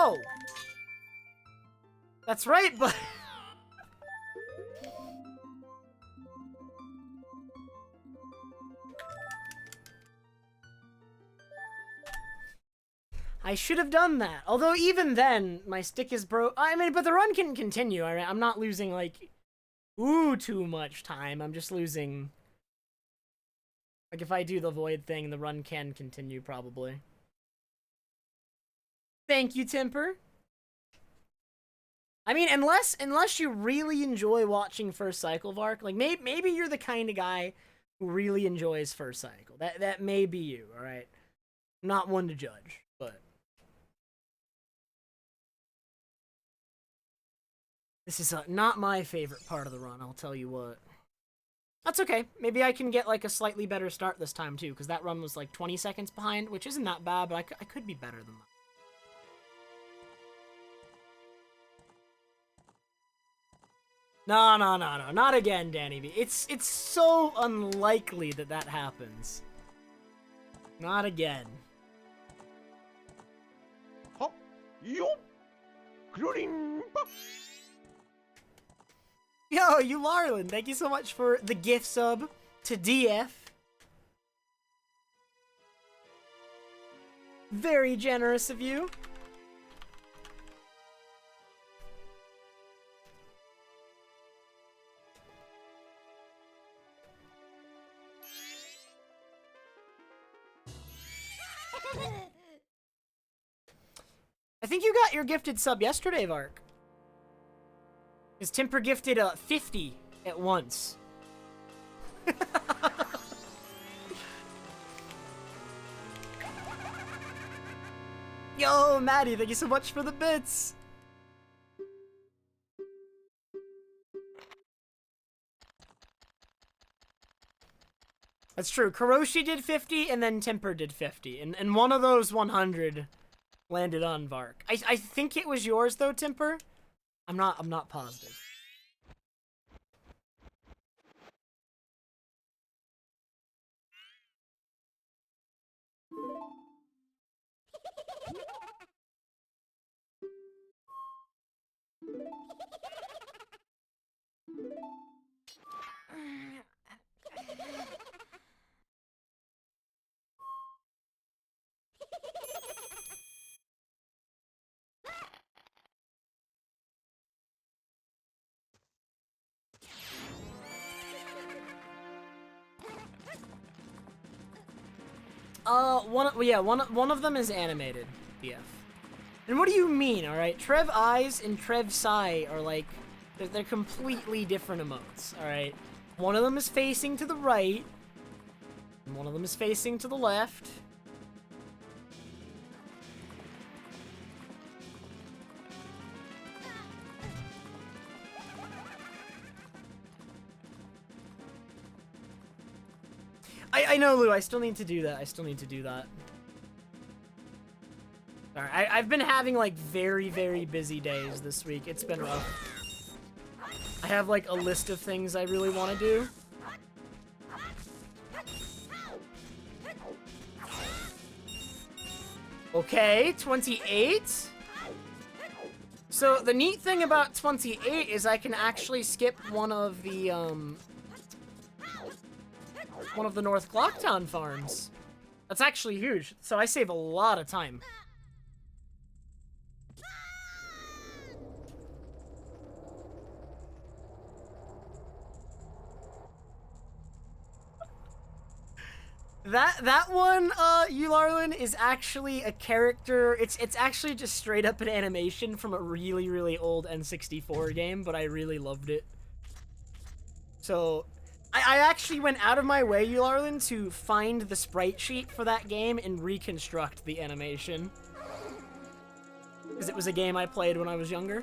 No! That's right, but... I should have done that. Although even then, my stick is broke. I mean, but the run can continue. I'm not losing, like, too much time. I'm just losing... Like, if I do the void thing, the run can continue, probably. Thank you, Timper. I mean, unless you really enjoy watching First Cycle, Vark, like, maybe you're the kind of guy who really enjoys First Cycle. That may be you, alright? Not one to judge, but... This is not my favorite part of the run, I'll tell you what. That's okay. Maybe I can get, like, a slightly better start this time, too, because that run was, like, 20 seconds behind, which isn't that bad, but I could be better than that. No, not again, Danny B. It's so unlikely that that happens. Not again. Hop, yo, Yo, you Larlin, thank you so much for the gift sub to DF. Very generous of you. I think you got your gifted sub yesterday, Vark. Because Timper gifted 50 at once. Yo, Maddie, thank you so much for the bits. That's true. Kuroshi did 50, and then Timper did 50. And one of those 100 landed on Vark. I think it was yours, though, Timper. I'm not positive. One of them is animated, BF. And what do you mean, alright? Trev Eyes and Trev Sai are like, they're completely different emotes, alright? One of them is facing to the right, and one of them is facing to the left. I know, Lou, I still need to do that. Alright, I've been having, like, very, very busy days this week. It's been rough. I have, like, a list of things I really want to do. Okay, 28? So, the neat thing about 28 is I can actually skip one of the North Clocktown farms. That's actually huge, so I save a lot of time. That one, Eularlin, is actually a character. It's actually just straight up an animation from a really, really old N64 game, but I really loved it. So, I actually went out of my way, Eularlin, to find the sprite sheet for that game and reconstruct the animation. Because it was a game I played when I was younger.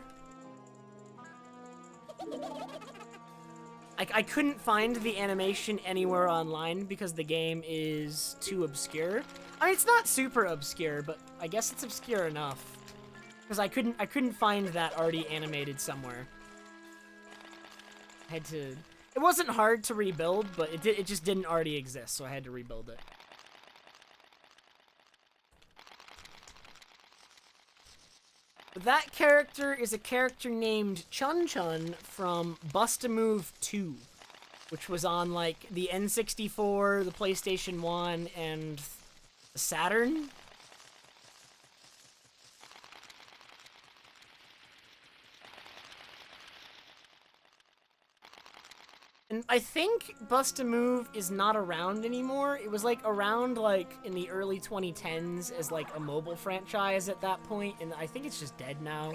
I couldn't find the animation anywhere online because the game is too obscure. I mean, it's not super obscure, but I guess it's obscure enough. Because I couldn't find that already animated somewhere. I had to... It wasn't hard to rebuild, but it just didn't already exist, so I had to rebuild it. That character is a character named Chun Chun from Bust-A-Move 2, which was on, like, the N64, the PlayStation 1, and the Saturn. And I think Bust-A-Move is not around anymore. It was, like, around, like, in the early 2010s as, like, a mobile franchise at that point, and I think it's just dead now.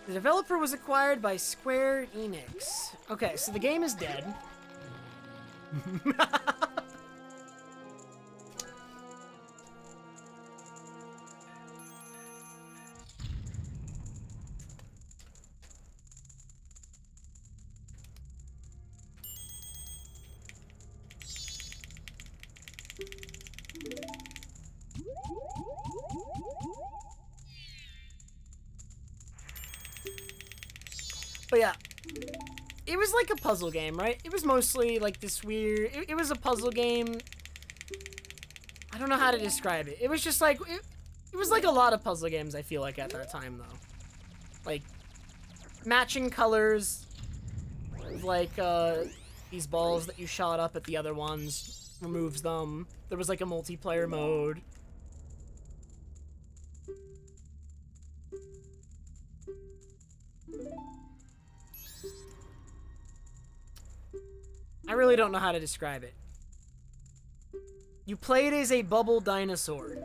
The developer was acquired by Square Enix. Okay, so the game is dead. But yeah, it was like a puzzle game, right? It was mostly like this weird... It was a puzzle game. I don't know how to describe it. It was just like... It was like a lot of puzzle games, I feel like, at that time, though. Like, matching colors, like, these balls that you shot up at the other ones, removes them. There was, like, a multiplayer mode. I really don't know how to describe it. You played as a bubble dinosaur.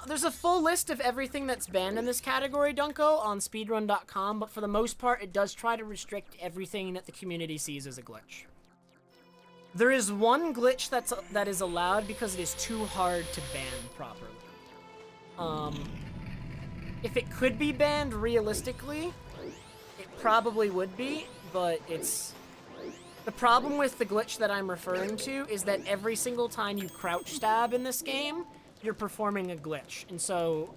There's a full list of everything that's banned in this category, Dunko, on speedrun.com, but for the most part, it does try to restrict everything that the community sees as a glitch. There is one glitch that is allowed because it is too hard to ban properly. If it could be banned realistically, it probably would be, but it's... The problem with the glitch that I'm referring to is that every single time you crouch stab in this game, you're performing a glitch. And so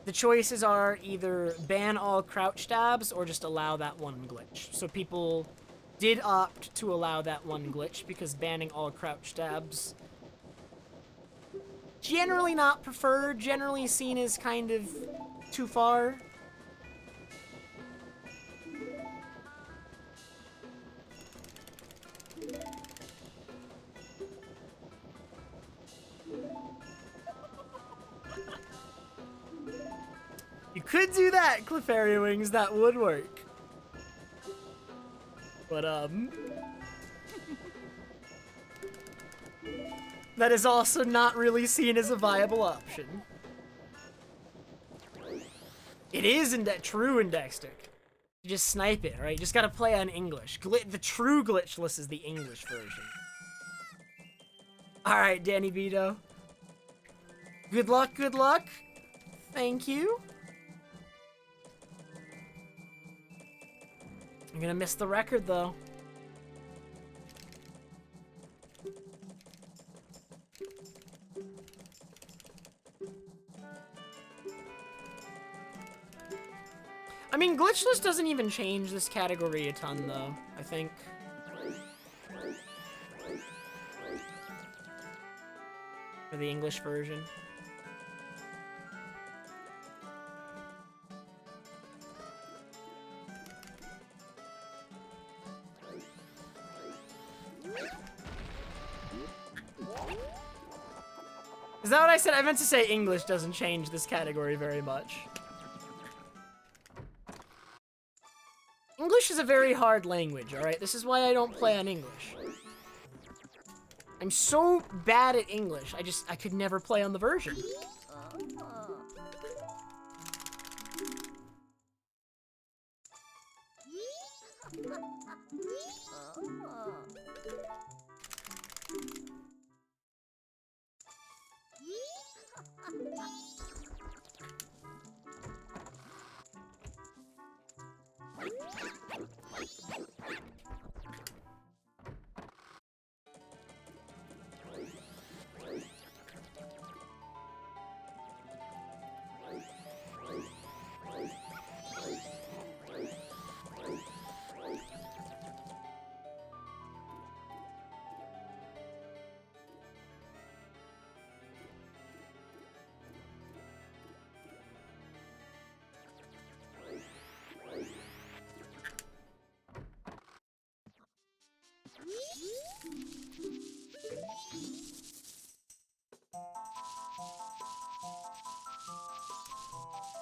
the choices are either ban all crouch stabs or just allow that one glitch. So people did opt to allow that one glitch because banning all crouch stabs, generally not preferred, generally seen as kind of too far. You could do that, Clefairy Wings, that would work. But, that is also not really seen as a viable option. It is true index stick. You just snipe it, right? You just gotta play on English. The true Glitchless is the English version. Alright, Danny Vito. Good luck, good luck. Thank you. I'm gonna miss the record, though. I mean, Glitchless doesn't even change this category a ton, though, I think. For the English version. Is that what I said? I meant to say English doesn't change this category very much. English is a very hard language, alright? This is why I don't play on English. I'm so bad at English, I could never play on the version.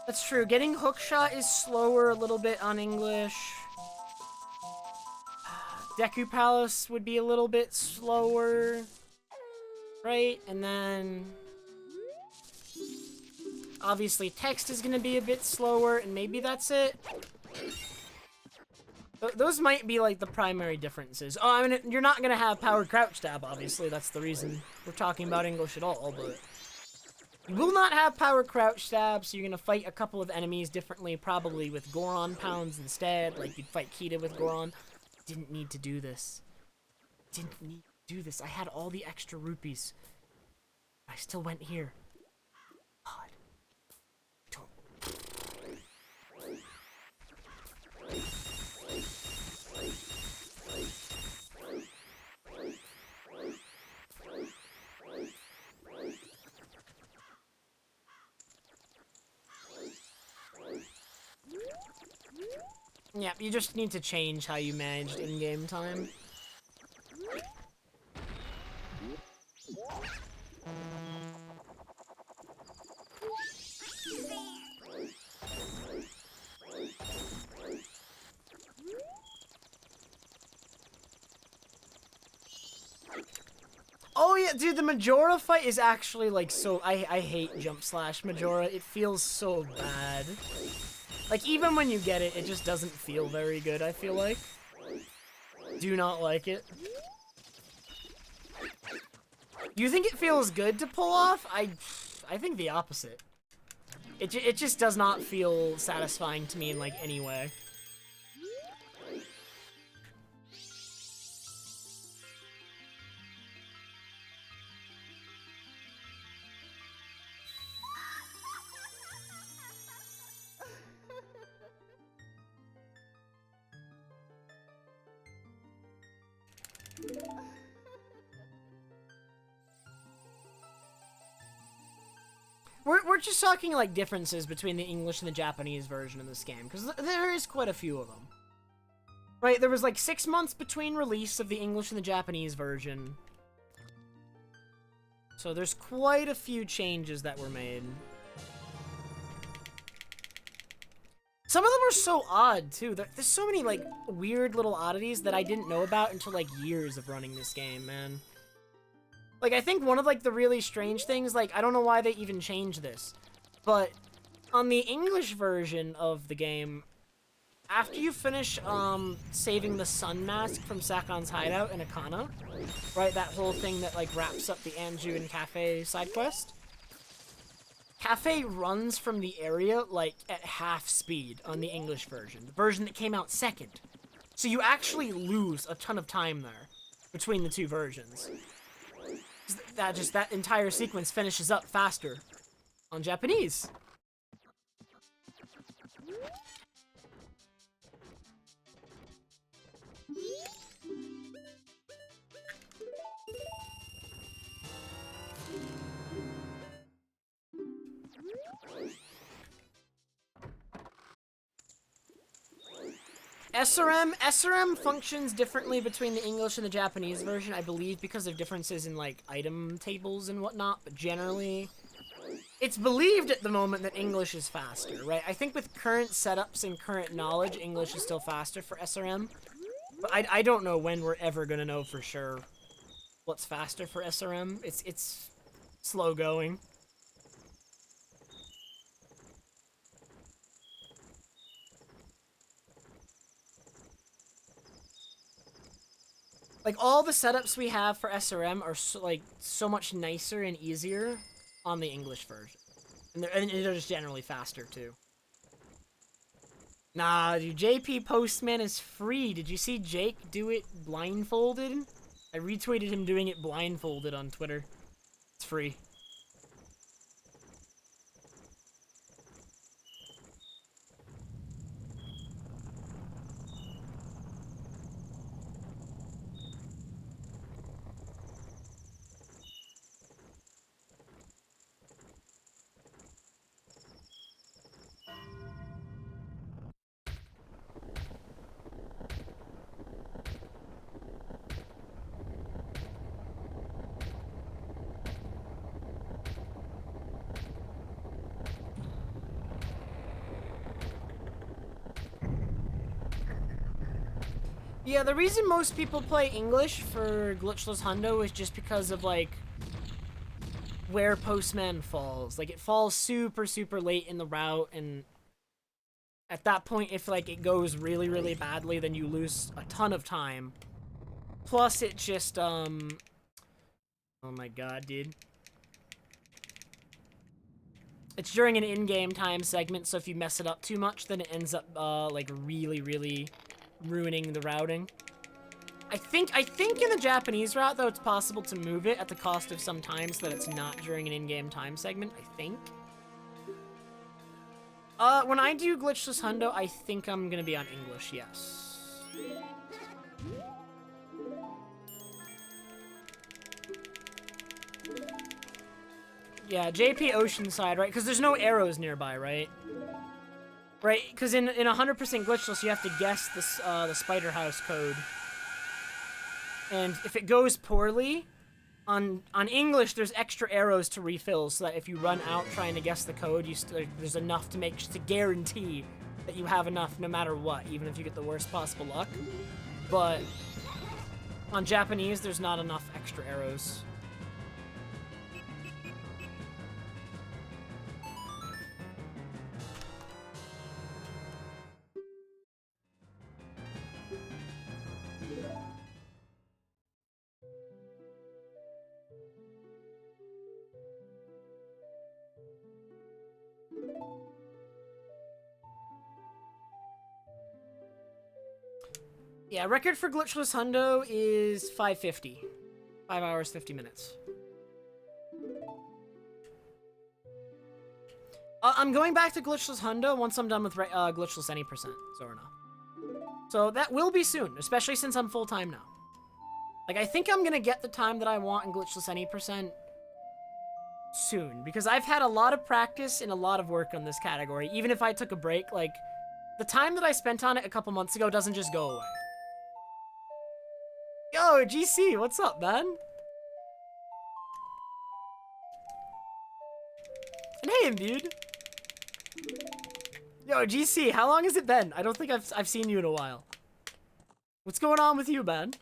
That's true. Getting hookshot is slower a little bit on English. Deku Palace would be a little bit slower. Right? And then... obviously, text is going to be a bit slower, and maybe that's it. Those might be, like, the primary differences. Oh, I mean, you're not going to have powered crouch stab, obviously. That's the reason we're talking about English at all, but... you will not have power crouch stab, so you're going to fight a couple of enemies differently, probably with Goron pounds instead, like you'd fight Kita with Goron. Didn't need to do this. Didn't need to do this. I had all the extra rupees. I still went here. God. Don't... yeah, you just need to change how you managed in-game time. Oh yeah, dude, the Majora fight is actually like so... I hate jump slash Majora. It feels so bad. Like, even when you get it, it just doesn't feel very good, I feel like. Do not like it. You think it feels good to pull off? I think the opposite. It just does not feel satisfying to me in, like, any way. We're just talking, like, differences between the English and the Japanese version of this game, because there is quite a few of them. Right, there was, like, 6 months between release of the English and the Japanese version. So there's quite a few changes that were made. Some of them are so odd, too. There's so many, like, weird little oddities that I didn't know about until, like, years of running this game, man. Like, I think one of, like, the really strange things, like, I don't know why they even changed this, but on the English version of the game, after you finish, saving the Sun Mask from Sakon's hideout in Akana, right, that whole thing that, like, wraps up the Anju and Cafe side quest, Cafe runs from the area, like, at half speed on the English version, the version that came out second. So you actually lose a ton of time there between the two versions. That entire sequence finishes up faster on Japanese. SRM functions differently between the English and the Japanese version, I believe, because of differences in, like, item tables and whatnot, but generally, it's believed at the moment that English is faster, right? I think with current setups and current knowledge, English is still faster for SRM, but I don't know when we're ever gonna know for sure what's faster for SRM. It's slow going. Like, all the setups we have for SRM are so much nicer and easier on the English version. And they're just generally faster, too. Nah, dude, JP Postman is free. Did you see Jake do it blindfolded? I retweeted him doing it blindfolded on Twitter. It's free. Yeah, the reason most people play English for Glitchless Hundo is just because of, like, where Postman falls. Like, it falls super, super late in the route, and at that point, if, like, it goes really, really badly, then you lose a ton of time. Plus, it just, oh my god, dude. It's during an in-game time segment, so if you mess it up too much, then it ends up, like, really, really ruining the routing. I think in the Japanese route, though, it's possible to move it at the cost of some time so that it's not during an in-game time segment, I think. When I do Glitchless Hundo, I think I'm gonna be on English, yes. Yeah, JP Oceanside, right? Because there's no arrows nearby, right? Right, because in 100% Glitchless, you have to guess this, the Spider House code. And if it goes poorly, on English, there's extra arrows to refill, so that if you run out trying to guess the code, there's enough to guarantee that you have enough no matter what, even if you get the worst possible luck. But on Japanese, there's not enough extra arrows. Yeah, record for Glitchless Hundo is 5:50. 5 hours, 50 minutes. I'm going back to Glitchless Hundo once I'm done with Glitchless Any percent, Zorna. So that will be soon, especially since I'm full-time now. Like, I think I'm gonna get the time that I want in Glitchless Any percent soon, because I've had a lot of practice and a lot of work on this category. Even if I took a break, like, the time that I spent on it a couple months ago doesn't just go away. Yo, GC, what's up, man? And hey, dude. Yo, GC, how long has it been? I don't think I've seen you in a while. What's going on with you, man?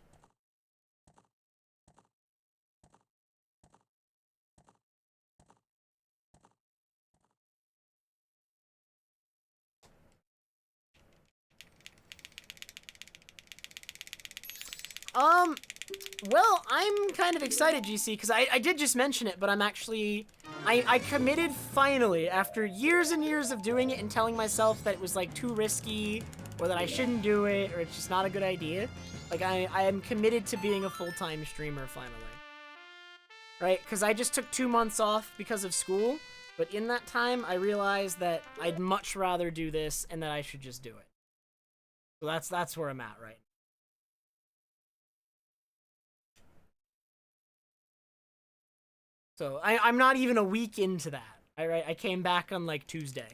Well, I'm kind of excited, GC, because I did just mention it, but I'm actually... I committed finally, after years and years of doing it and telling myself that it was, like, too risky, or that I shouldn't do it, or it's just not a good idea. Like, I am committed to being a full-time streamer, finally. Right? Because I just took 2 months off because of school, but in that time, I realized that I'd much rather do this, and that I should just do it. So that's where I'm at right now. So I'm not even a week into that. I came back on like Tuesday.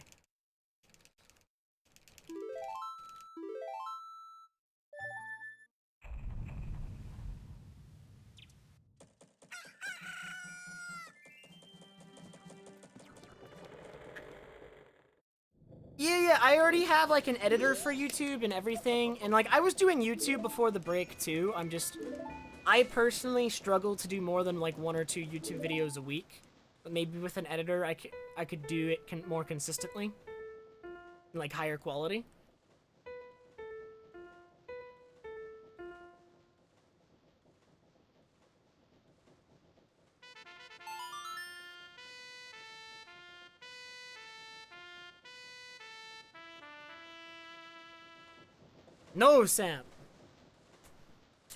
Yeah, I already have like an editor for YouTube and everything. And like I was doing YouTube before the break too. I personally struggle to do more than like 1 or 2 YouTube videos a week. But maybe with an editor, I could do it more consistently. And like higher quality. No, Sam.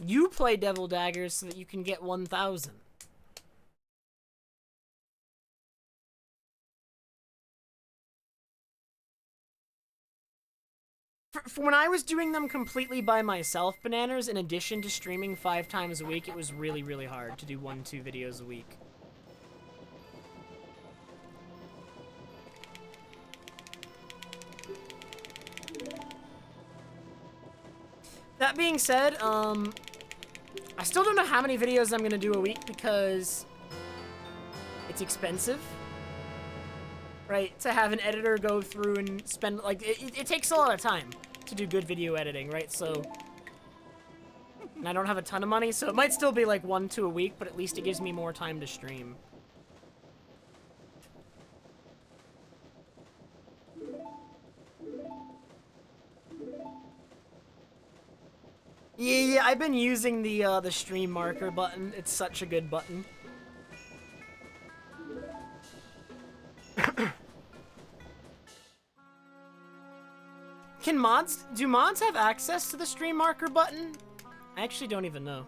You play Devil Daggers so that you can get 1,000. For when I was doing them completely by myself, Bananas, in addition to streaming 5 times a week, it was really, really hard to do 1-2 videos a week. That being said, I still don't know how many videos I'm gonna do a week because it's expensive. Right, to have an editor go through and spend, like, it takes a lot of time to do good video editing, right? So, and I don't have a ton of money, so it might still be like 1-2 a week, but at least it gives me more time to stream. Yeah, I've been using the stream marker button. It's such a good button. Do mods have access to the stream marker button? I actually don't even know.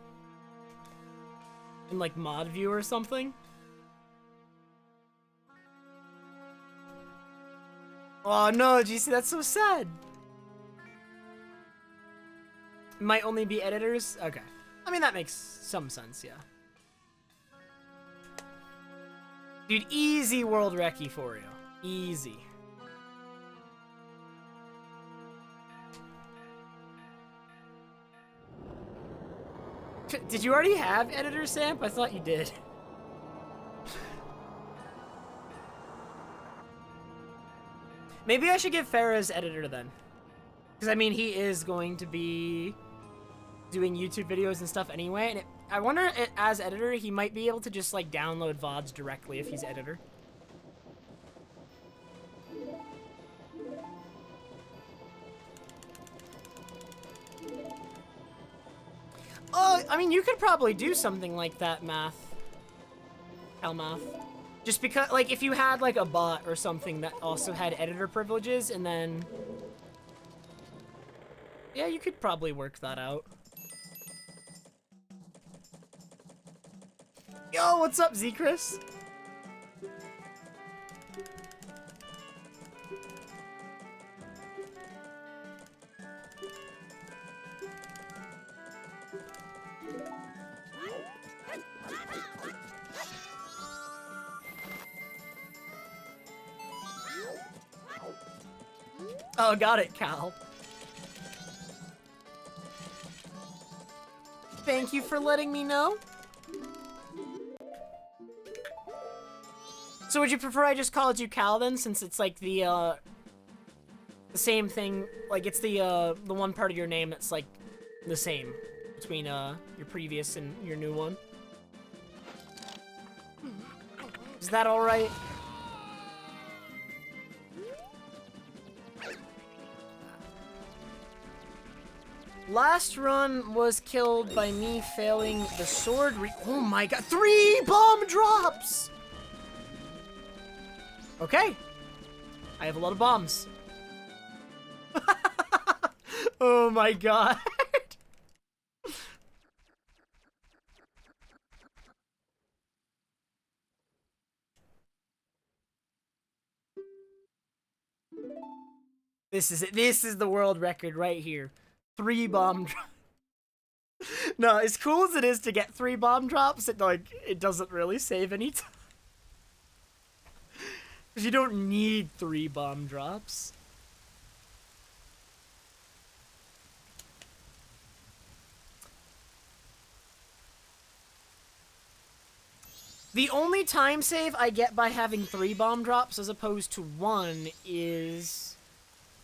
In like mod view or something? Oh no, GC, that's so sad. It might only be editors? Okay. I mean, that makes some sense, yeah. Dude, easy world recce for you. Easy. Did you already have editor, Samp? I thought you did. Maybe I should give Farah's editor then. Because, I mean, he is going to be doing YouTube videos and stuff anyway. And I wonder, as editor, he might be able to just, like, download VODs directly if he's editor. Oh, I mean, you could probably do something like that, Math. Just because, like, if you had, like, a bot or something that also had editor privileges, and then... Yeah, you could probably work that out. Yo, what's up, Z-Chris? Oh, got it, Cal. Thank you for letting me know. So would you prefer I just called you Cal then, since it's like the same thing, like it's the one part of your name that's like the same between your previous and your new one? Is that all right? Last run was killed by me failing the sword oh my god, 3 bomb drops! Okay. I have a lot of bombs. Oh my god. This is it. This is the world record right here. 3 bomb drops. No, as cool as it is to get 3 bomb drops, it doesn't really save any time. Because you don't need 3 bomb drops. The only time save I get by having 3 bomb drops as opposed to 1 is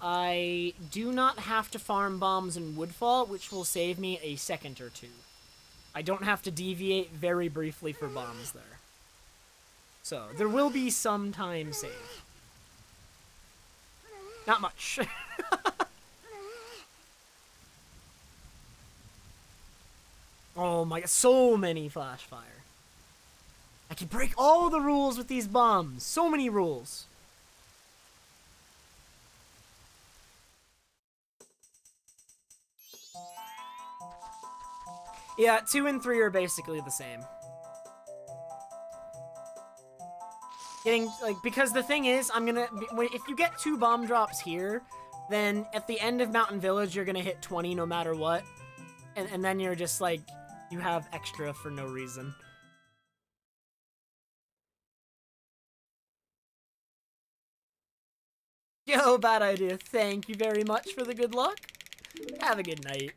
I do not have to farm bombs in Woodfall, which will save me a second or 2. I don't have to deviate very briefly for bombs there. So, there will be some time save. Not much. Oh my god, so many flash fire. I can break all the rules with these bombs. So many rules. Yeah, 2 and 3 are basically the same. Because the thing is, if you get 2 bomb drops here, then at the end of Mountain Village, you're gonna hit 20 no matter what. And then you're just like, you have extra for no reason. Yo, bad idea. Thank you very much for the good luck. Have a good night.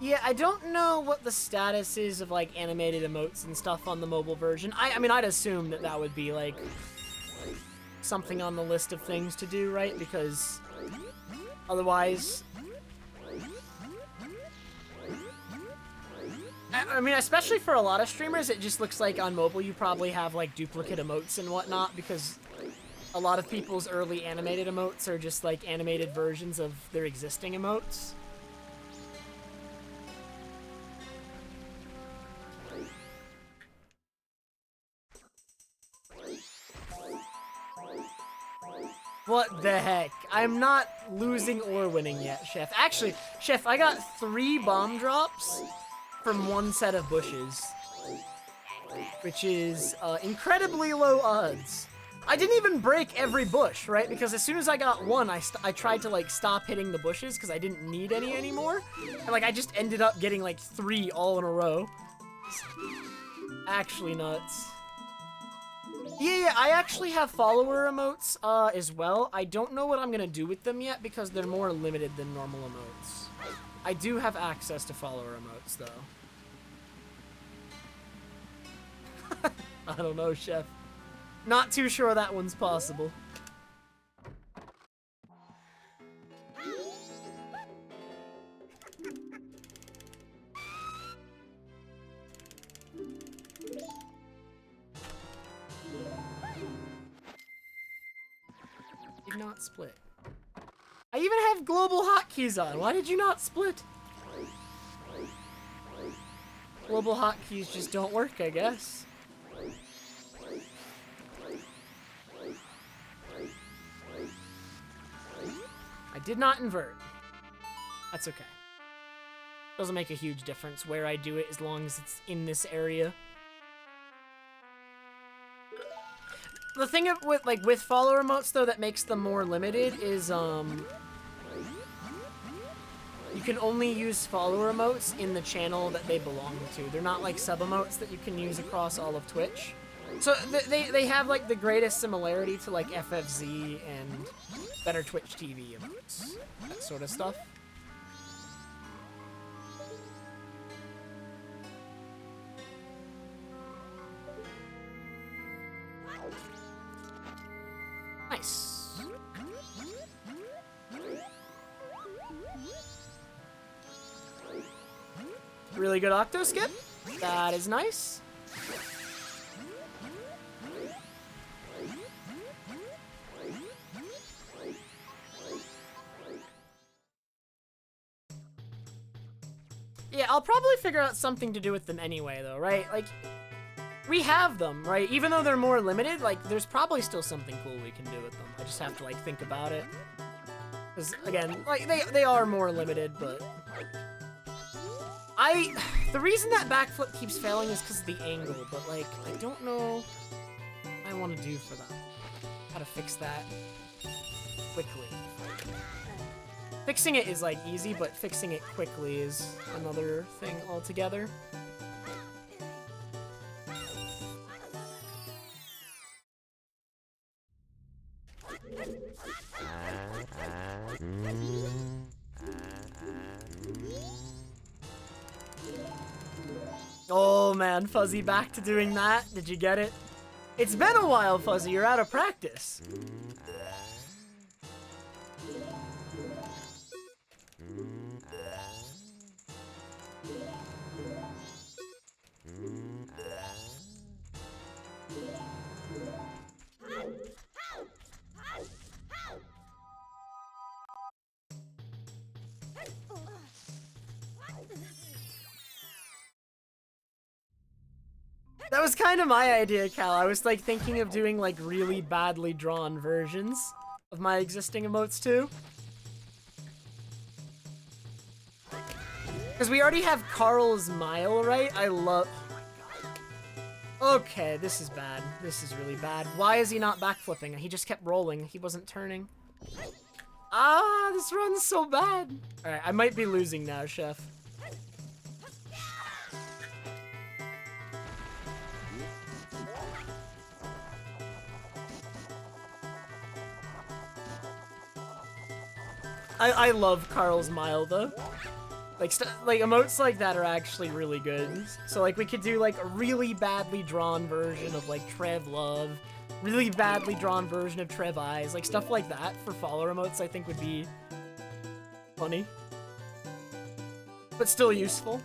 Yeah, I don't know what the status is of, like, animated emotes and stuff on the mobile version. I mean, I'd assume that that would be, like, something on the list of things to do, right? Because otherwise... I mean, especially for a lot of streamers, it just looks like on mobile you probably have, like, duplicate emotes and whatnot, because a lot of people's early animated emotes are just, like, animated versions of their existing emotes. What the heck? I'm not losing or winning yet, Chef. Actually, Chef, I got 3 bomb drops from 1 set of bushes, which is incredibly low odds. I didn't even break every bush, right? Because as soon as I got 1, I tried to, like, stop hitting the bushes because I didn't need any anymore. And, like, I just ended up getting, like, 3 all in a row. Actually nuts. Yeah, I actually have follower emotes as well. I don't know what I'm gonna do with them yet because they're more limited than normal emotes. I do have access to follower emotes, though. I don't know, Chef. Not too sure that one's possible. Did not split. I even have global hotkeys on. Why did you not split? Global hotkeys just don't work, I guess. I did not invert. That's okay. Doesn't make a huge difference where I do it as long as it's in this area. The thing with follower emotes though that makes them more limited is you can only use follower emotes in the channel that they belong to. They're not like sub emotes that you can use across all of Twitch. So they have like the greatest similarity to like FFZ and Better Twitch TV emotes, that sort of stuff. Nice. Really good octo skip. That is nice. Yeah, I'll probably figure out something to do with them anyway, though, right? Like, we have them, right? Even though they're more limited, like, there's probably still something cool we can do with them. I just have to, like, think about it. Because, again, like, they are more limited, but... The reason that backflip keeps failing is because of the angle, but, like, I don't know what I want to do for that. How to fix that quickly. Fixing it is, like, easy, but fixing it quickly is another thing altogether. while, man, Fuzzy, back to doing that. Did you get it? It's been a while, Fuzzy. You're out of practice. That was kind of my idea, Cal. I was like thinking of doing like really badly drawn versions of my existing emotes too. Because we already have Carl's Mile, right? I love... Oh my god. Okay, this is bad. This is really bad. Why is he not backflipping? He just kept rolling. He wasn't turning. Ah, this run's so bad. Alright, I might be losing now, Chef. I love Carl's Mile, though. Like emotes like that are actually really good. So like we could do like a really badly drawn version of like Trev Love, really badly drawn version of Trev Eyes, like stuff like that for follower emotes I think would be funny. But still useful.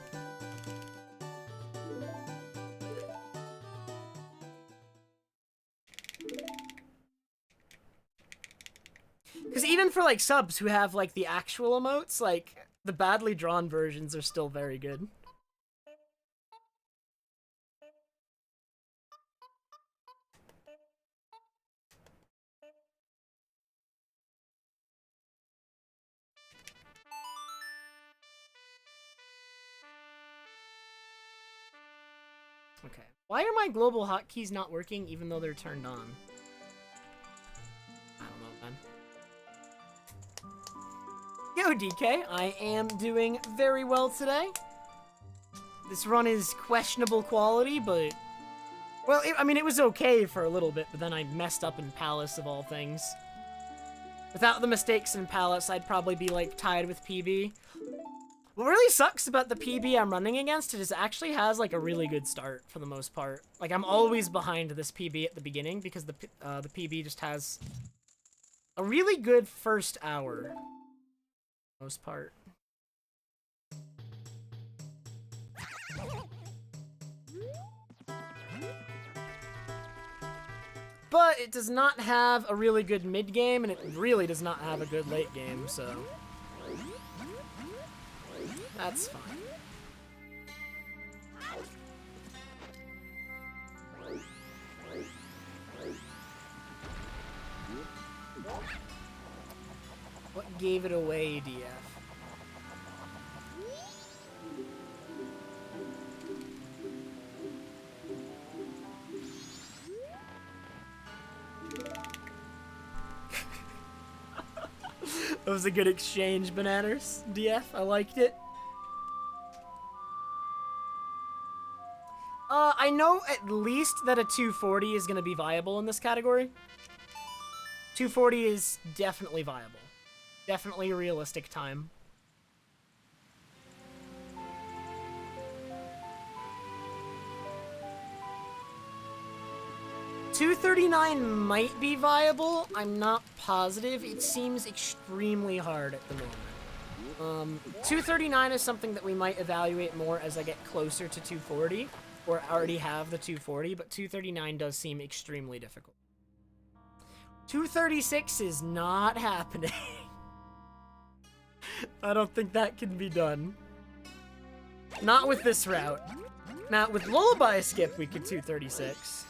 Because even for like subs who have like the actual emotes, like the badly drawn versions are still very good. Okay. Why are my global hotkeys not working even though they're turned on? I don't know, man. Yo, DK, I am doing very well today. This run is questionable quality, but... Well, I mean, it was okay for a little bit, but then I messed up in Palace, of all things. Without the mistakes in Palace, I'd probably be, like, tied with PB. What really sucks about the PB I'm running against is it actually has, like, a really good start, for the most part. Like, I'm always behind this PB at the beginning, because the PB just has a really good first hour. Most part. But it does not have a really good mid game, and it really does not have a good late game, so that's fine. What gave it away, DF? That was a good exchange, Bananas. DF, I liked it. I know at least that a 240 is going to be viable in this category. 240 is definitely viable. Definitely a realistic time. $239 might be viable. I'm not positive. It seems extremely hard at the moment. $239 is something that we might evaluate more as I get closer to 240, or already have the 240, but $239 does seem extremely difficult. 236 is not happening. I don't think that can be done. Not with this route. Now, with Lullaby Skip, we could 236.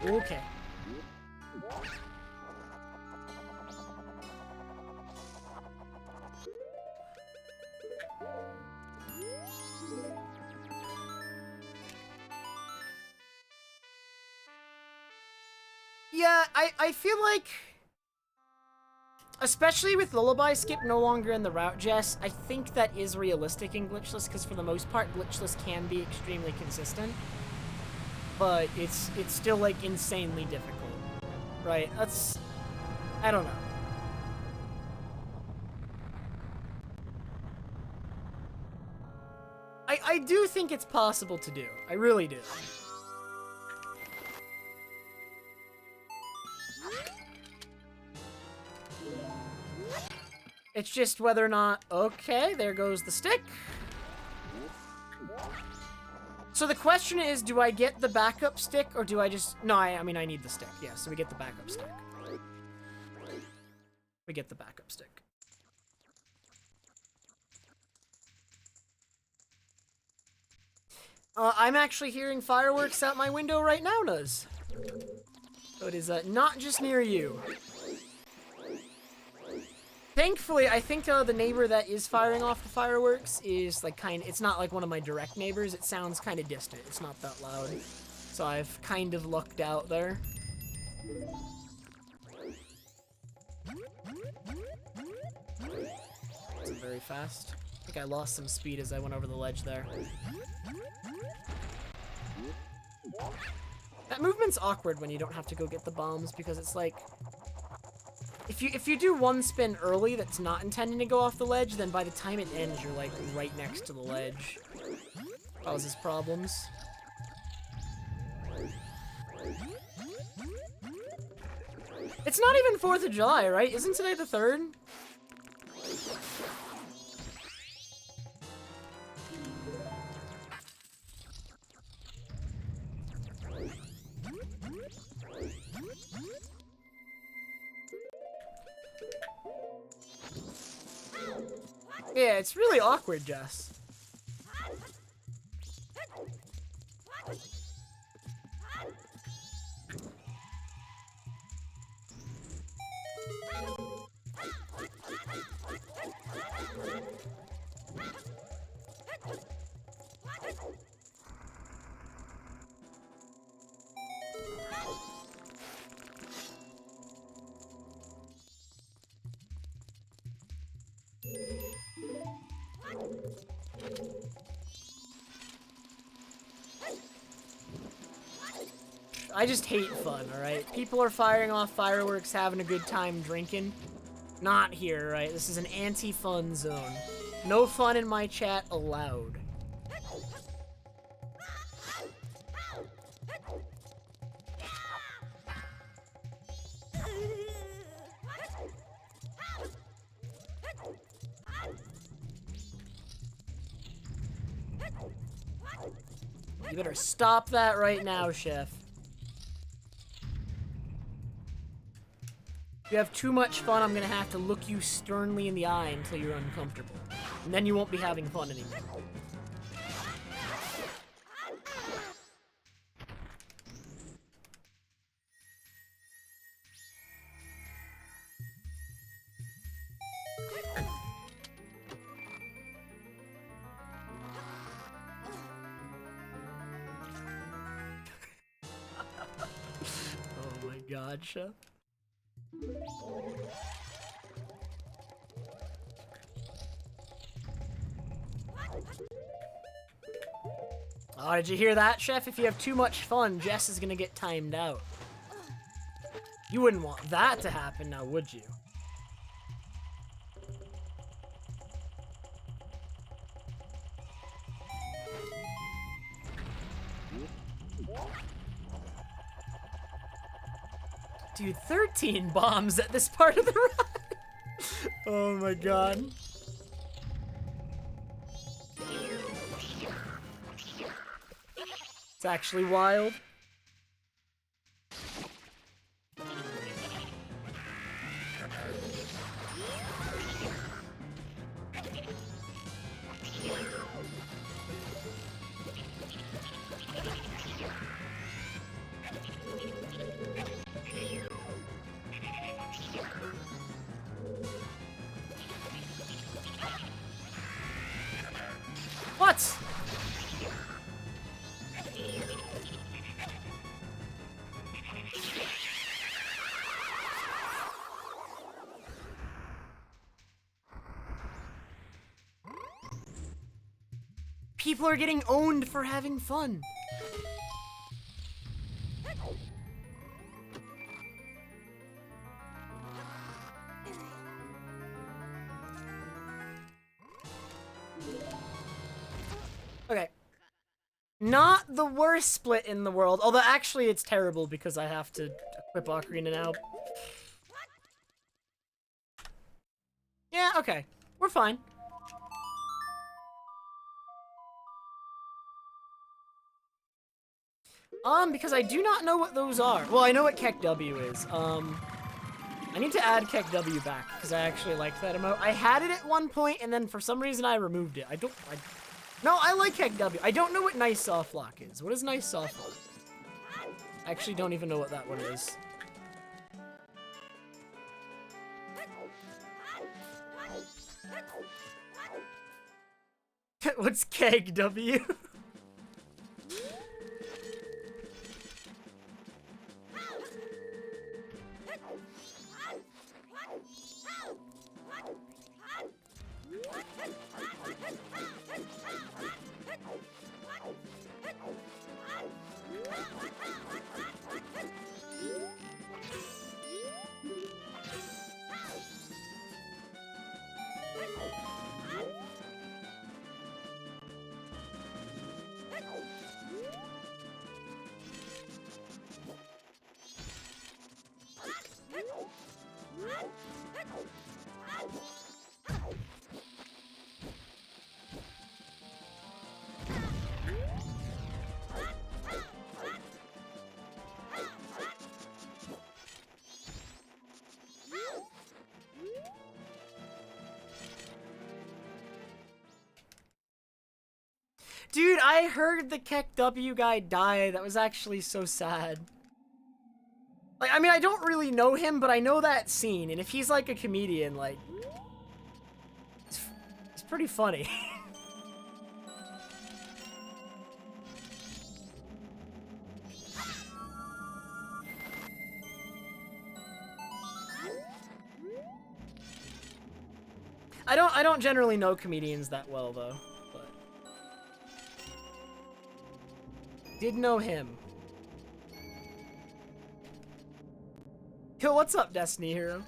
Okay. Yeah, I feel like Especially with Lullaby Skip no longer in the route, Jess, I think that is realistic in Glitchless, because for the most part, Glitchless can be extremely consistent. But it's still, like, insanely difficult. Right? That's... I don't know. I do think it's possible to do. I really do. It's just whether or not... Okay, there goes the stick. So the question is, do I get the backup stick, or do I just... No, I mean, I need the stick. Yeah, so we get the backup stick. We get the backup stick. I'm actually hearing fireworks out my window right now, Nuz. So it is not just near you. Thankfully, I think the neighbor that is firing off the fireworks is like it's not like one of my direct neighbors. It sounds kind of distant. It's not that loud. So I've kind of lucked out there. It's very fast. I think I lost some speed as I went over the ledge there. That movement's awkward when you don't have to go get the bombs, because it's like... If you do one spin early that's not intending to go off the ledge, then by the time it ends, you're like right next to the ledge. Causes problems. It's not even 4th of July, right? Isn't today the 3rd? Yeah, it's really awkward, Jess. I just hate fun, alright? People are firing off fireworks, having a good time drinking. Not here, right? This is an anti-fun zone. No fun in my chat allowed. You better stop that right now, Chef. If you have too much fun, I'm gonna have to look you sternly in the eye until you're uncomfortable. And then you won't be having fun anymore. Oh my god, Chef. Oh, did you hear that, Chef? If you have too much fun, Jess is gonna get timed out. You wouldn't want that to happen now, would you? Dude, 13 bombs at this part of the ride. Oh my god. It's actually wild. What? people are getting owned for having fun. Okay. Not the worst split in the world, although actually it's terrible because I have to equip Ocarina now. Yeah, okay. We're fine. Because I do not know what those are. Well, I know what Keck W is. I need to add Keck W back, because I actually liked that emote. I had it at one point, and then for some reason I removed it. No, I like Keck W. I don't know what Nice Soft Lock is. What is Nice Soft Lock? I actually don't even know what that one is. What's Keg W? Dude, I heard the Keck W guy die. That was actually so sad. Like, I mean, I don't really know him, but I know that scene, and if he's like a comedian, like, it's pretty funny. I don't generally know comedians that well though, but did know him. Yo, what's up, Destiny Hero?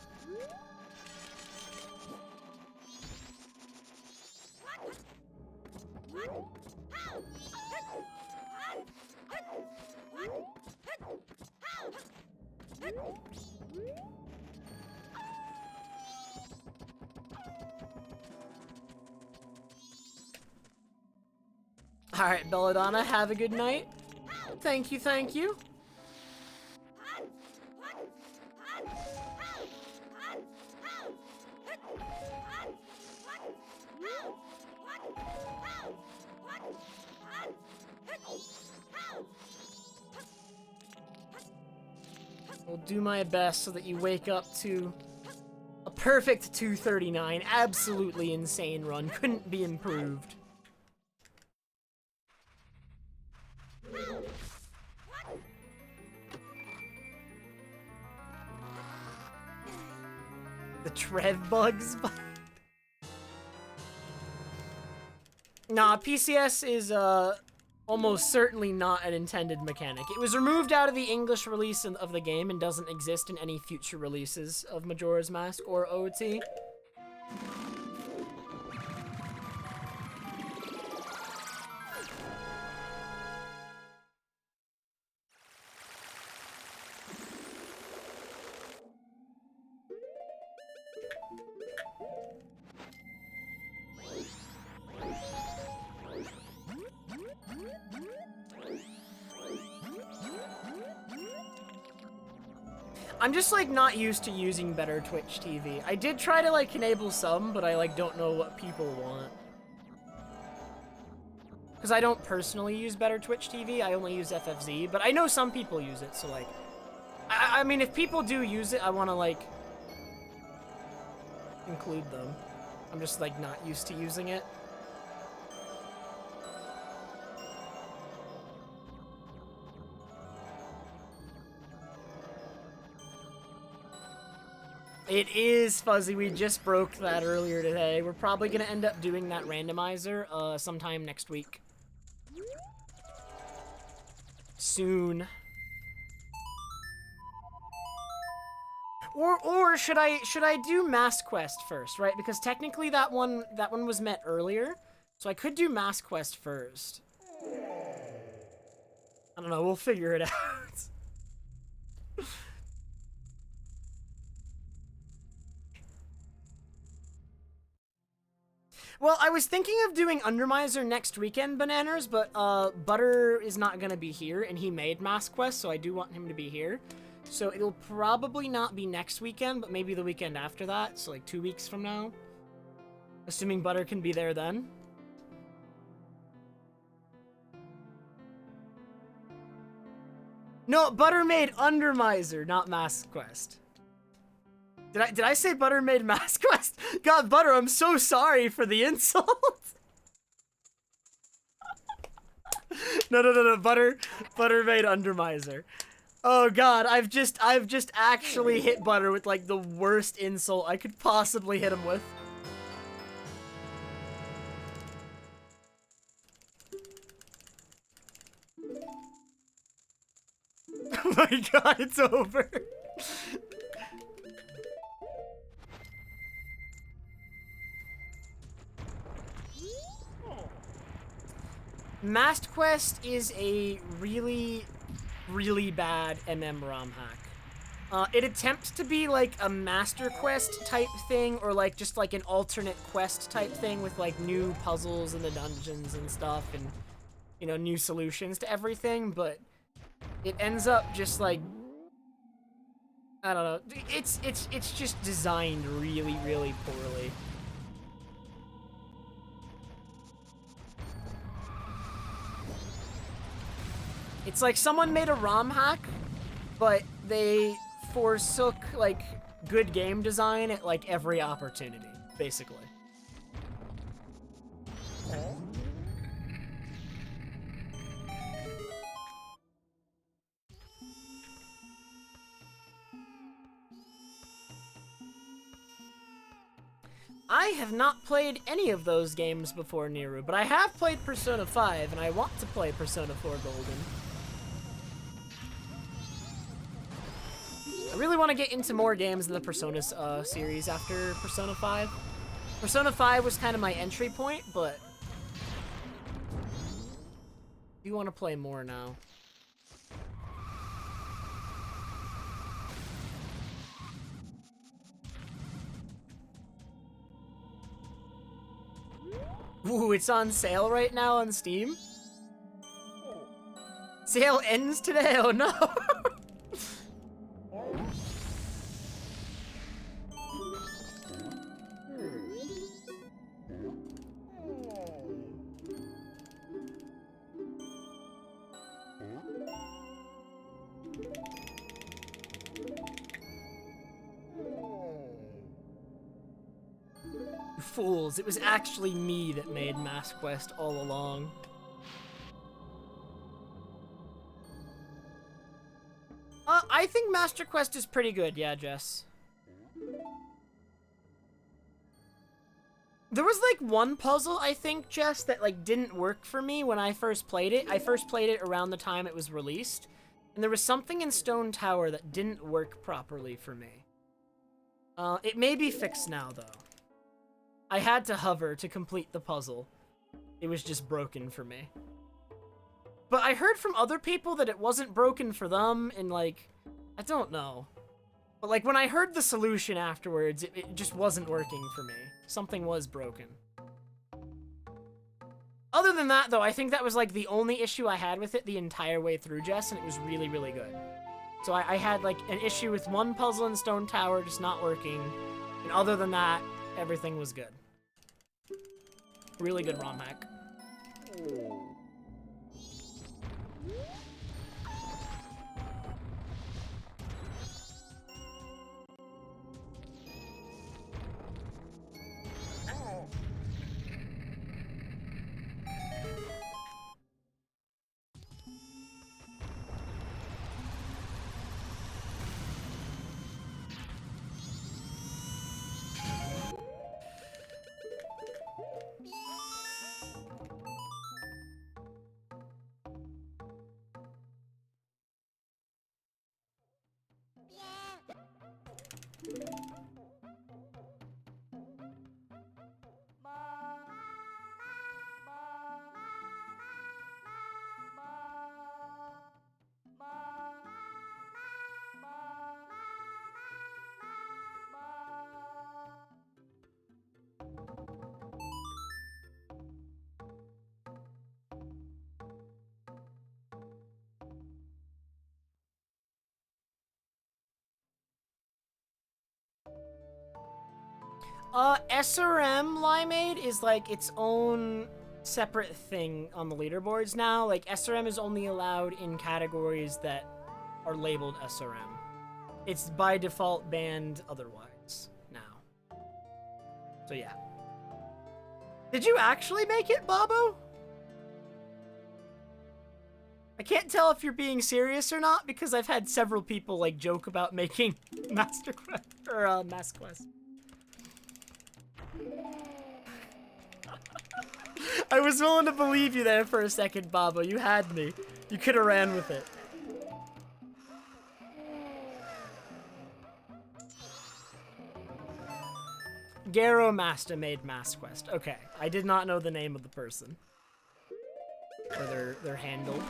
Alright, Belladonna, have a good night. Thank you, thank you. I'll do my best so that you wake up to a perfect 239. Absolutely insane run. Couldn't be improved. The Trev bugs. Nah, PCS is almost certainly not an intended mechanic. It was removed out of the English release of the game and doesn't exist in any future releases of Majora's Mask or OT. I'm just, like, not used to using better Twitch TV. I did try to, like, enable some, but I, like, don't know what people want. Because I don't personally use better Twitch TV, I only use FFZ, but I know some people use it, so, like... I mean, if people do use it, I want to, like... include them. I'm just, like, not used to using it. It is fuzzy. We just broke that earlier today. We're probably going to end up doing that randomizer sometime next week. soon. Or should I do Mass Quest first, right? Because technically that one was met earlier, so I could do Mass Quest first. I don't know. We'll figure it out. Well, I was thinking of doing Undermiser next weekend, Bananas, but Butter is not gonna be here, and he made Mass Quest, so I do want him to be here. So it'll probably not be next weekend, but maybe the weekend after that, so like 2 weeks from now. Assuming Butter can be there then. No, Butter made Undermiser, not Mass Quest. Did I say Butter made Mass Quest? God, Butter, I'm so sorry for the insult. No, Butter made Undermiser. Oh God, I've just actually hit Butter with like the worst insult I could possibly hit him with. Oh my God, it's over. Masked Quest is a really bad MMROM hack. It attempts to be like a Master Quest type thing, or like just like an alternate quest type thing with like new puzzles in the dungeons and stuff, and you know, new solutions to everything, but it ends up just like, I don't know, it's just designed really poorly. It's like someone made a ROM hack, but they forsook, like, good game design at, like, every opportunity, basically. I have not played any of those games before, Niru, but I have played Persona 5, and I want to play Persona 4 Golden. I really want to get into more games in the Persona series after Persona 5. Persona 5 was kind of my entry point, but I do want to play more now. Ooh, it's on sale right now on Steam? Sale ends today? Oh no! You fools, it was actually me that made Mass Quest all along. I think Master Quest is pretty good, yeah, Jess. There was like one puzzle, I think, Jess, that like didn't work for me when I first played it. I first played it around the time it was released, and there was something in Stone Tower that didn't work properly for me. It may be fixed now, though. I had to hover to complete the puzzle. It was just broken for me. But I heard from other people that it wasn't broken for them, and like, I don't know. But like, when I heard the solution afterwards, it just wasn't working for me. Something was broken. Other than that, though, I think that was like the only issue I had with it the entire way through, Jess, and it was really good. So I had like an issue with one puzzle in Stone Tower just not working, and other than that, everything was good. Really good ROM hack. SRM Limeade is like its own separate thing on the leaderboards now. Like, SRM is only allowed in categories that are labeled SRM. It's by default banned otherwise now. So yeah. Did you actually make it, Bobo? I can't tell if you're being serious or not because I've had several people like joke about making Master Quest or Mass Quest. I was willing to believe you there for a second, Bobo. You had me. You could have ran with it. Garo Master made Mass Quest. Okay, I did not know the name of the person. Or their handle.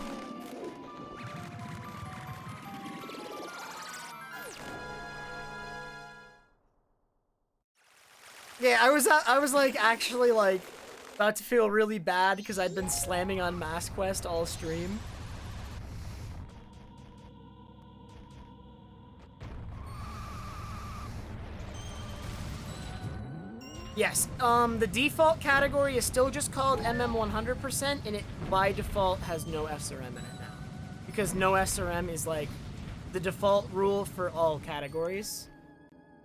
Yeah, I was like actually like about to feel really bad because I'd been slamming on Mass Quest all stream. Yes, the default category is still just called MM100%, and it by default has no SRM in it now. Because no SRM is like the default rule for all categories.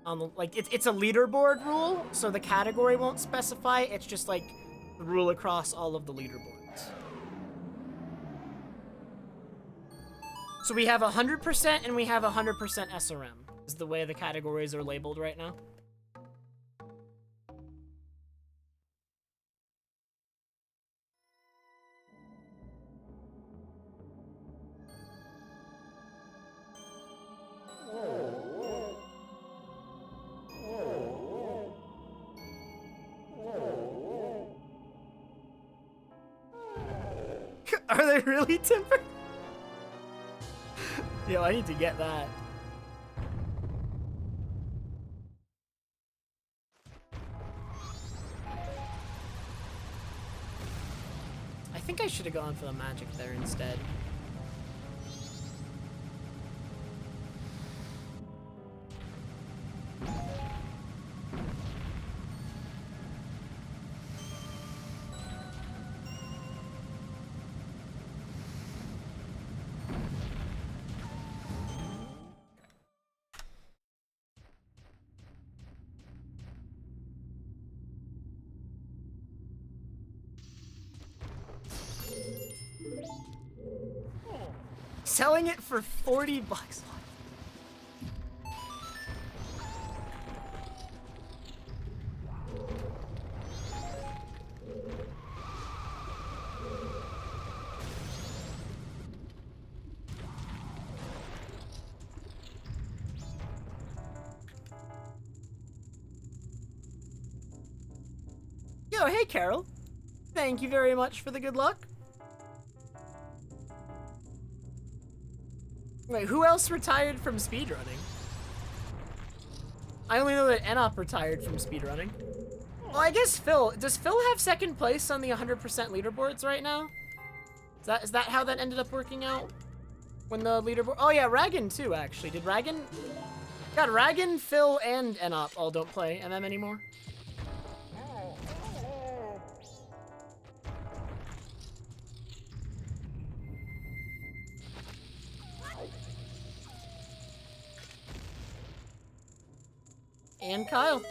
Like it's a leaderboard rule, so the category won't specify, it's just like the rule across all of the leaderboards. So we have 100% and we have 100% SRM, is the way the categories are labeled right now. Are they really tempered? Yo, I need to get that. I think I should have gone for the magic there instead. Selling it for 40 bucks. Yo, hey Carol. Thank you very much for the good luck. Wait, who else retired from speedrunning? I only know that Enop retired from speedrunning. Well, I guess Phil. Does Phil have second place on the 100% leaderboards right now? Is that how that ended up working out? When the leaderboard... Oh yeah, Ragan too, actually. Did Ragan... God, Ragan, Phil, and Enop all don't play MM anymore. And Kyle.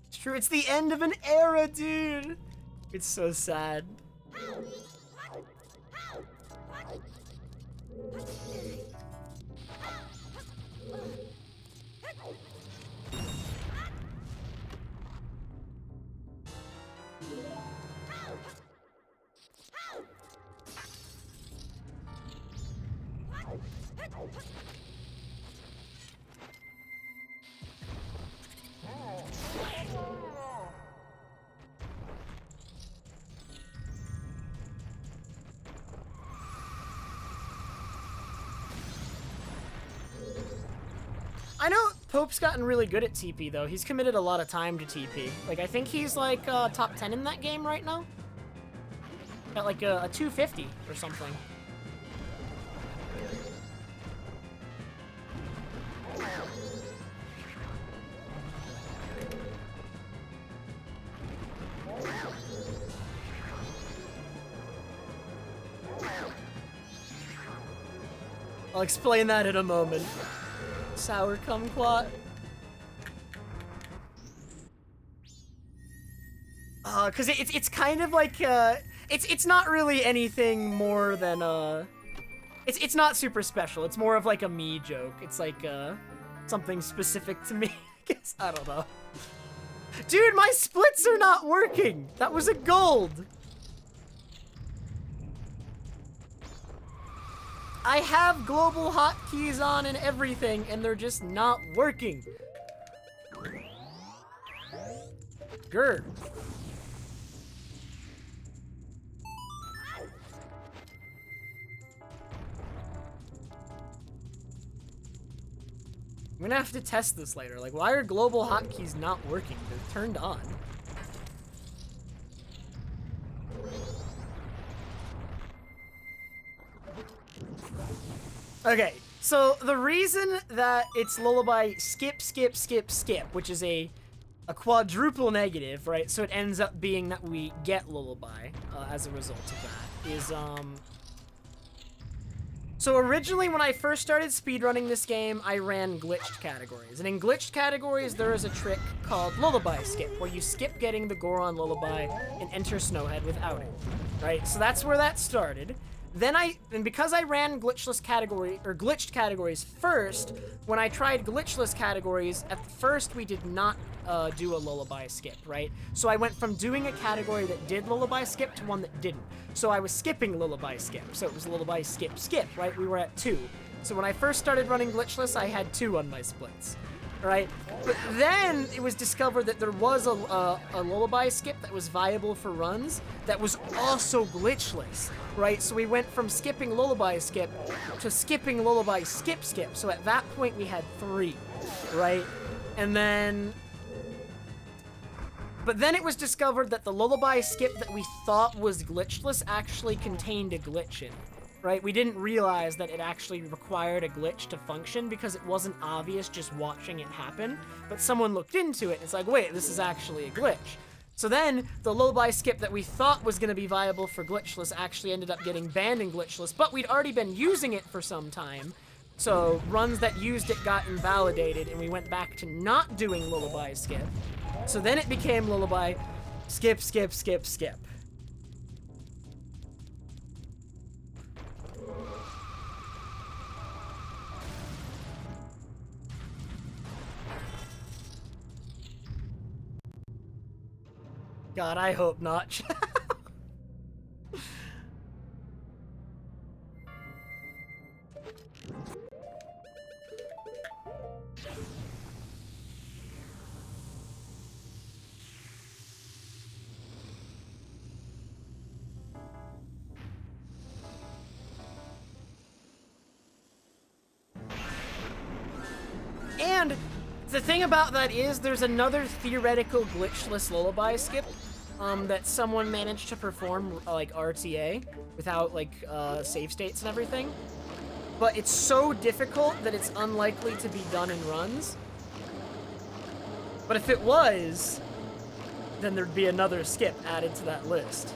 It's true, it's the end of an era, dude. It's so sad. I know Pope's gotten really good at TP, though. He's committed a lot of time to TP. Like, I think he's, like, top 10 in that game right now. Got, like, a 250 or something. I'll explain that in a moment. Sour kumquat. Cause it's kind of like, it's not really anything more than, it's not super special. It's more of like a me joke. It's like, something specific to me, I guess. I don't know. Dude, my splits are not working! That was a gold! I have global hotkeys on and everything, and they're just not working. Grr. I'm gonna have to test this later. Like, why are global hotkeys not working? They're turned on. Okay, so the reason that it's lullaby skip, skip, skip, skip, which is a quadruple negative, right? So it ends up being that we get lullaby as a result of that, is, So originally, when I first started speedrunning this game, I ran glitched categories. And in glitched categories, there is a trick called Lullaby Skip, where you skip getting the Goron Lullaby and enter Snowhead without it, right? So that's where that started. Then because I ran glitchless category, or glitched categories first, when I tried glitchless categories, at first we did not do a lullaby skip, right? So I went from doing a category that did lullaby skip to one that didn't. So I was skipping lullaby skip, so it was lullaby skip skip, right? We were at 2. So when I first started running glitchless, I had 2 on my splits, right? But then it was discovered that there was a lullaby skip that was viable for runs that was also glitchless, right? So we went from skipping lullaby skip to skipping lullaby skip skip. So at that point we had 3, right? And then... But then it was discovered that the lullaby skip that we thought was glitchless actually contained a glitch in it, right? We didn't realize that it actually required a glitch to function because it wasn't obvious just watching it happen. But someone looked into it and it's like, wait, this is actually a glitch. So then the lullaby skip that we thought was going to be viable for glitchless actually ended up getting banned in glitchless, but we'd already been using it for some time. So runs that used it got invalidated and we went back to not doing lullaby skip. So then it became lullaby skip, skip, skip, skip. God, I hope not. And the thing about that is there's another theoretical glitchless lullaby skip that someone managed to perform like RTA without like save states and everything. But it's so difficult that it's unlikely to be done in runs. But if it was, then there'd be another skip added to that list.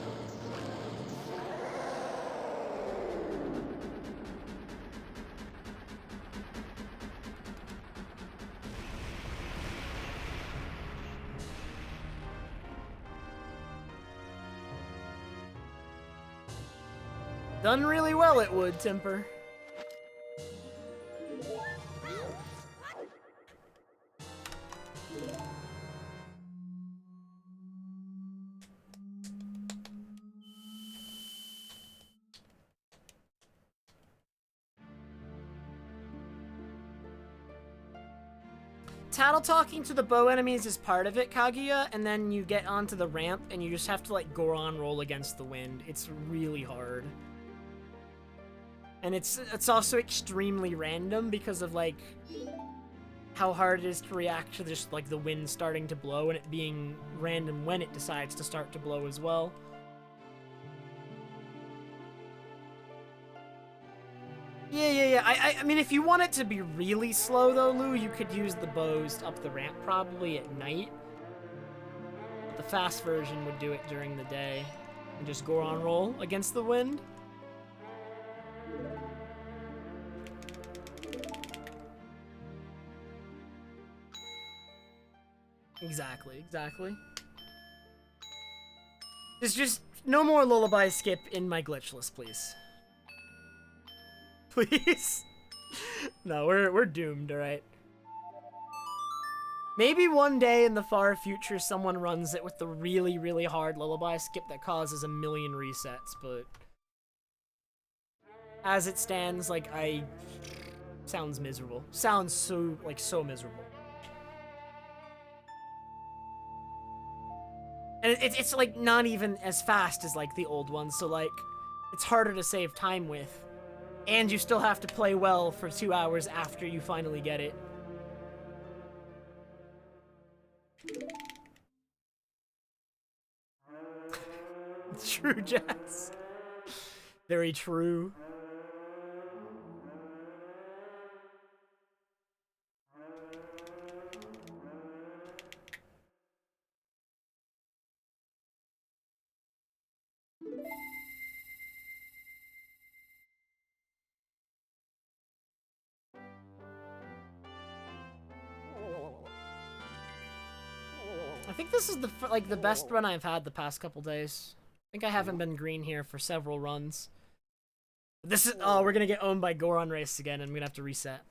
Done really well, it would, Temper. Tattle talking to the bow enemies is part of it, Kaguya, and then you get onto the ramp and you just have to like Goron roll against the wind. It's really hard. And it's also extremely random because of like how hard it is to react to just like the wind starting to blow and it being random when it decides to start to blow as well. Yeah. I mean, if you want it to be really slow though, Lou, you could use the bows up the ramp probably at night. But the fast version would do it during the day and just Goron roll against the wind. Exactly, exactly. There's just no more lullaby skip in my glitchless, please. Please? No, we're doomed, alright? Maybe one day in the far future someone runs it with the really, really hard lullaby skip that causes a million resets, but... as it stands, like, sounds miserable. Sounds so, like, so miserable. And it's like, not even as fast as, like, the old ones, so, like, it's harder to save time with. And you still have to play well for 2 hours after you finally get it. True, Jazz. Very true. I think this is the best run I've had the past couple days. I think I haven't been green here for several runs. This is we're gonna get owned by Goron Race again, and I'm gonna have to reset.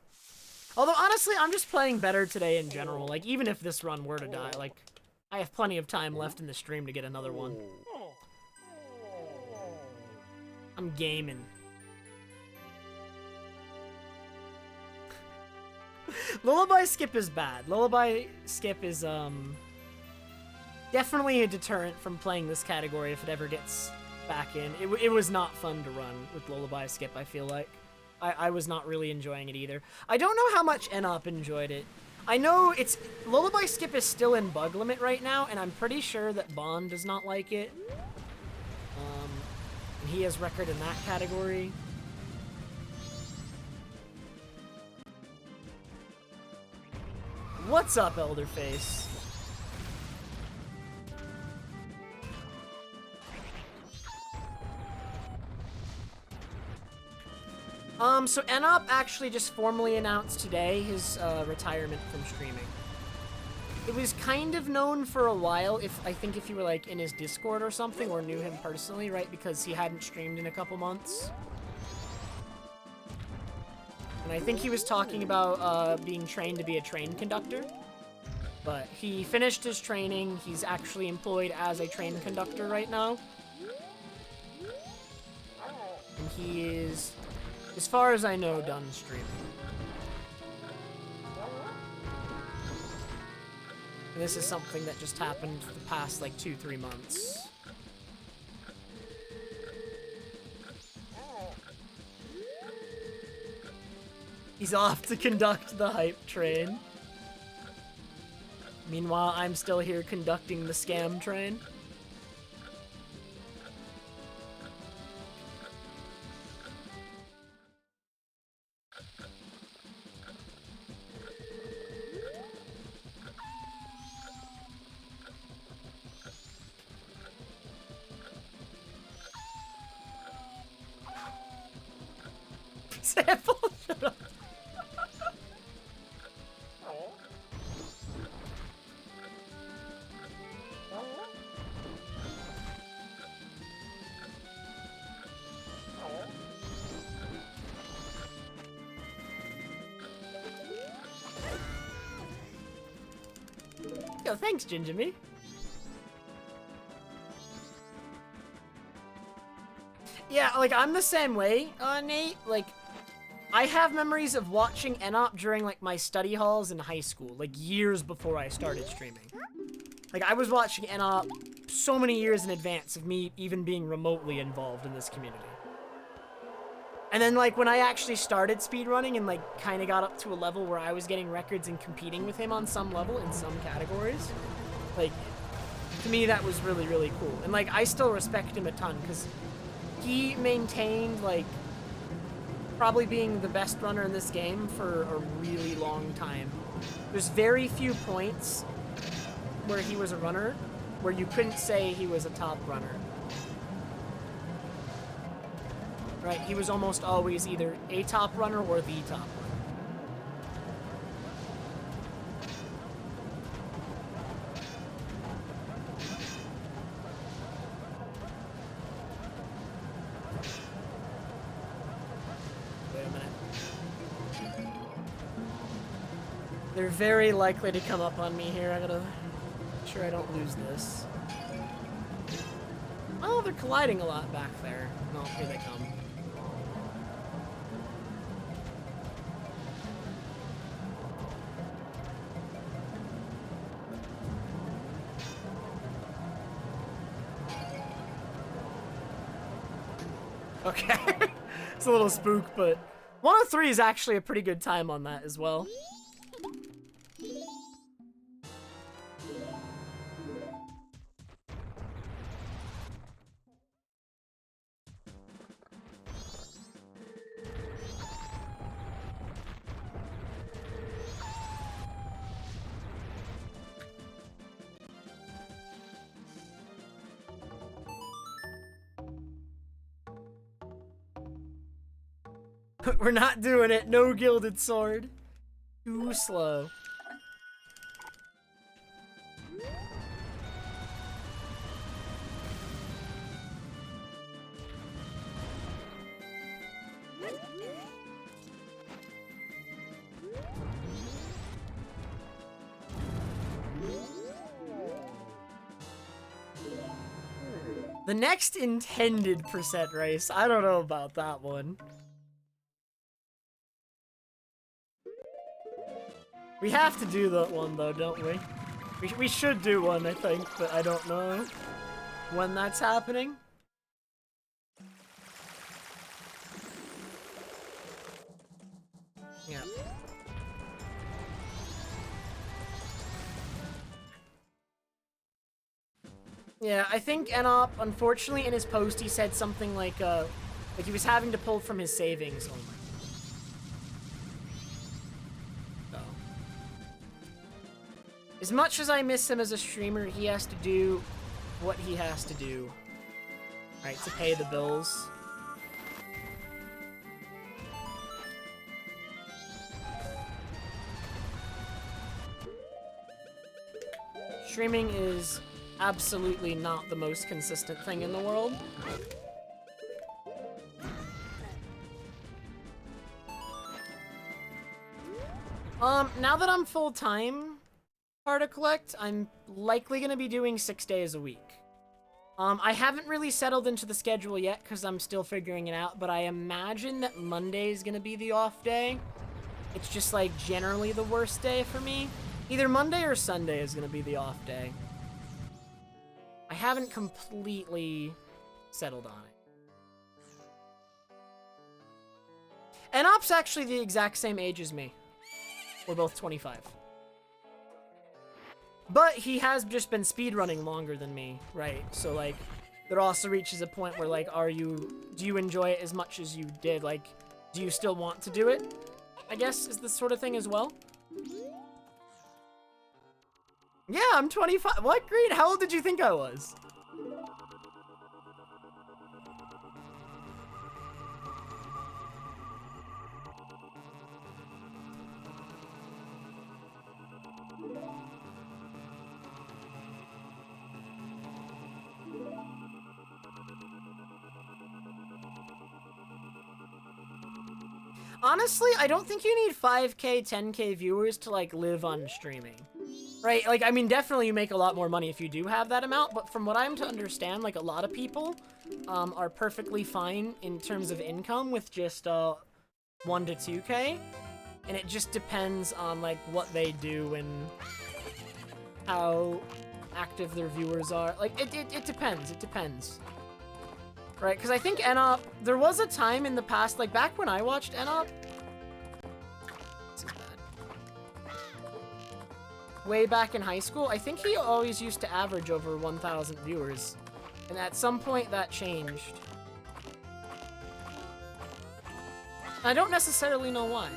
Although honestly, I'm just playing better today in general. Like even if this run were to die, like I have plenty of time left in the stream to get another one. I'm gaming. Lullaby skip is bad. Lullaby skip is definitely a deterrent from playing this category if it ever gets back in. It was not fun to run with Lullaby skip, I feel like. I was not really enjoying it either. I don't know how much Enop enjoyed it. I know Lullaby skip is still in bug limit right now, and I'm pretty sure that Bond does not like it. And he has record in that category. What's up, Elderface? So Enop actually just formally announced today his retirement from streaming. It was kind of known for a while, I think if you were like in his Discord or something, or knew him personally, right? Because he hadn't streamed in a couple months. And I think he was talking about being trained to be a train conductor. But he finished his training. He's actually employed as a train conductor right now. And he is, as far as I know, done streaming. And this is something that just happened the past, like, 2-3 months. He's off to conduct the hype train. Meanwhile, I'm still here conducting the scam train. Sample, shut up. Yo, thanks, Gingerme. Yeah, like, I'm the same way, Nate. Like, I have memories of watching Enop during, like, my study halls in high school, like, years before I started streaming. Like, I was watching Enop so many years in advance of me even being remotely involved in this community. And then, like, when I actually started speedrunning and, like, kind of got up to a level where I was getting records and competing with him on some level in some categories, like, to me, that was really, really cool. And, like, I still respect him a ton, because he maintained, like, probably being the best runner in this game for a really long time. There's very few points where he was a runner where you couldn't say he was a top runner. Right, he was almost always either a top runner or the top runner. They're very likely to come up on me here. I gotta make sure I don't lose this. Oh, they're colliding a lot back there. No, here they come. Okay. It's a little spook, but 103 is actually a pretty good time on that as well. We're not doing it. No gilded sword. Too slow. The next intended percent race. I don't know about that one. We have to do that one though, don't we? We should do one, I think, but I don't know when that's happening. Yeah. Yeah, I think Enop, unfortunately, in his post, he said something like he was having to pull from his savings. Oh my. As much as I miss him as a streamer, he has to do what he has to do, right, to pay the bills. Streaming is absolutely not the most consistent thing in the world. Now that I'm full-time, to collect, I'm likely gonna be doing 6 days a week. I haven't really settled into the schedule yet because I'm still figuring it out, but I imagine that Monday is gonna be the off day. It's just like generally the worst day for me. Either Monday or Sunday is gonna be the off day. I haven't completely settled on it. Enop's actually the exact same age as me. We're both 25. But he has just been speedrunning longer than me, right? So, like, there also reaches a point where, like, do you enjoy it as much as you did? Like, do you still want to do it? I guess, is this sort of thing as well? Yeah, I'm 25. What, Green? How old did you think I was? Honestly, I don't think you need 5K, 10K viewers to, like, live on streaming. Right? Like, I mean, definitely you make a lot more money if you do have that amount, but from what I'm to understand, like, a lot of people are perfectly fine in terms of income with just 1 to 2K, and it just depends on, like, what they do and how active their viewers are. Like, it depends. It depends. Right, because I think Enop, there was a time in the past, like back when I watched Enop, this is bad, way back in high school, I think he always used to average over 1,000 viewers, and at some point that changed. I don't necessarily know why.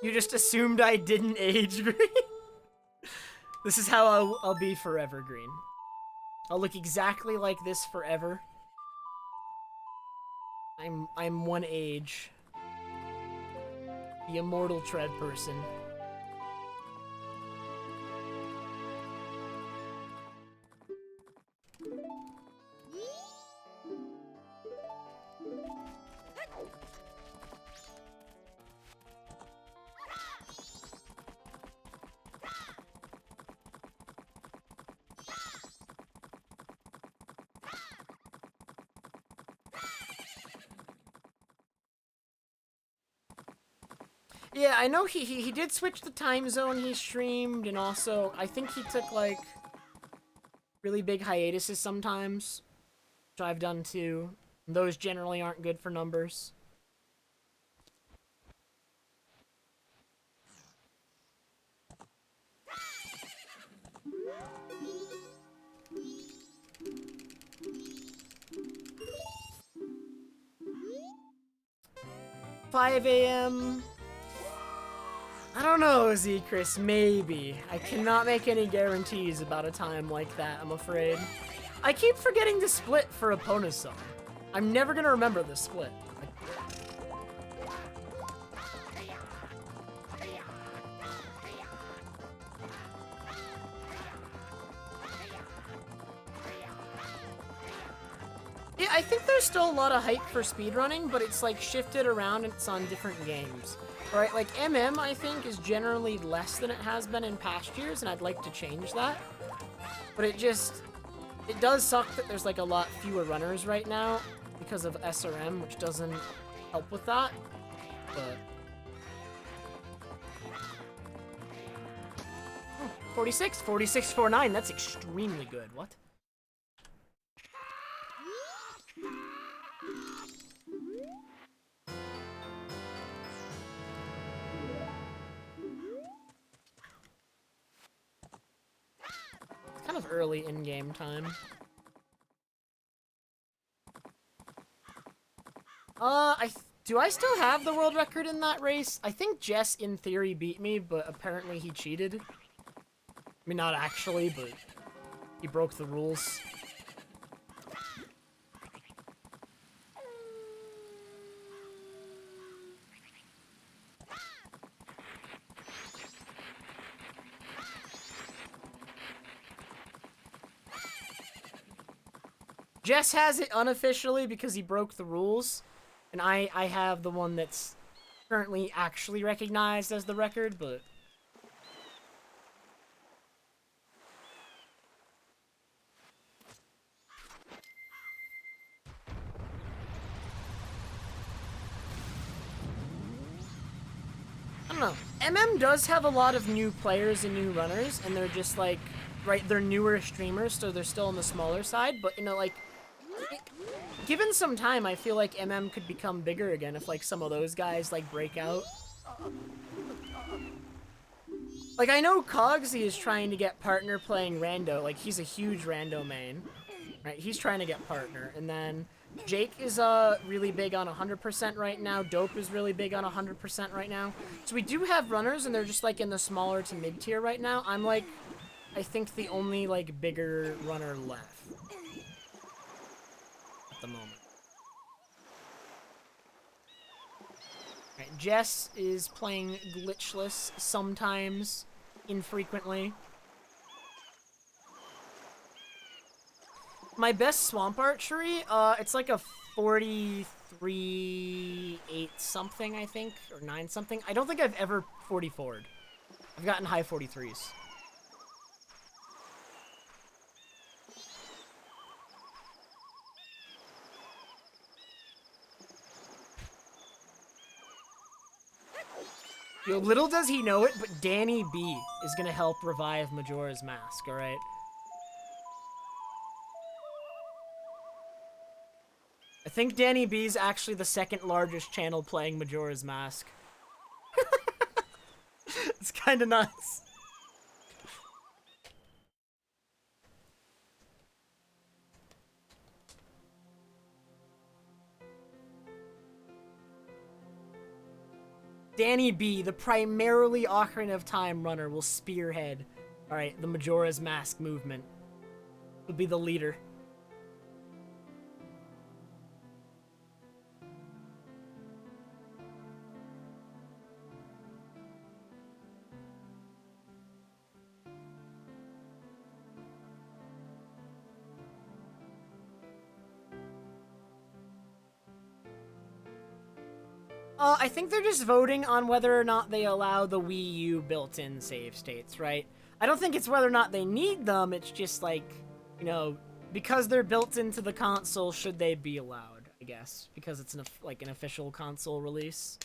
You just assumed I didn't age, Green? This is how I'll be forever, Green. I'll look exactly like this forever. I'm one age. The immortal tread person. Yeah, I know he did switch the time zone he streamed, and also I think he took like really big hiatuses sometimes, which I've done too. Those generally aren't good for numbers. $5 a.m. I don't know, Z-Chris, maybe. I cannot make any guarantees about a time like that, I'm afraid. I keep forgetting to split for opponent's zone. I'm never gonna remember the split. Yeah, I think there's still a lot of hype for speedrunning, but it's like shifted around and it's on different games. Right, like MM I think is generally less than it has been in past years, and I'd like to change that. But it does suck that there's like a lot fewer runners right now because of SRM, which doesn't help with that. But 46.49, that's extremely good. What? Kind of early in-game time. Do I still have the world record in that race? I think Jess, in theory, beat me, but apparently he cheated. I mean, not actually, but he broke the rules. Jess has it unofficially because he broke the rules, and I have the one that's currently actually recognized as the record, but... I don't know. MM does have a lot of new players and new runners, and they're just like, right, they're newer streamers, so they're still on the smaller side, but, you know, like, given some time, I feel like MM could become bigger again if, like, some of those guys, like, break out. Like, I know Cogsy is trying to get partner playing Rando. Like, he's a huge Rando main. Right? He's trying to get partner. And then Jake is really big on 100% right now. Dope is really big on 100% right now. So we do have runners, and they're just, like, in the smaller to mid-tier right now. I'm, like, I think the only, like, bigger runner left at the moment. Right, Jess is playing Glitchless sometimes, infrequently. My best swamp archery, it's like a 43.8 something, I think, or 9 something. I don't think I've ever 44'd. I've gotten high 43s. Yo, little does he know it, but Danny B is gonna help revive Majora's Mask, alright? I think Danny B's actually the second largest channel playing Majora's Mask. It's kinda nuts. Danny B, the primarily Ocarina of Time runner, will spearhead, alright, the Majora's Mask movement. Will be the leader. I think they're just voting on whether or not they allow the Wii U built-in save states, right? I don't think it's whether or not they need them, it's just like, you know, because they're built into the console, should they be allowed, I guess, because it's like an official console release.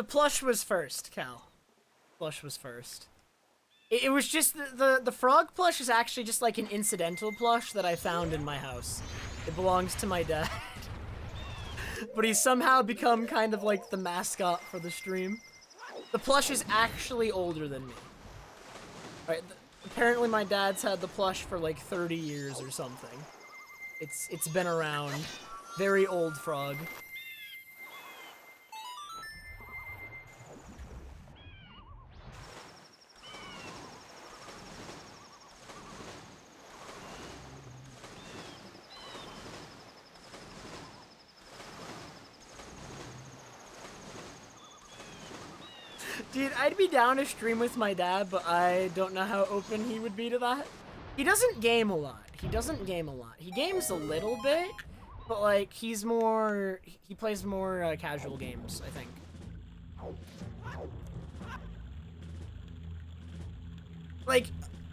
The plush was first, Cal. Plush was first. It was just the frog plush is actually just like an incidental plush that I found in my house. It belongs to my dad. But he's somehow become kind of like the mascot for the stream. The plush is actually older than me. Right, apparently my dad's had the plush for like 30 years or something. It's been around. Very old frog. Dude, I'd be down to stream with my dad, but I don't know how open he would be to that. He doesn't game a lot. He games a little bit, but like he plays more casual games, I think. Like,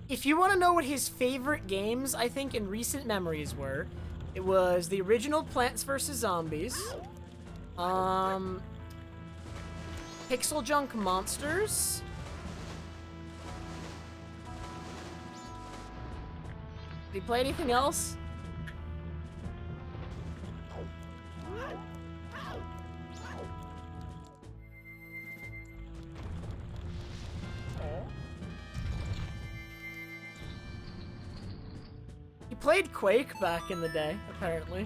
if you want to know what his favorite games, I think, in recent memories were, it was the original Plants vs. Zombies, Pixel Junk Monsters. Did he play anything else? He played Quake back in the day, apparently.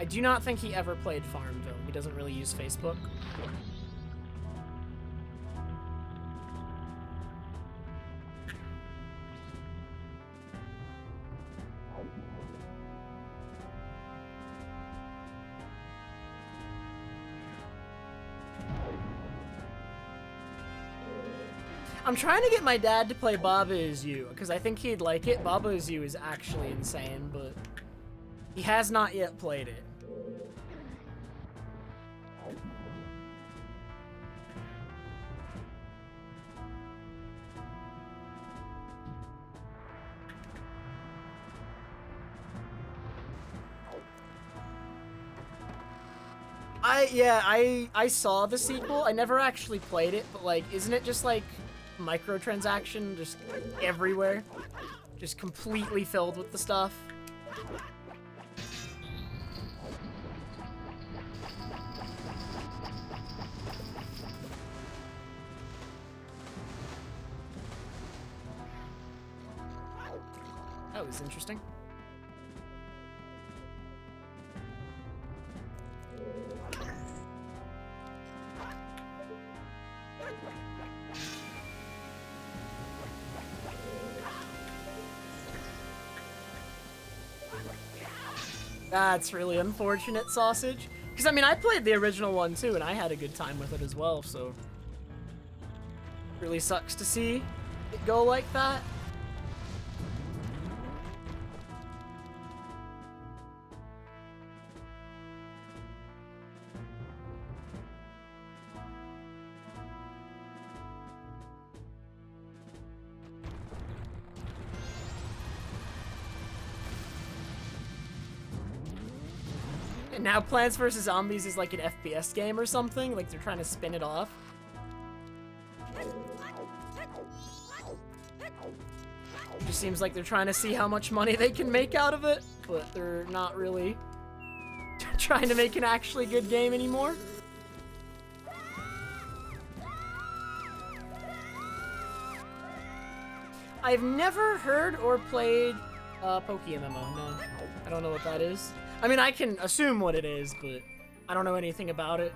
I do not think he ever played Farmville. He doesn't really use Facebook. I'm trying to get my dad to play Baba Is You, because I think he'd like it. Baba Is You is actually insane, but he has not yet played it. I saw the sequel. I never actually played it, but like, isn't it just like microtransaction just everywhere? Just completely filled with the stuff. That was interesting. That's really unfortunate, Sausage. Because, I mean, I played the original one, too, and I had a good time with it as well, so... Really sucks to see it go like that. And now Plants vs. Zombies is like an FPS game or something? Like they're trying to spin it off? It just seems like they're trying to see how much money they can make out of it, but they're not really trying to make an actually good game anymore. I've never heard or played PokeMMO, no. I don't know what that is. I mean, I can assume what it is, but I don't know anything about it.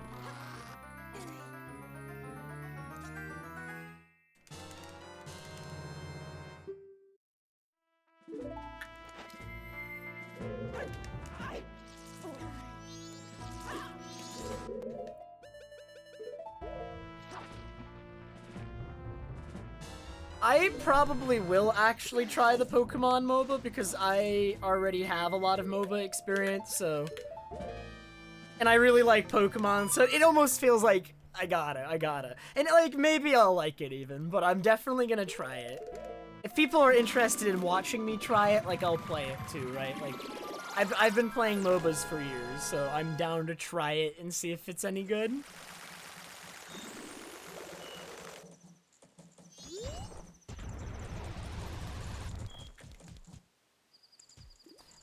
I probably will actually try the Pokemon MOBA because I already have a lot of MOBA experience, so... And I really like Pokemon, so it almost feels like I gotta. And like, maybe I'll like it even, but I'm definitely gonna try it. If people are interested in watching me try it, like, I'll play it too, right? Like, I've been playing MOBAs for years, so I'm down to try it and see if it's any good.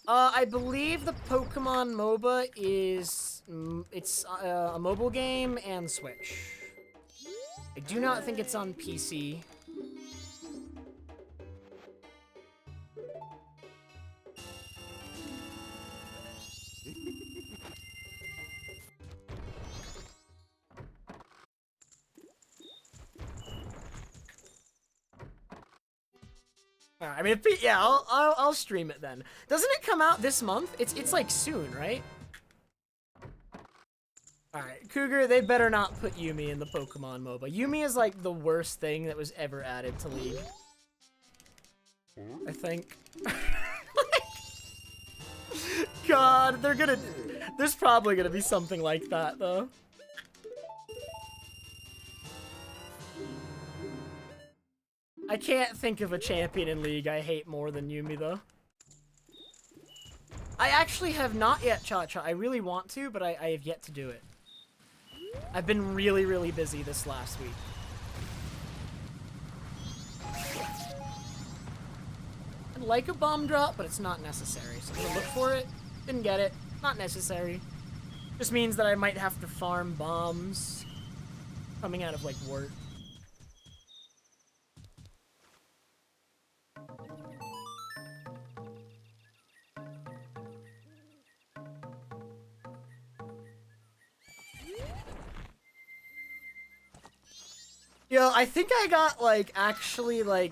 I believe the Pokemon MOBA is it's a mobile game and Switch. I do not think it's on PC. I mean, yeah, I'll stream it then. Doesn't it come out this month? It's like soon, right? All right, Cougar, they better not put Yumi in the Pokemon MOBA. Yumi is like the worst thing that was ever added to League. I think. God, there's probably gonna be something like that though. I can't think of a champion in League I hate more than Yumi, though. I actually have not yet Cha-Cha. I really want to, but I have yet to do it. I've been really, really busy this last week. I'd like a bomb drop, but it's not necessary. So I'm gonna look for it. Didn't get it. Not necessary. Just means that I might have to farm bombs coming out of, like, wart. Yo, I think I got, like, actually, like,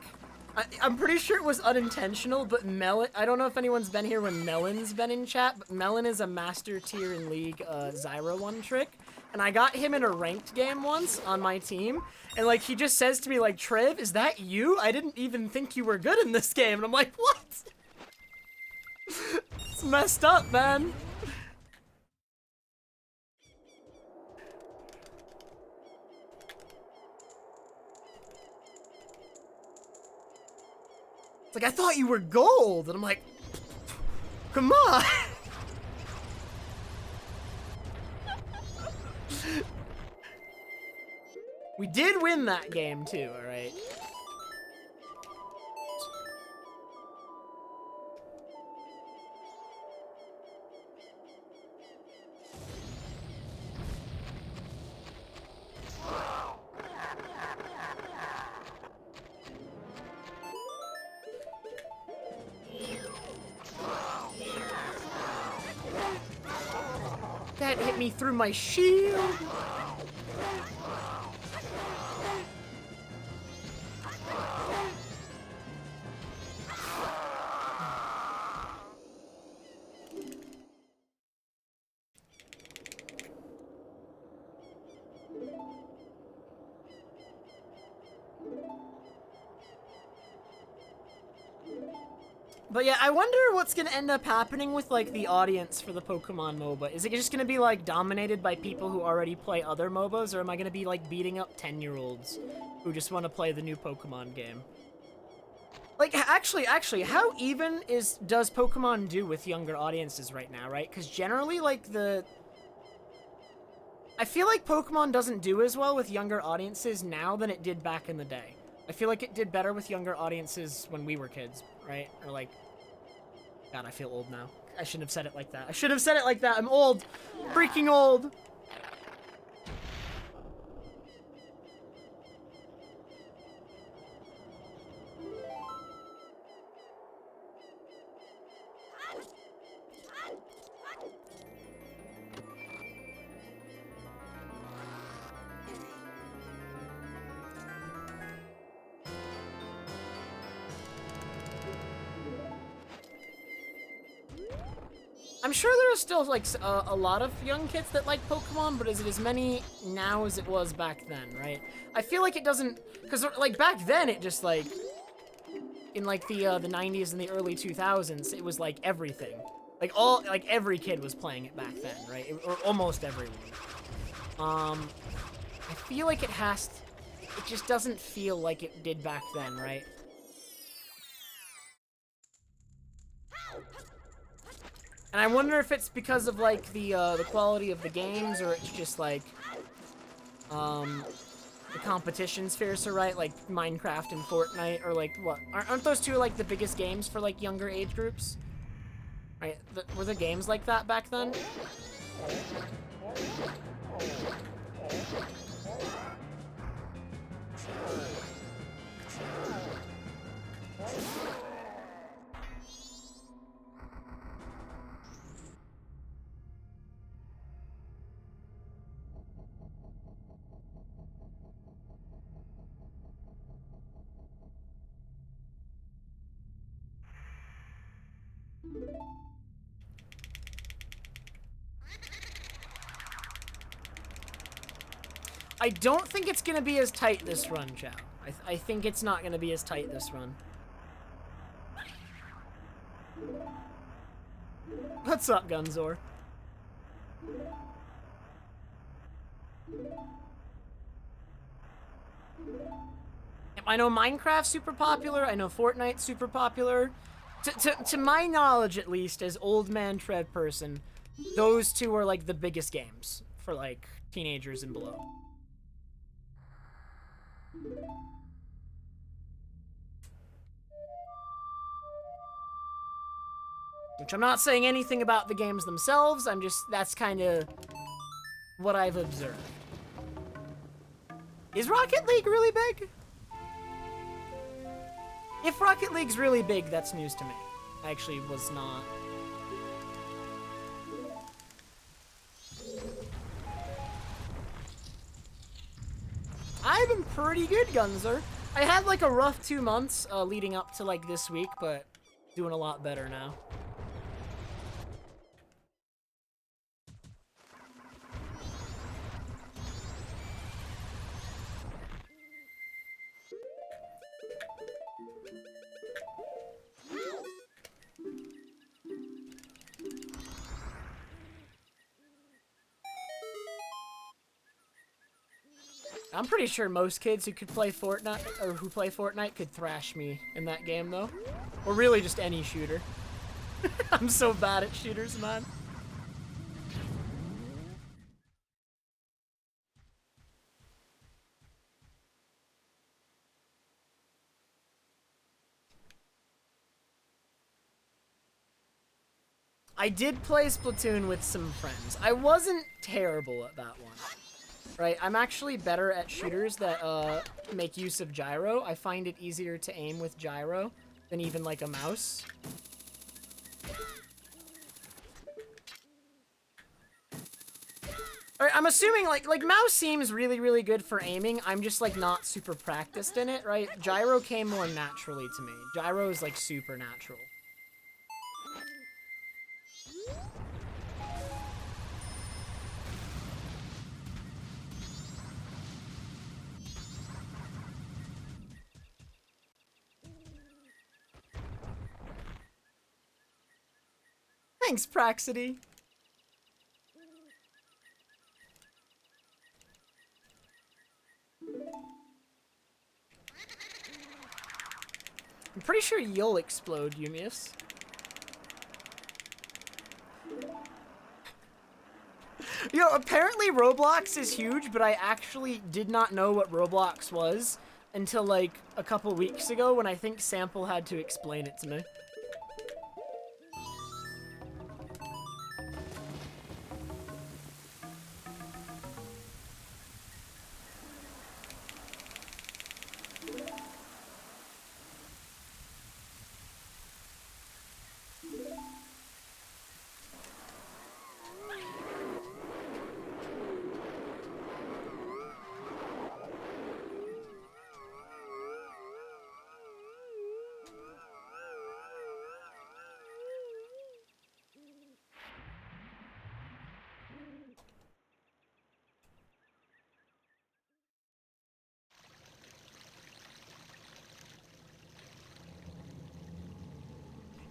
I'm pretty sure it was unintentional, but Melon, I don't know if anyone's been here when Melon's been in chat, but Melon is a master tier in League, Zyra one trick, and I got him in a ranked game once on my team, and, like, he just says to me, like, Trev, is that you? I didn't even think you were good in this game, and I'm like, what? It's messed up, man. It's like, I thought you were gold! And I'm like, come on! We did win that game, too, alright? That hit me through my shield. But yeah, I wonder what's gonna end up happening with, like, the audience for the Pokemon MOBA. Is it just gonna be, like, dominated by people who already play other MOBAs, or am I gonna be, like, beating up 10-year-olds who just want to play the new Pokemon game? Like, actually, how even does Pokemon do with younger audiences right now, right? Because generally, like, I feel like Pokemon doesn't do as well with younger audiences now than it did back in the day. I feel like it did better with younger audiences when we were kids, right? Or like, God, I feel old now. I shouldn't have said it like that. I should have said it like that. I'm old. Freaking old. I'm sure there are still, like, a lot of young kids that like Pokemon, but is it as many now as it was back then, right? I feel like it doesn't, because, like, back then it just, like, in, like, the 90s and the early 2000s, it was, like, everything. Like, every kid was playing it back then, right? Or almost everyone. I feel like it just doesn't feel like it did back then, right? And I wonder if it's because of, like, the quality of the games, or it's just, like, the competition's fiercer, right? Like, Minecraft and Fortnite, or, like, what? Aren't those two, like, the biggest games for, like, younger age groups? Right, were there games like that back then? I don't think it's gonna be as tight this run, Chow. I think it's not gonna be as tight this run. What's up, Gunzor? I know Minecraft's super popular. I know Fortnite's super popular. To my knowledge, at least, as old man Trev person, those two are like the biggest games for like teenagers and below. Which I'm not saying anything about the games themselves. That's kind of what I've observed. Is Rocket League really big? If Rocket League's really big, that's news to me. I actually was not. I've been pretty good, Gunzer. I had like a rough 2 months leading up to like this week, but doing a lot better now. I'm pretty sure most kids who could play Fortnite, or who play Fortnite, could thrash me in that game, though. Or really just any shooter. I'm so bad at shooters, man. I did play Splatoon with some friends. I wasn't terrible at that one. Right, I'm actually better at shooters that make use of gyro. I find it easier to aim with gyro than even like a mouse. Alright, I'm assuming like mouse seems really, really good for aiming. I'm just like not super practiced in it, right? Gyro came more naturally to me. Gyro is like super natural. Thanks, Praxity. I'm pretty sure you'll explode, Yumius. Yo, apparently Roblox is huge, but I actually did not know what Roblox was until like a couple weeks ago when I think Sample had to explain it to me.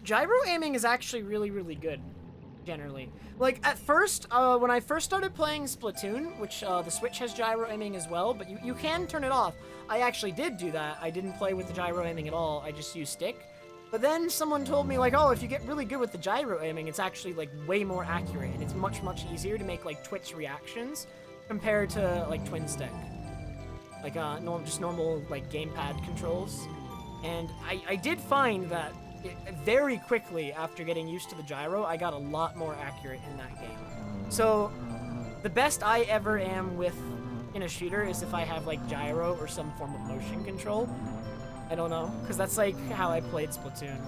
Gyro aiming is actually really, really good, generally. Like, at first, when I first started playing Splatoon, which the Switch has gyro aiming as well, but you can turn it off. I actually did do that. I didn't play with the gyro aiming at all. I just used stick. But then someone told me, like, oh, if you get really good with the gyro aiming, it's actually, like, way more accurate, and it's much, much easier to make, like, twitch reactions compared to, like, twin stick. Like, just normal, like, gamepad controls. And I did find that very quickly after getting used to the gyro, I got a lot more accurate in that game. So, the best I ever am with in a shooter is if I have, like, gyro or some form of motion control. I don't know, because that's, like, how I played Splatoon.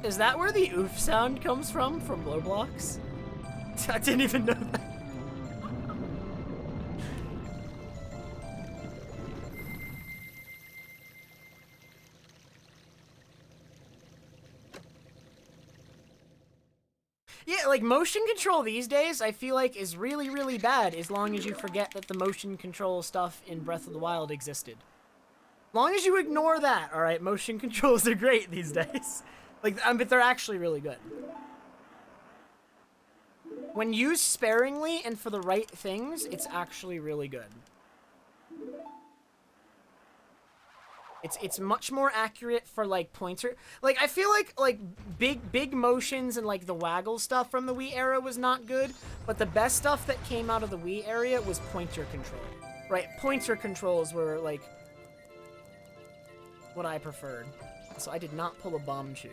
Is that where the oof sound comes from Blow Blocks? I didn't even know that. Yeah, like, motion control these days, I feel like, is really, really bad as long as you forget that the motion control stuff in Breath of the Wild existed. As long as you ignore that, alright, motion controls are great these days. Like, but they're actually really good. When used sparingly and for the right things, it's actually really good. It's much more accurate for, like, pointer. Like, I feel like big motions and, like, the waggle stuff from the Wii era was not good, but the best stuff that came out of the Wii area was pointer control. Right, pointer controls were, like, what I preferred. So I did not pull a bomb chew.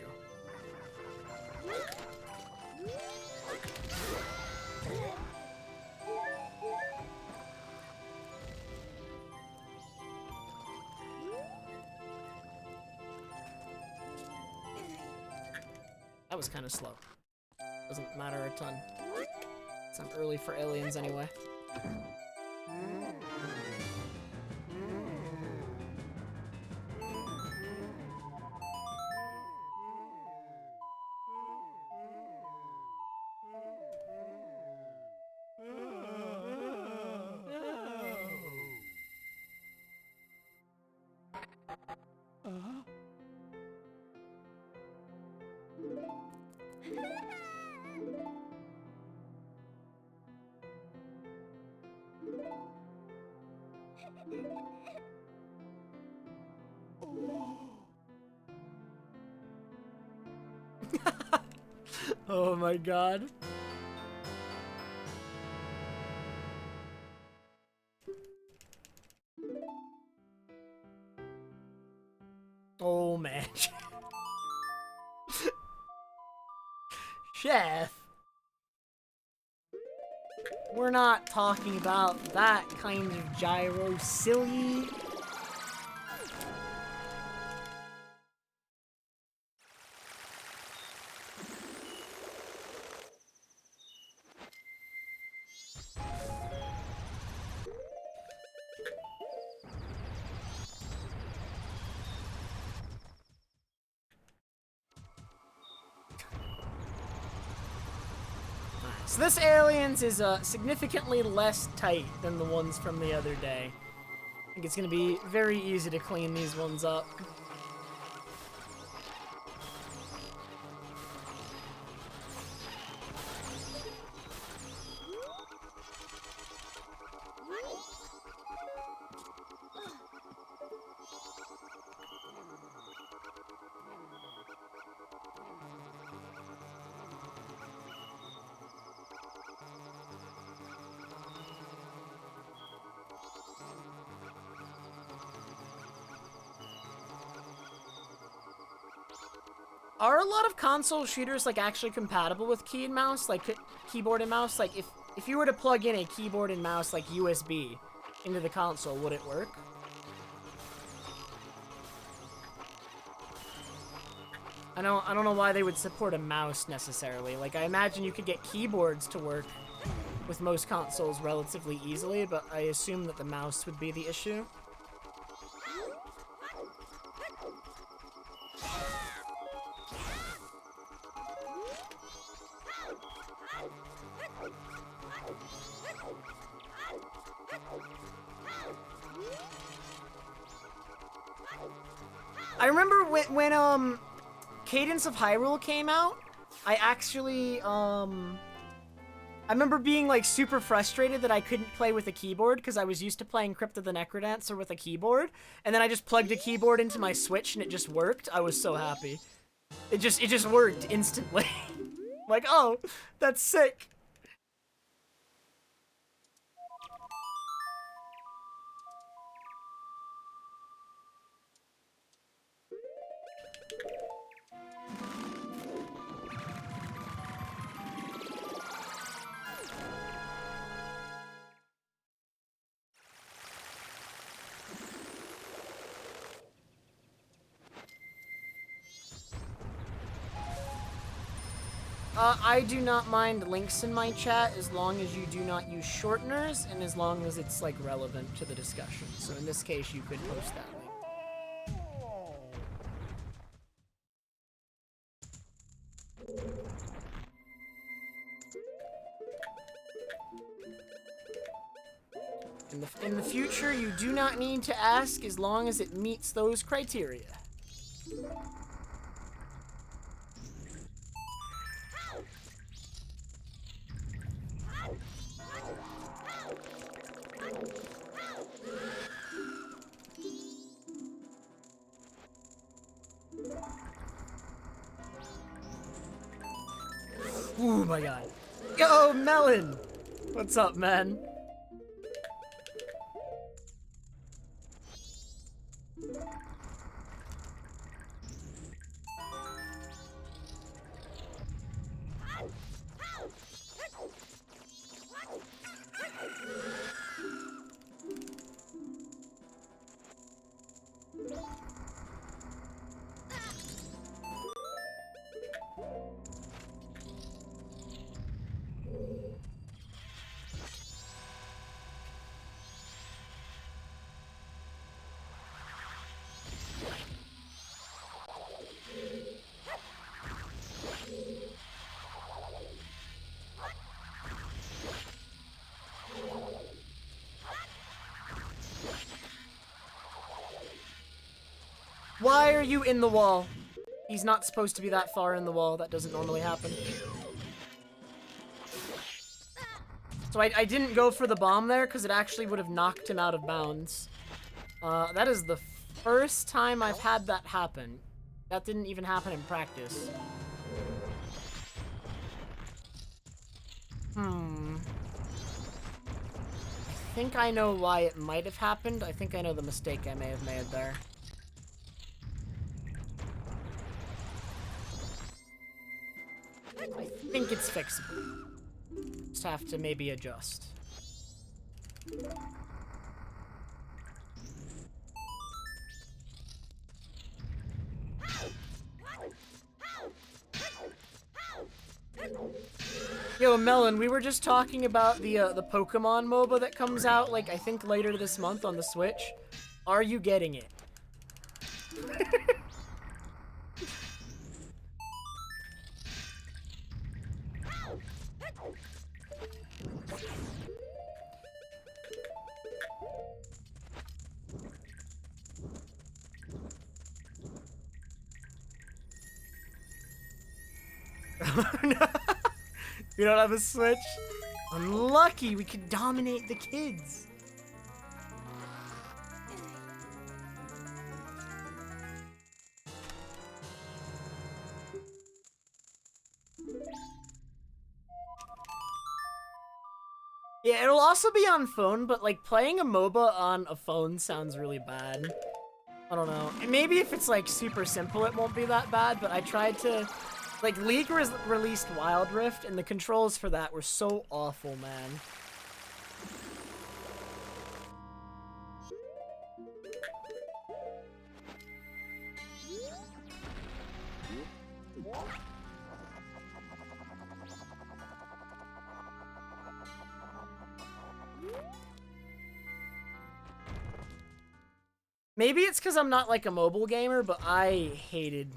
That was kind of slow. Doesn't matter a ton. I'm early for aliens anyway. Oh my god. Oh man. Chef. We're not talking about that kind of gyro, silly. So this aliens is significantly less tight than the ones from the other day. I think it's gonna be very easy to clean these ones up. Are a lot of console shooters, like, actually compatible with key and mouse? Like, keyboard and mouse? Like, if you were to plug in a keyboard and mouse, like, USB into the console, would it work? I don't know why they would support a mouse, necessarily. Like, I imagine you could get keyboards to work with most consoles relatively easily, but I assume that the mouse would be the issue. I remember when Cadence of Hyrule came out, I actually, I remember being like super frustrated that I couldn't play with a keyboard because I was used to playing Crypt of the Necrodancer with a keyboard, and then I just plugged a keyboard into my Switch and it just worked. I was so happy. It just worked instantly. Like, oh, that's sick. I do not mind links in my chat as long as you do not use shorteners and as long as it's, like, relevant to the discussion. So in this case, you could post that link. In the future, you do not need to ask as long as it meets those criteria. Oh my god. Yo, Melon! What's up, man? Why are you in the wall? He's not supposed to be that far in the wall. That doesn't normally happen. So I didn't go for the bomb there because it actually would have knocked him out of bounds. That is the first time I've had that happen. That didn't even happen in practice. I think I know why it might have happened. I think I know the mistake I may have made there. I think it's fixable. Just have to maybe adjust. Yo, Melon, we were just talking about the Pokemon MOBA that comes out, like, I think later this month on the Switch. Are you getting it? You don't have a Switch? Unlucky, we could dominate the kids. Yeah, it'll also be on phone, but like playing a MOBA on a phone sounds really bad. I don't know. And maybe if it's like super simple, it won't be that bad, but I tried to... Like, League released Wild Rift, and the controls for that were so awful, man. Maybe it's because I'm not like a mobile gamer, but I hated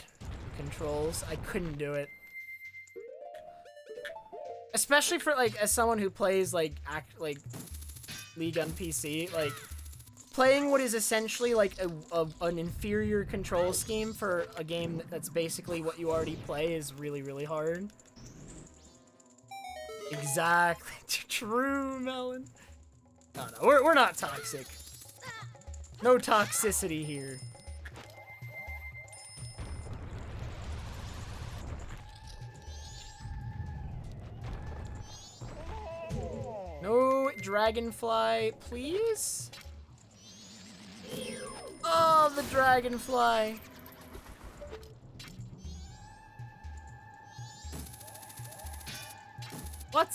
controls. I couldn't do it. Especially for like as someone who plays like League on PC, like playing what is essentially like an inferior control scheme for a game that's basically what you already play is really, really hard. Exactly. True, Melon. No, we're not toxic. No toxicity here. No dragonfly, please? Oh, the dragonfly. What?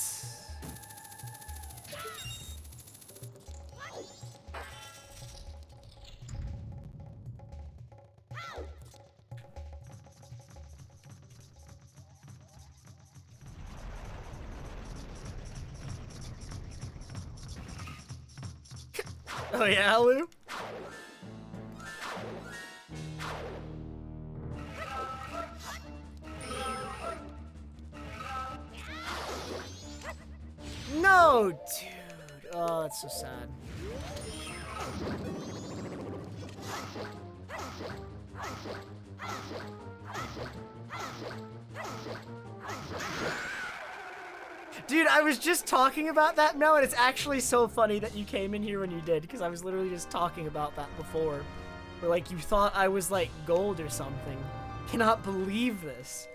Oh yeah, Lou? No, dude. Oh, that's so sad. Dude, I was just talking about that now, and it's actually so funny that you came in here when you did, because I was literally just talking about that before. Where, like, you thought I was, like, gold or something. Cannot believe this.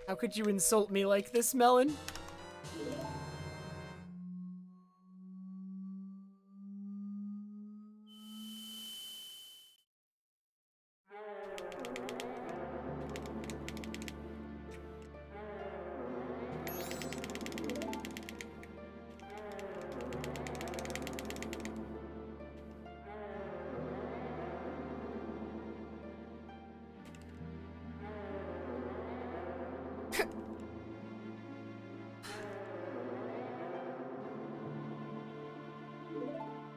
How could you insult me like this, Melon?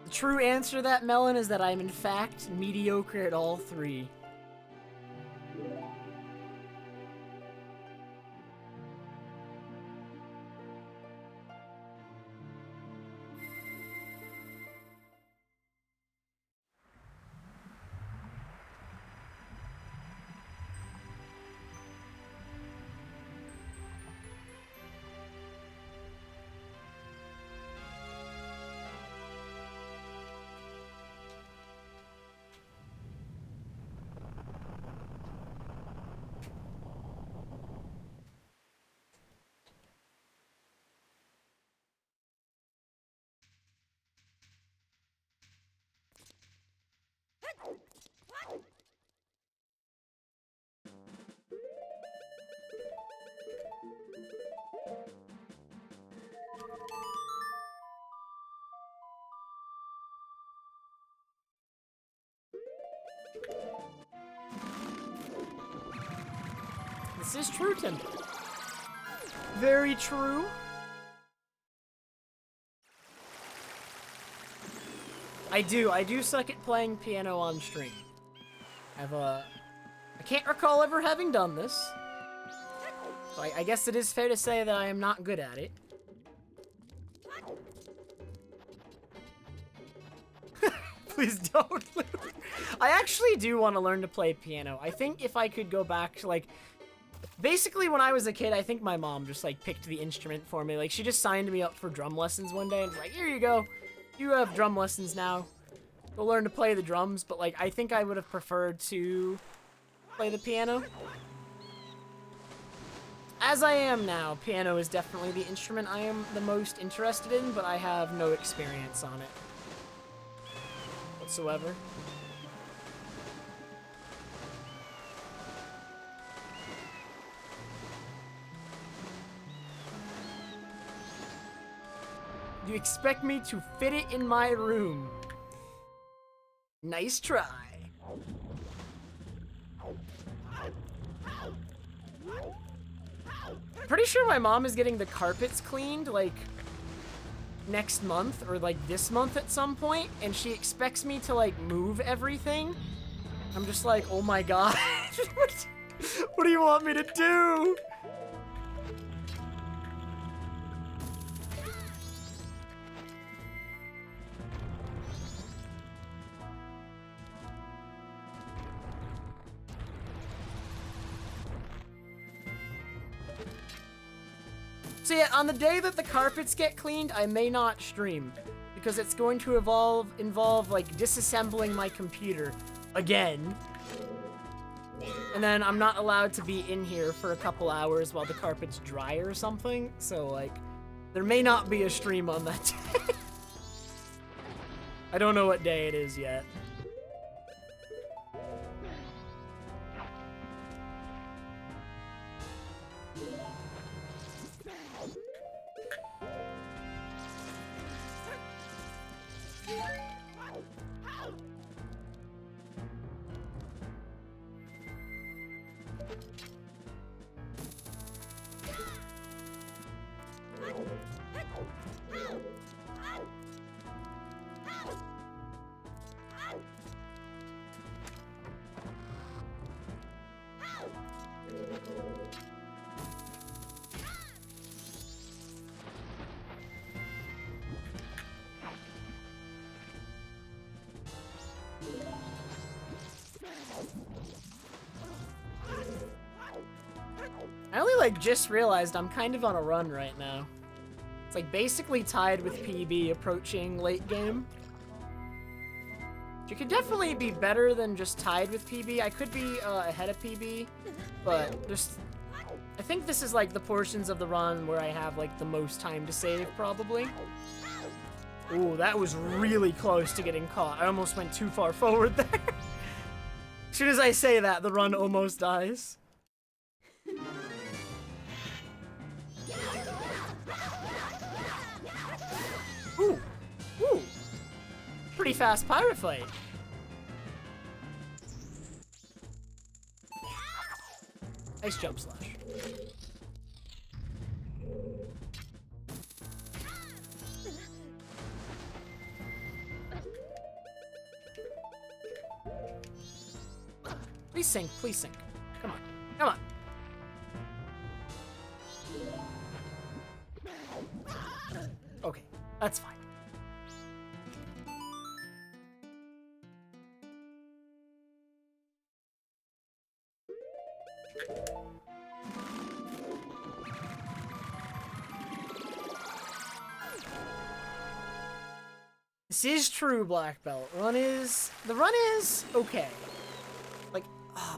The true answer to that, Melon, is that I'm in fact mediocre at all three. This is true, Tim. Very true. I do suck at playing piano on stream. I can't recall ever having done this. So I guess it is fair to say that I am not good at it. Please don't. I actually do want to learn to play piano. I think if I could go back to, like, basically when I was a kid, I think my mom just, like, picked the instrument for me. Like, she just signed me up for drum lessons one day and was like, here you go. You have drum lessons now. Go learn to play the drums. But, like, I think I would have preferred to play the piano. As I am now, piano is definitely the instrument I am the most interested in, but I have no experience on it whatsoever. You expect me to fit it in my room? Nice try. Pretty sure my mom is getting the carpets cleaned, like, next month, or, like, this month at some point, and she expects me to, like, move everything. I'm just like, oh my god. What do you want me to do? So yeah, on the day that the carpets get cleaned, I may not stream. Because it's going to involve like disassembling my computer again. And then I'm not allowed to be in here for a couple hours while the carpet's dry or something. So like, there may not be a stream on that day. I don't know what day it is yet. I only like just realized I'm kind of on a run right now. It's like basically tied with PB approaching late game. You could definitely be better than just tied with PB. I could be ahead of PB, but just I think this is like the portions of the run where I have like the most time to save probably. Ooh, that was really close to getting caught. I almost went too far forward there. As soon as I say that, the run almost dies. Ooh, ooh, pretty fast pirate fight. Nice jump slash. Please sink, please sink. Come on, come on. Okay, that's fine. This is true, black belt. The run is okay. Like,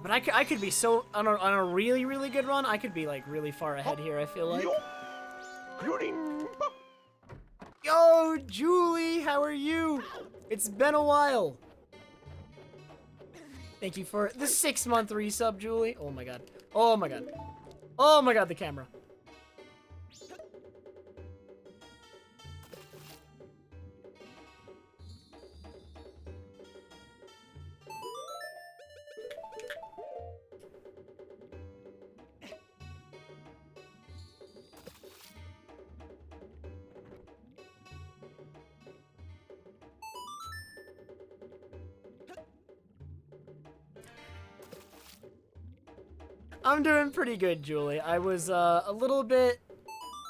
but I could be so on a really, really good run. I could be like really far ahead here. I feel like. Yo, Julie, how are you? It's been a while. Thank you for the 6-month resub, Julie. Oh my god. Oh my god. Oh my god, the camera. I'm doing pretty good, Julie. I was a little bit...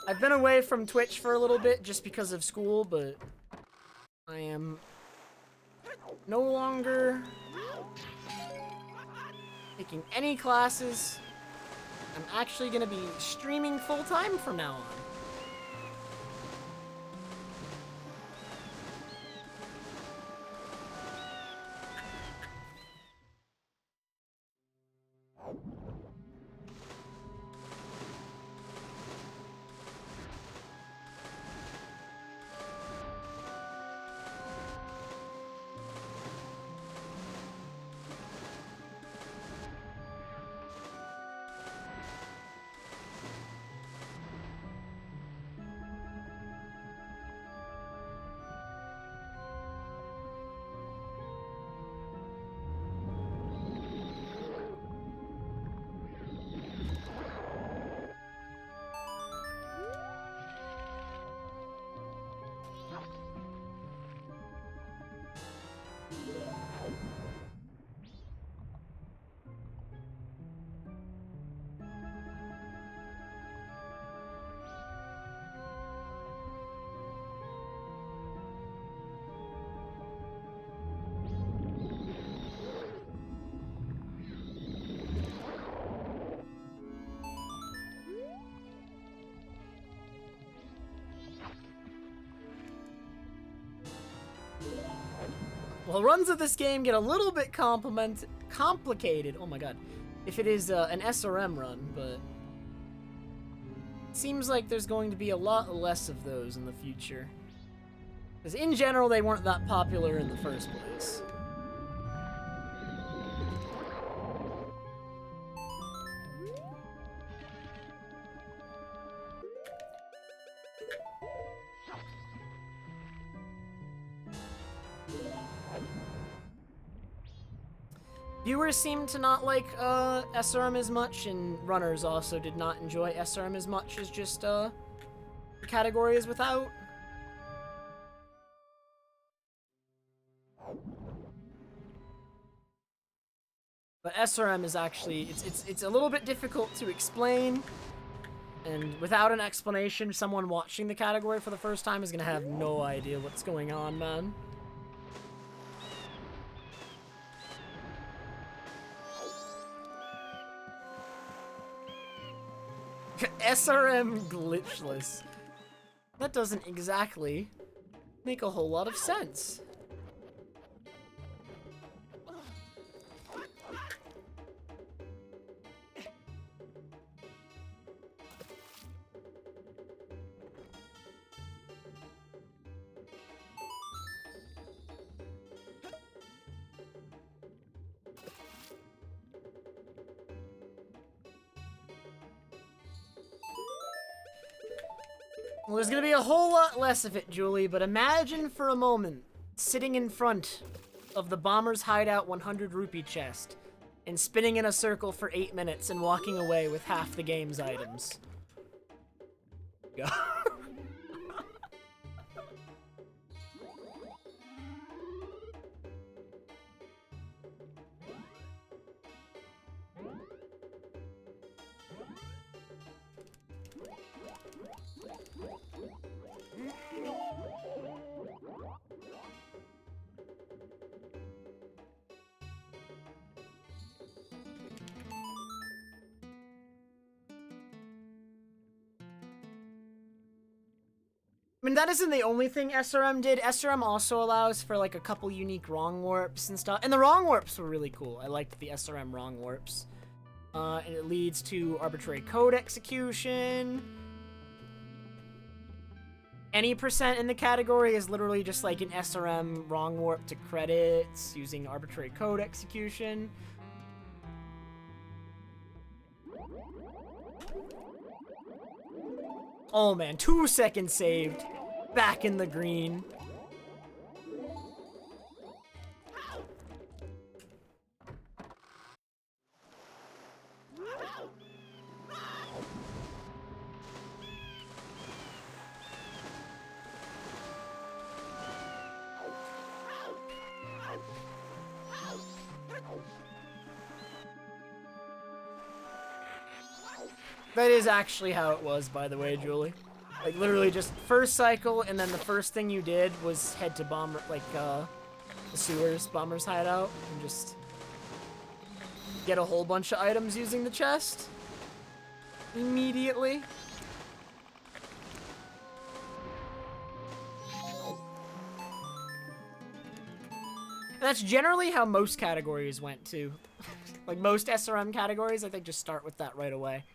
I've been away from Twitch for a little bit just because of school, but I am no longer taking any classes. I'm actually going to be streaming full-time from now on. Well, runs of this game get a little bit complicated. Oh my god. If it is an SRM run, but it seems like there's going to be a lot less of those in the future. Because in general, they weren't that popular in the first place. Viewers seem to not like SRM as much, and runners also did not enjoy SRM as much as just the category is without. But SRM is actually it's a little bit difficult to explain, and without an explanation, someone watching the category for the first time is gonna have no idea what's going on, man. SRM Glitchless. That doesn't exactly make a whole lot of sense. Well, there's gonna be a whole lot less of it, Julie, but imagine for a moment sitting in front of the Bomber's Hideout 100 rupee chest and spinning in a circle for 8 minutes and walking away with half the game's items. Go. I mean, that isn't the only thing SRM did. SRM also allows for, like, a couple unique wrong warps and stuff. And the wrong warps were really cool. I liked the SRM wrong warps. And it leads to arbitrary code execution. Any percent in the category is literally just like an SRM wrong warp to credits using arbitrary code execution. Oh man, 2 seconds saved. Back in the green. That is actually how it was, by the way, Julie. Like, literally just first cycle, and then the first thing you did was head to the sewers, Bomber's Hideout, and just get a whole bunch of items using the chest. Immediately. And that's generally how most categories went, too. Like, most SRM categories, I think, just start with that right away.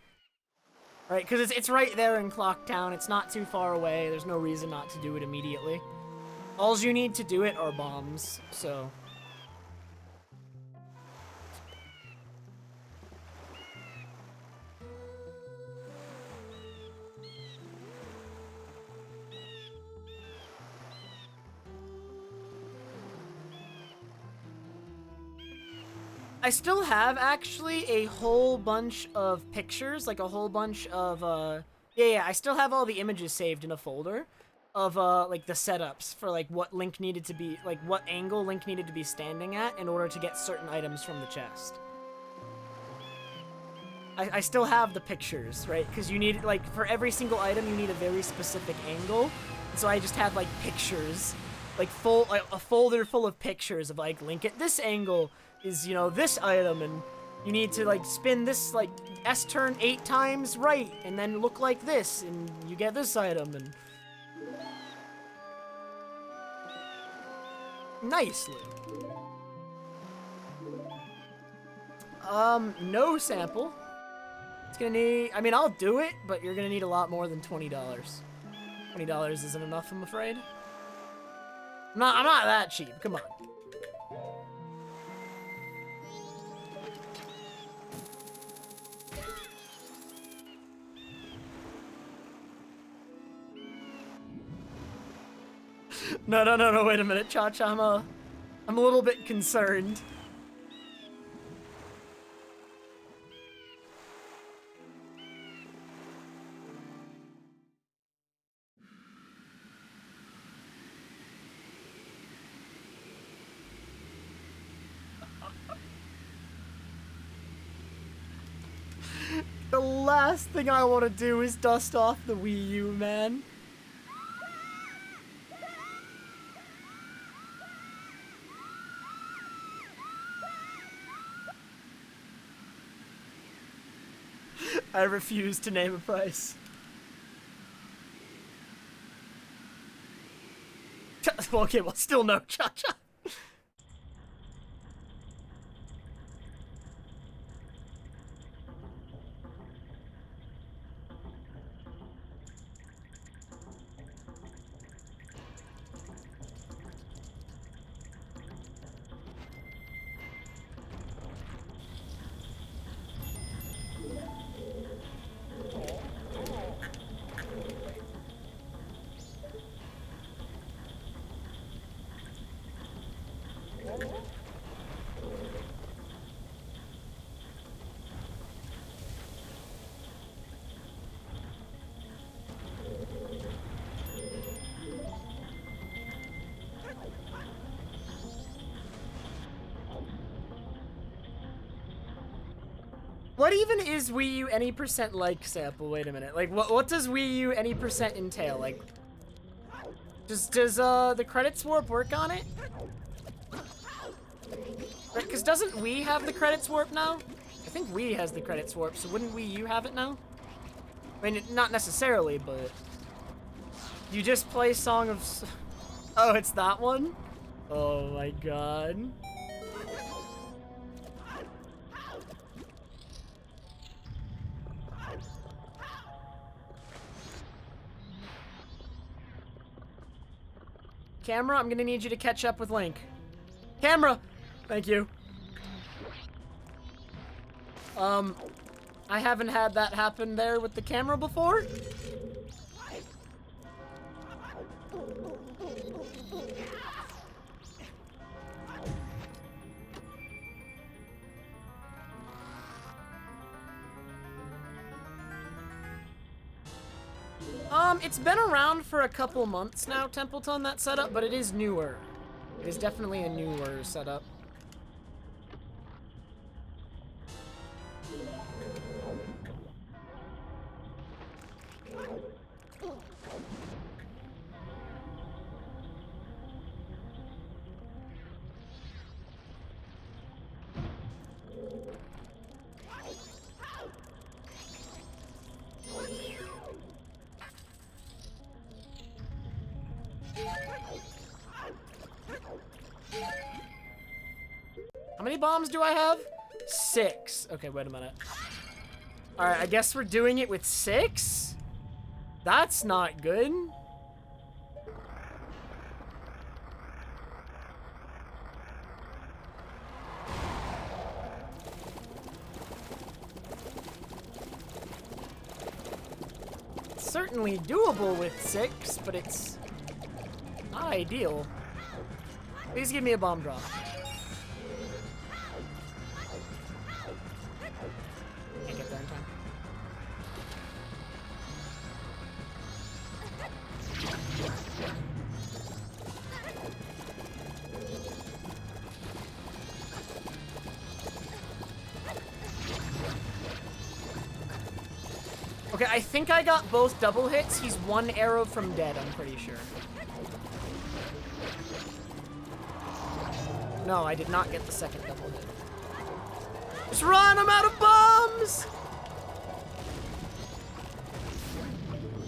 Right, because it's right there in Clocktown. It's not too far away. There's no reason not to do it immediately. All you need to do it are bombs, so... I still have, actually, a whole bunch of pictures, like a whole bunch of, yeah, I still have all the images saved in a folder of, like, the setups for, like, what Link needed to be, like, what angle Link needed to be standing at in order to get certain items from the chest. I still have the pictures, right? Because you need, like, for every single item, you need a very specific angle. So I just have, like, pictures, like, a folder full of pictures of, like, Link at this angle is, you know, this item, and you need to, like, spin this, like, S-turn 8 times right, and then look like this, and you get this item, and... Nicely. No sample. It's gonna need, I mean, I'll do it, but you're gonna need a lot more than $20. $20 isn't enough, I'm afraid. I'm not that cheap, come on. No, wait a minute, Cha-Cha, I'm a little bit concerned. The last thing I want to do is dust off the Wii U, man. I refuse to name a price. Okay, well, still no, Cha-Cha. What even is Wii U any percent like sample? Wait a minute. Like, what does Wii U any percent entail? Like, does the credits warp work on it? Right, because doesn't Wii have the credits warp now? I think Wii has the credits warp, so wouldn't Wii U have it now? I mean, not necessarily, but you just play Song of... Oh, it's that one? Oh my god. Camera, I'm gonna need you to catch up with Link. Camera! Thank you. I haven't had that happen there with the camera before. It's been around for a couple months now, Templeton, that setup, but it is newer. It is definitely a newer setup. How many bombs do I have? 6. Okay, wait a minute. Alright, I guess we're doing it with 6? That's not good. It's certainly doable with 6, but it's not ideal. Please give me a bomb drop. Can't get there in time. Okay, I think I got both double hits. He's 1 arrow from dead, I'm pretty sure. No, I did not get the second double hit. Just run! I'm out of bombs!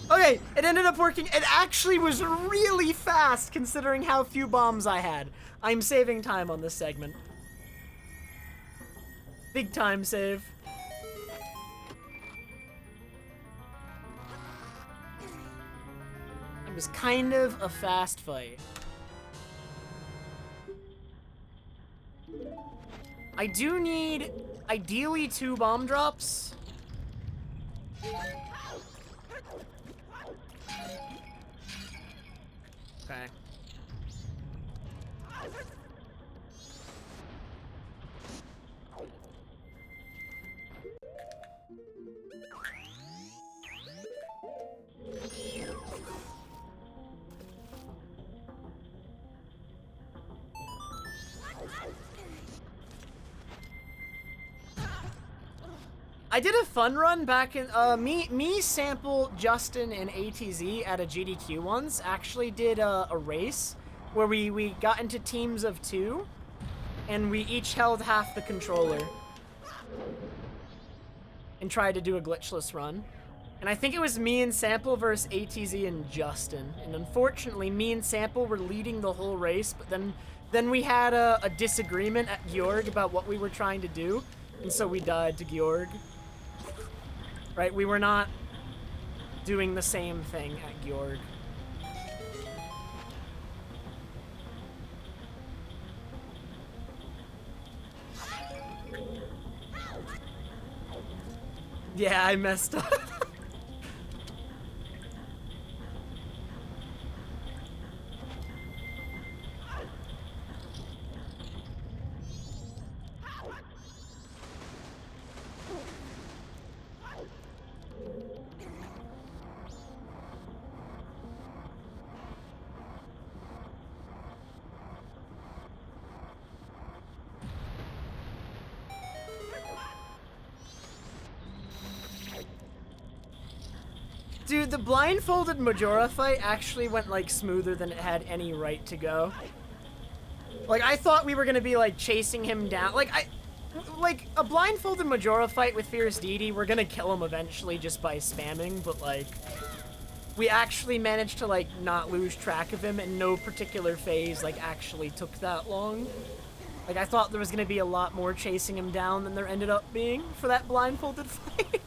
Oh Okay, it ended up working. It actually was really fast considering how few bombs I had. I'm saving time on this segment. Big time save. It was kind of a fast fight. I do need, ideally, 2 bomb drops. Okay. I did a fun run back in, me, Sample, Justin, and ATZ at a GDQ once actually did a race where we got into teams of 2, and we each held half the controller and tried to do a glitchless run. And I think it was me and Sample versus ATZ and Justin. And unfortunately, me and Sample were leading the whole race, but then we had a disagreement at Georg about what we were trying to do, and so we died to Georg. Right, we were not doing the same thing at Georg. Yeah, I messed up. Dude, the blindfolded Majora fight actually went, like, smoother than it had any right to go. Like, I thought we were gonna be, like, chasing him down. Like, a blindfolded Majora fight with Fierce Deity, we're gonna kill him eventually just by spamming, but, like, we actually managed to, like, not lose track of him, and no particular phase, like, actually took that long. Like, I thought there was gonna be a lot more chasing him down than there ended up being for that blindfolded fight.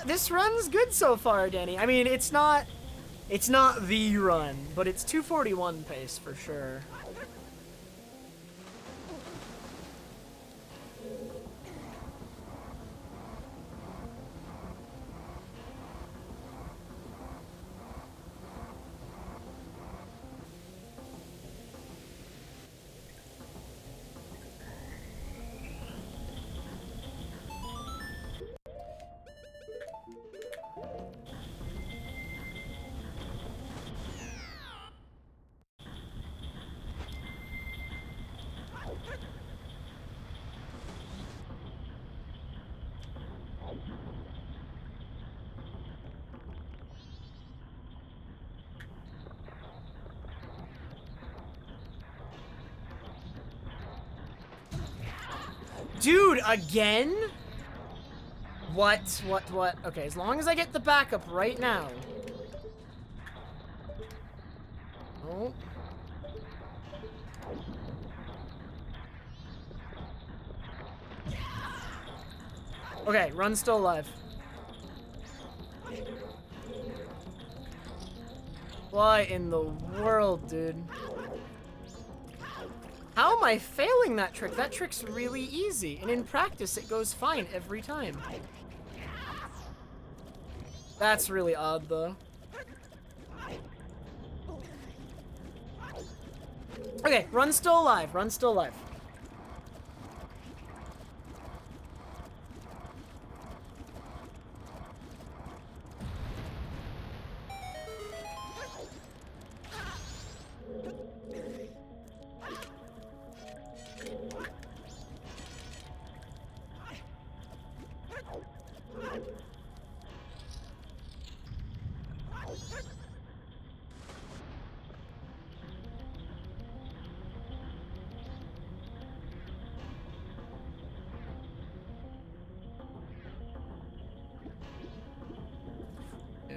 This run's good so far, Danny. I mean, it's not the run, but it's 241 pace for sure. Dude, again? What? Okay, as long as I get the backup right now. Oh. Okay, run's still alive. What in the world, dude? How am I failing that trick? That trick's really easy, and in practice it goes fine every time. That's really odd, though. Okay, run's still alive, run's still alive.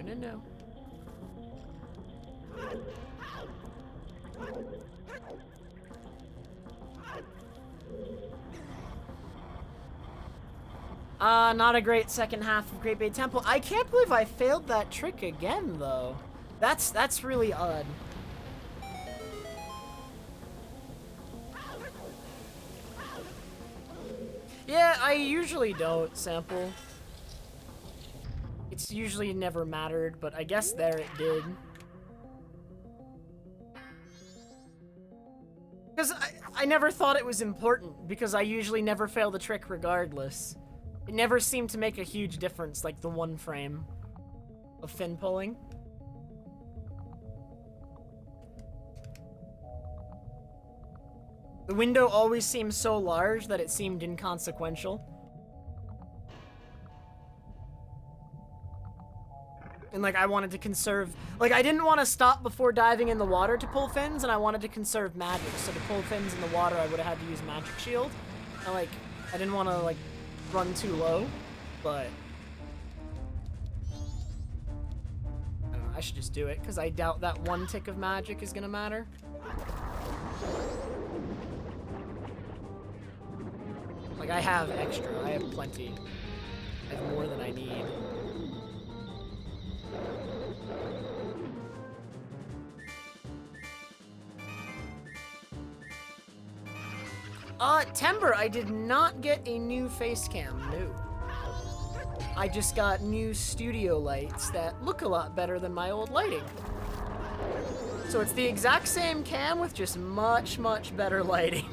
no. Not a great second half of Great Bay Temple. I can't believe I failed that trick again, though. That's really odd. Yeah, I usually don't sample. It's usually never mattered, but I guess there it did. Because I never thought it was important, because I usually never fail the trick regardless. It never seemed to make a huge difference, like the one frame of fin pulling. The window always seemed so large that it seemed inconsequential. And like I wanted to conserve, like I didn't want to stop before diving in the water to pull fins, and I wanted to conserve magic. So to pull fins in the water, I would have had to use magic shield. And like, I didn't want to like run too low, but I don't know, I should just do it because I doubt that one tick of magic is gonna matter. Like I have extra, I have plenty. I have more than I need. Timber, I did not get a new face cam, no. I just got new studio lights that look a lot better than my old lighting. So it's the exact same cam with just much, much better lighting.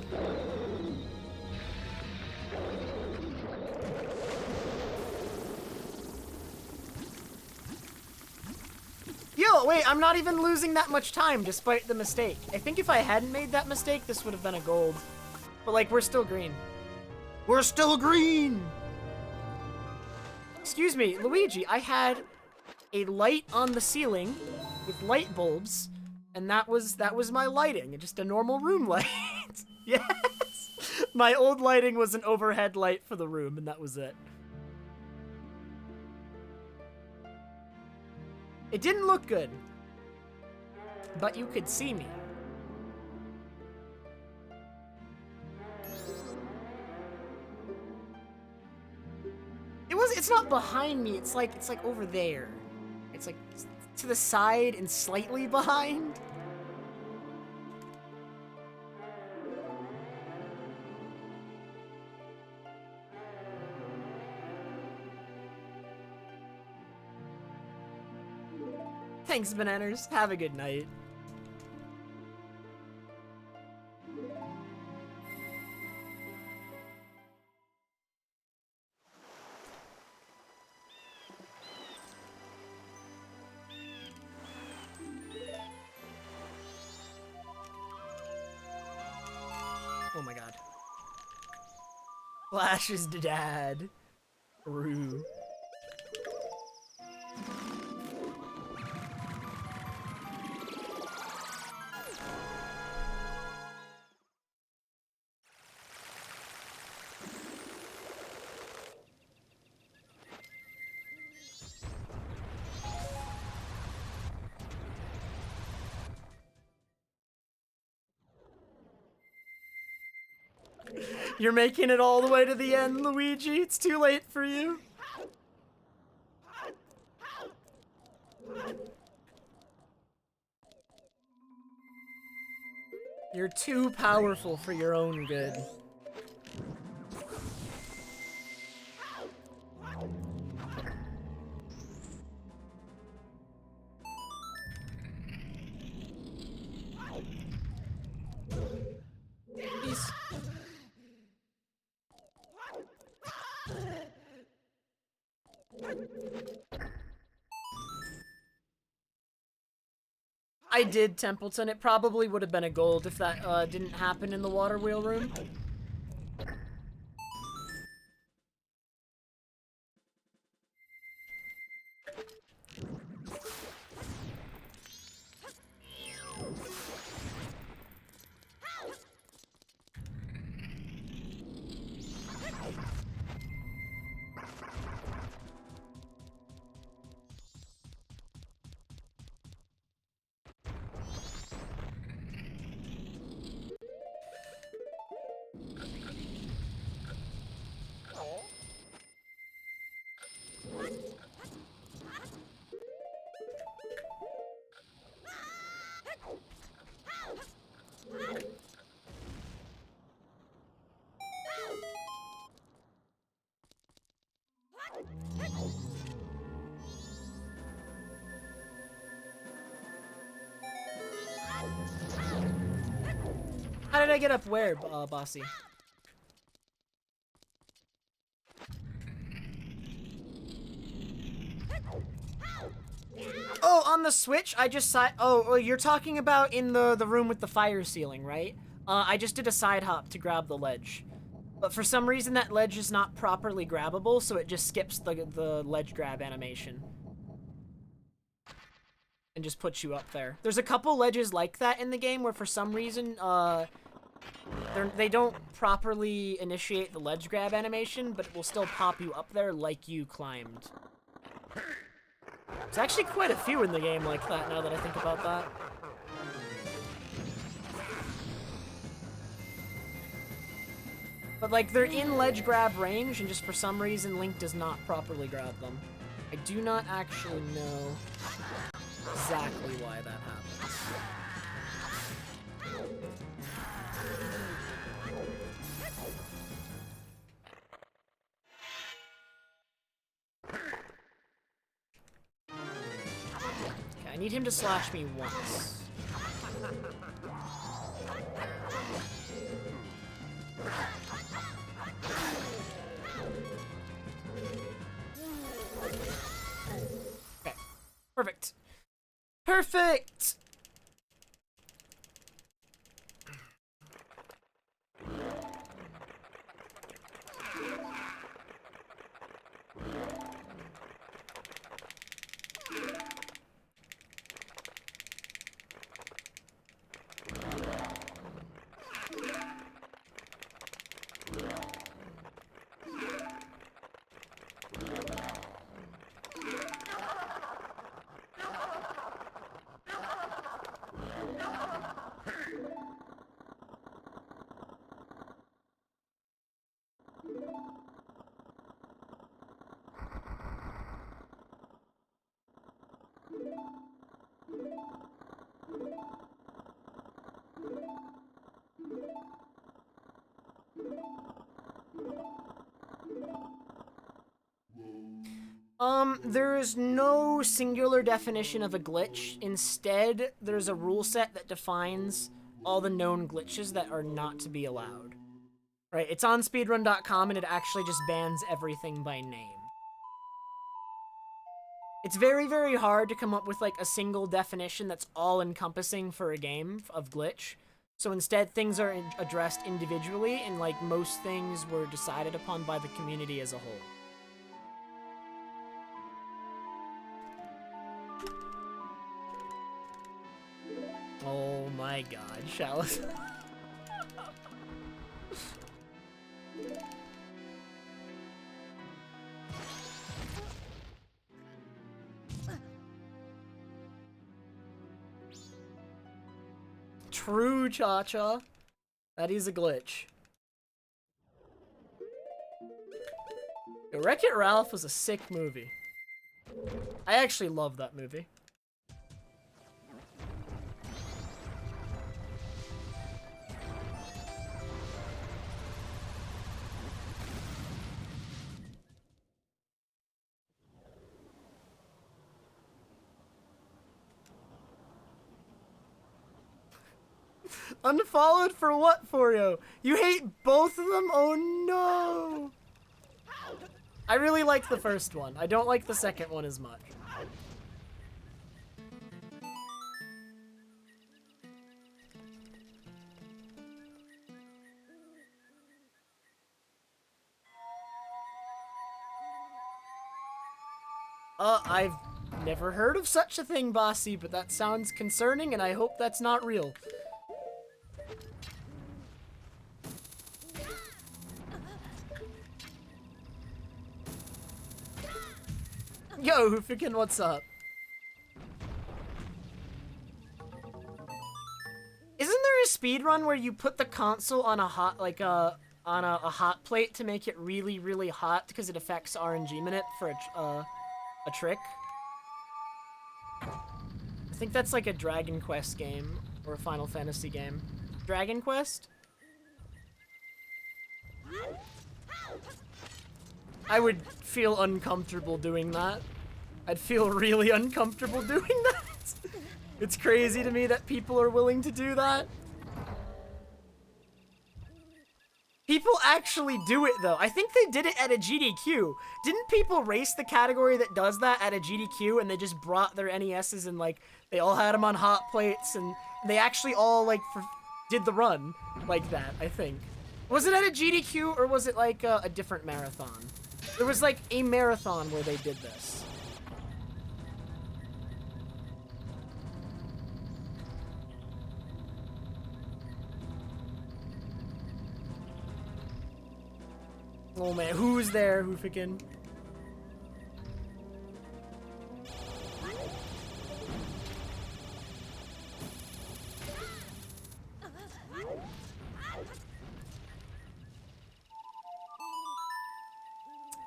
Yo, wait, I'm not even losing that much time despite the mistake. I think if I hadn't made that mistake, this would have been a gold. But like, we're still green. We're still green! Excuse me, Luigi, I had a light on the ceiling with light bulbs, and that was my lighting, just a normal room light. Yes! My old lighting was an overhead light for the room, and that was it. It didn't look good, but you could see me. It's not behind me, it's like over there. It's like to the side and slightly behind. Thanks, Bananas. Have a good night. Oh my god. Flash's dad. Rue. You're making it all the way to the end, Luigi. It's too late for you. You're too powerful for your own good. Please. I did, Templeton. It probably would have been a gold if that didn't happen in the water wheel room. How did I get up where, Bossy? Oh, on the Switch, I just oh, you're talking about in the room with the fire ceiling, right? I just did a side hop to grab the ledge. But for some reason, that ledge is not properly grabbable, so it just skips the ledge grab animation. And just puts you up there. There's a couple ledges like that in the game where for some reason, they don't properly initiate the ledge grab animation, but it will still pop you up there like you climbed. There's actually quite a few in the game like that now that I think about that. But like, they're in ledge grab range, and just for some reason, Link does not properly grab them. I do not actually know exactly why that happens. Okay, I need him to slash me once. Okay, perfect. Perfect! There is no singular definition of a glitch. Instead, there's a rule set that defines all the known glitches that are not to be allowed. Right, it's on speedrun.com and it actually just bans everything by name. It's very, very hard to come up with like a single definition that's all-encompassing for a game of glitch. So instead, things are addressed individually, and like most things were decided upon by the community as a whole. Oh my god, Chalice. True, Cha-Cha. That is a glitch. Wreck-It Ralph was a sick movie. I actually love that movie. Unfollowed for what, for you? You hate both of them? Oh no! I really like the first one. I don't like the second one as much. I've never heard of such a thing, Bossy, but that sounds concerning, and I hope that's not real. Yo, Hoofikin, what's up? Isn't there a speedrun where you put the console on a hot, like a hot plate to make it really, really hot because it affects RNG minute for a trick? I think that's like a Dragon Quest game or a Final Fantasy game. Dragon Quest? I would feel uncomfortable doing that. I'd feel really uncomfortable doing that. It's crazy to me that people are willing to do that. People actually do it, though. I think they did it at a GDQ. Didn't people race the category that does that at a GDQ, and they just brought their NESs and, like, they all had them on hot plates, and they actually all, like, did the run like that, I think. Was it at a GDQ, or was it, like, a different marathon? There was, like, a marathon where they did this. Oh man, who's there, Hoofikin?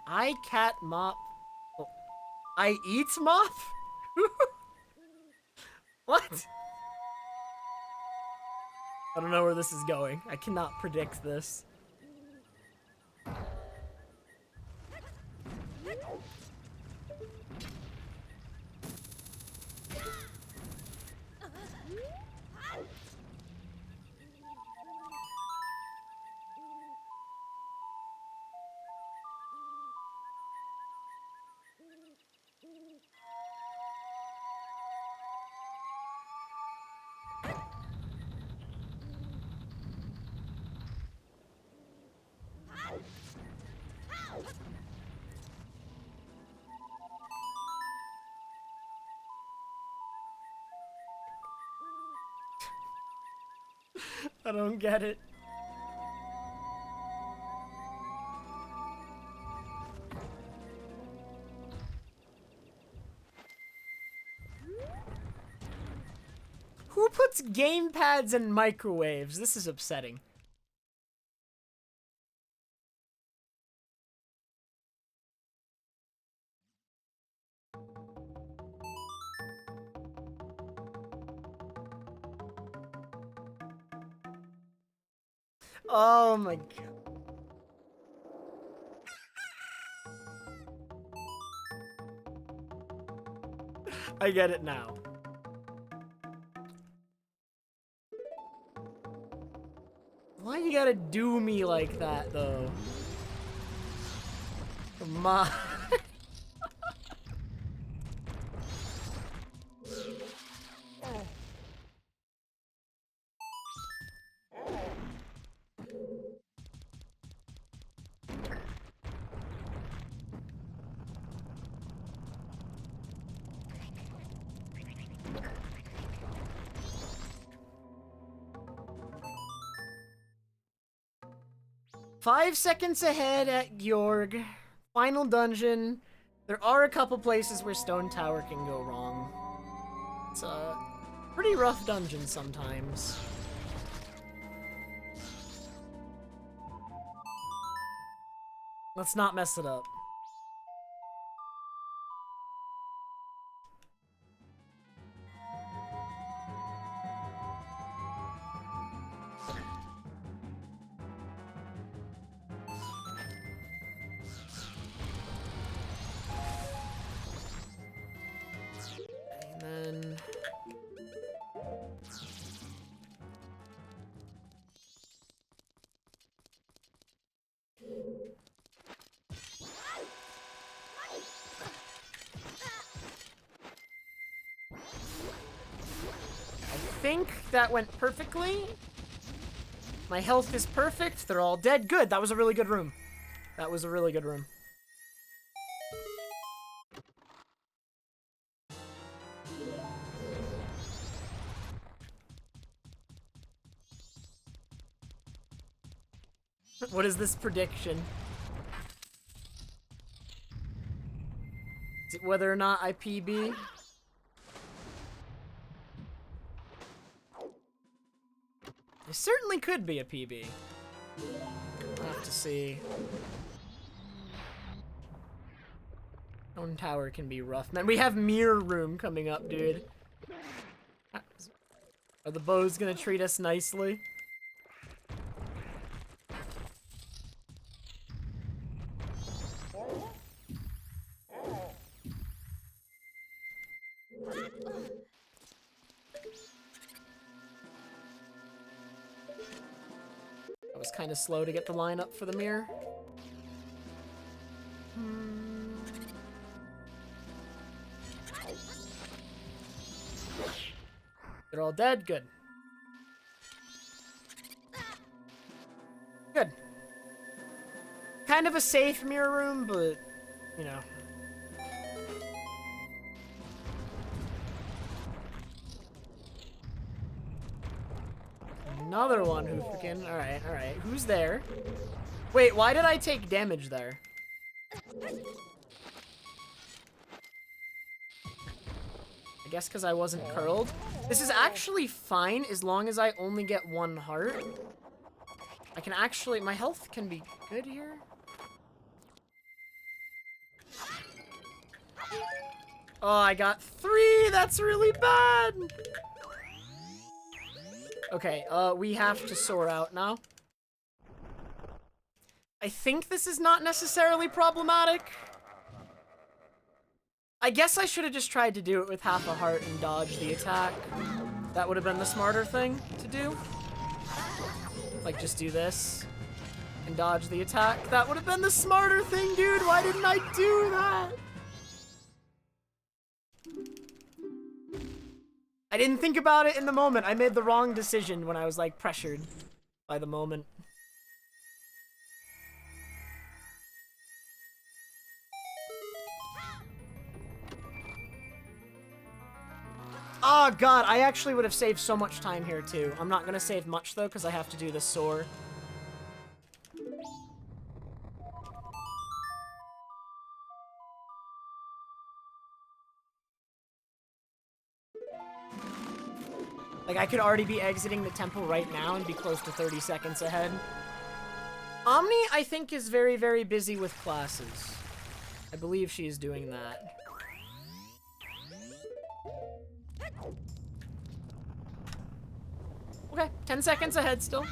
I cat mop. Oh. I eat mop? What? I don't know where this is going. I cannot predict this. I don't get it. Who puts game pads in microwaves? This is upsetting. Oh my god. I get it now. Why you gotta do me like that, though? Come on. 5 seconds ahead at Georg. Final dungeon. There are a couple places where Stone Tower can go wrong. It's a pretty rough dungeon sometimes. Let's not mess it up. And then... I think that went perfectly. My health is perfect. They're all dead. Good. That was a really good room. That was a really good room. What is this prediction? Is it whether or not I PB? It certainly could be a PB. We'll have to see. Stone Tower can be rough. Man, we have Mirror Room coming up, dude. Are the bows gonna treat us nicely? kind of slow to get the line up for the mirror. They're all dead? Good. Good. Kind of a safe mirror room, but, you know. Another one who freaking... Alright, alright. Who's there? Wait, why did I take damage there? I guess because I wasn't curled. This is actually fine as long as I only get 1 heart. I can actually... My health can be good here. Oh, I got 3! That's really bad! Okay, we have to soar out now. I think this is not necessarily problematic. I guess I should have just tried to do it with half a heart and dodge the attack. That would have been the smarter thing to do. Like, just do this and dodge the attack. That would have been the smarter thing, dude. Why didn't I do that? I didn't think about it in the moment. I made the wrong decision when I was, like, pressured by the moment. Oh, God, I actually would have saved so much time here, too. I'm not gonna save much, though, because I have to do the soar. Like, I could already be exiting the temple right now and be close to 30 seconds ahead. Omni, I think, is very, very busy with classes. I believe she is doing that. Okay, 10 seconds ahead still.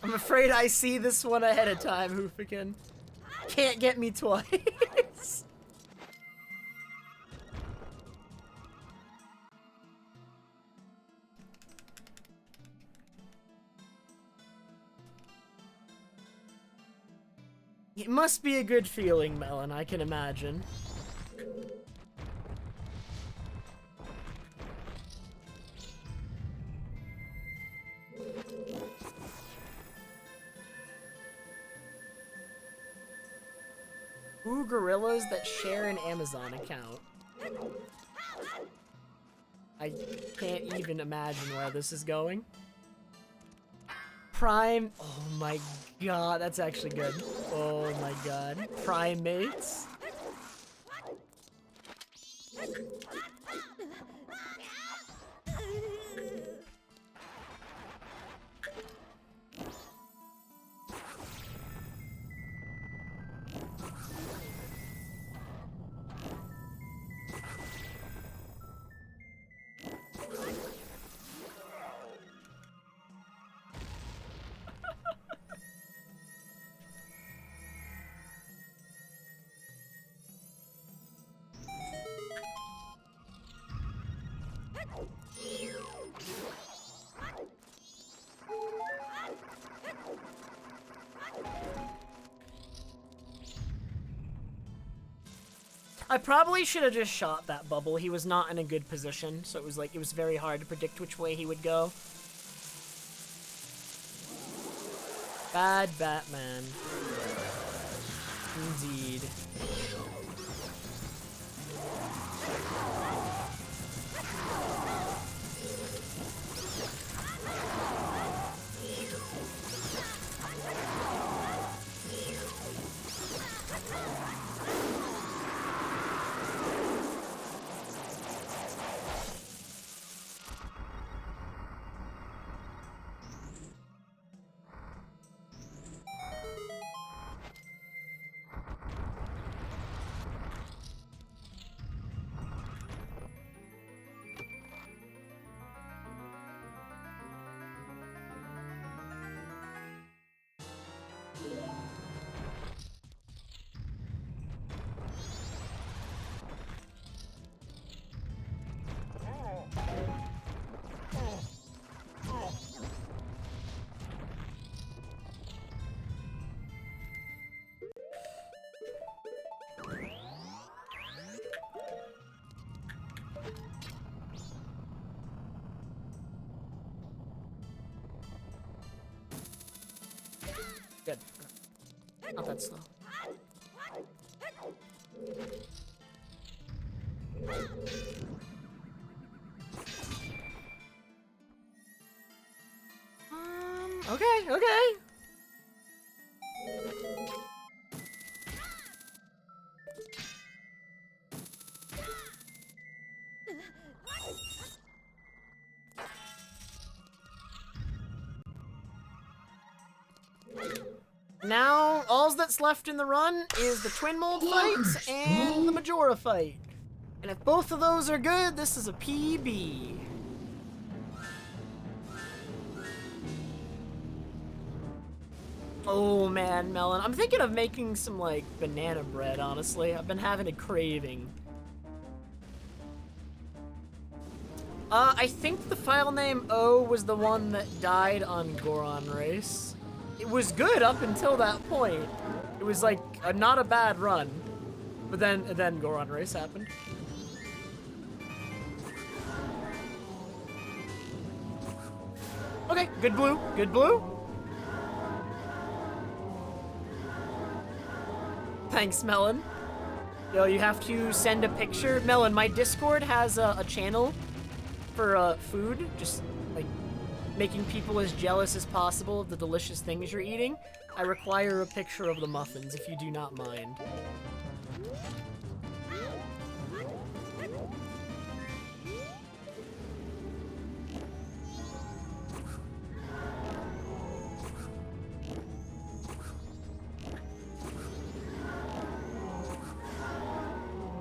I'm afraid I see this one ahead of time, Hoofikin. Can't get me twice. It must be a good feeling, Melon, I can imagine. Ooh, gorillas that share an Amazon account. I can't even imagine where this is going. Prime, oh my god, that's actually good. Oh my god. Primates. I probably should have just shot that bubble. He was not in a good position, so it was very hard to predict which way he would go. Bad Batman. Indeed. Good. Not that slow. Okay, okay. Now, all that's left in the run is the Twin Mold fight and the Majora fight. And if both of those are good, this is a PB. Oh man, Melon. I'm thinking of making some, like, banana bread, honestly. I've been having a craving. I think the file name O was the one that died on Goron Race. It was good up until that point. It was like not a bad run, but then Goron Race happened. Okay, good blue, good blue. Thanks, Melon. Yo, you have to send a picture. Melon, my Discord has a channel for food, just like making people as jealous as possible of the delicious things you're eating. I require a picture of the muffins, if you do not mind.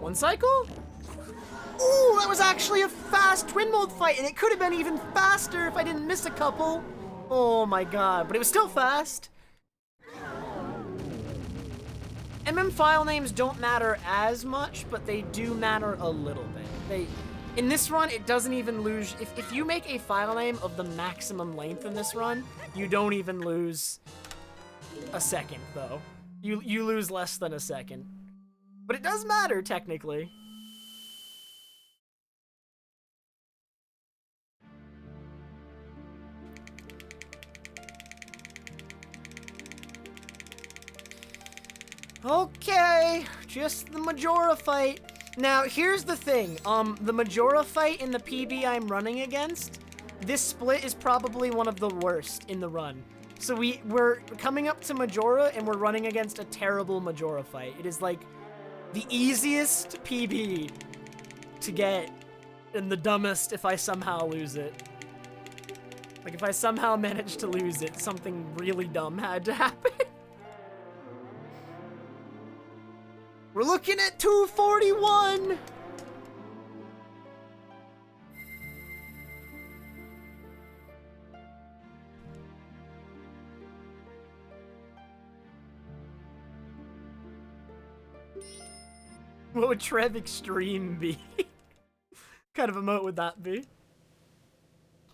One cycle? Ooh, that was actually a fast Twin Mold fight, and it could have been even faster if I didn't miss a couple. Oh my god, but it was still fast. MM file names don't matter as much, but they do matter a little bit. In this run, it doesn't even lose. If you make a file name of the maximum length in this run, you don't even lose a second, though. You lose less than a second. But it does matter, technically. Okay, just the Majora fight. Now, here's the thing. The Majora fight in the PB I'm running against, this split is probably one of the worst in the run. So we're coming up to Majora, and we're running against a terrible Majora fight. It is, like, the easiest PB to get, and the dumbest if I somehow lose it. Like, if I somehow manage to lose it, something really dumb had to happen. We're looking at 241! What would Trev Extreme be? What kind of emote would that be?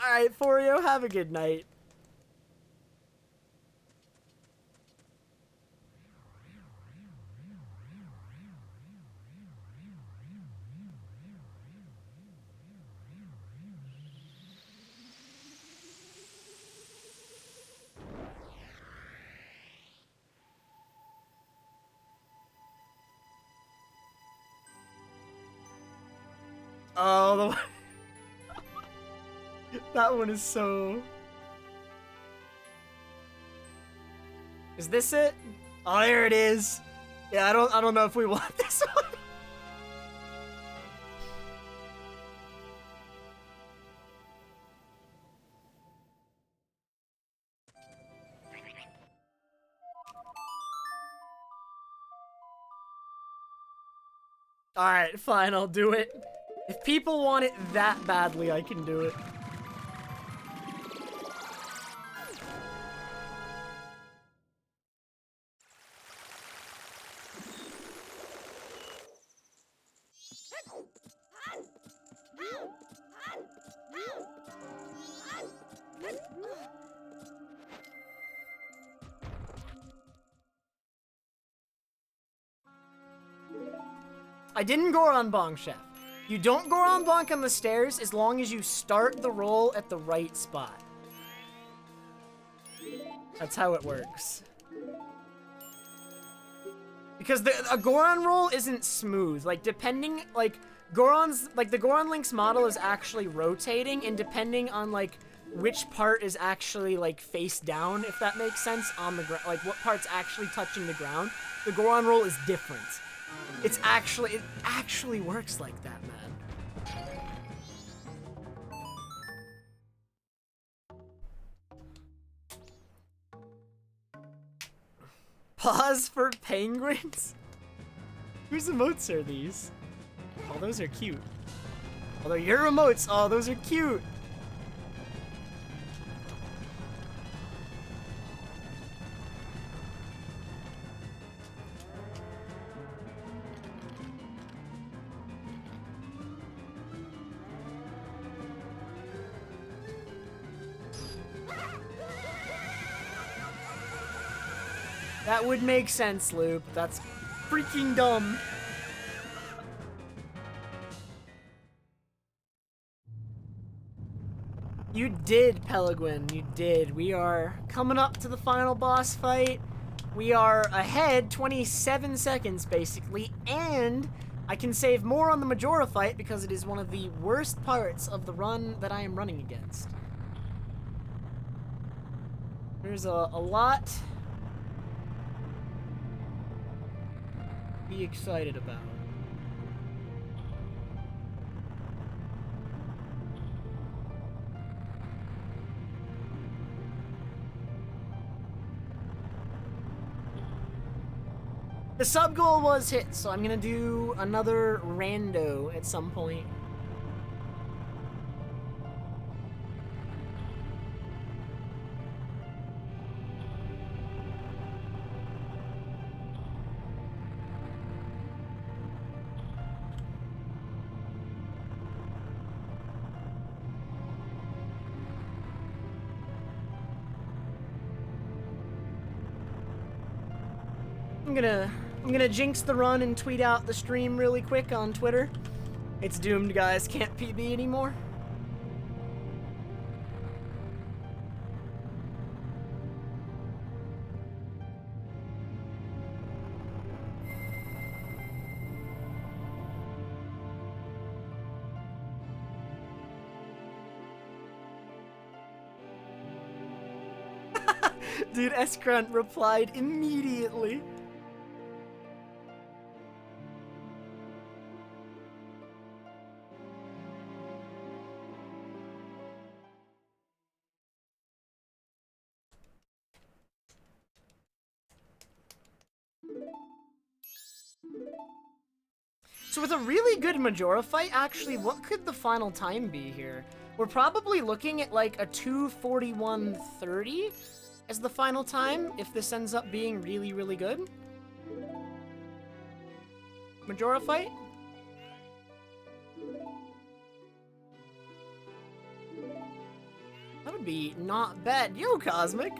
Alright, Forio, have a good night. Oh, the one... That one is so... Is this it? Oh, there it is. Yeah, I don't know if we want this one. Alright, fine, I'll do it. If people want it that badly, I can do it. I didn't Goron Bonk, Chef. You don't Goron Bonk on the stairs as long as you start the roll at the right spot. That's how it works. Because a Goron roll isn't smooth. Like, depending, like, the Goron Link's model is actually rotating, and depending on, like, which part is actually, like, face down, if that makes sense, on the ground, like, what part's actually touching the ground, the Goron roll is different. It actually works like that, man. Pause for penguins? Whose emotes are these? Oh, those are cute. Oh, they're your emotes. Oh, those are cute. That would make sense, Loop. That's freaking dumb. You did, Pelegrin. You did. We are coming up to the final boss fight. We are ahead 27 seconds, basically, and I can save more on the Majora fight because it is one of the worst parts of the run that I am running against. There's a lot to be excited about. The sub goal was hit, so I'm gonna do another rando at some point. I'm gonna jinx the run and tweet out the stream really quick on Twitter. It's doomed, guys. Can't PB anymore. Dude, S-Grunt replied immediately. So with a really good Majora fight, actually, what could the final time be here? We're probably looking at like a 2:41:30 as the final time, if this ends up being really, really good. Majora fight? That would be not bad. Yo, Cosmic!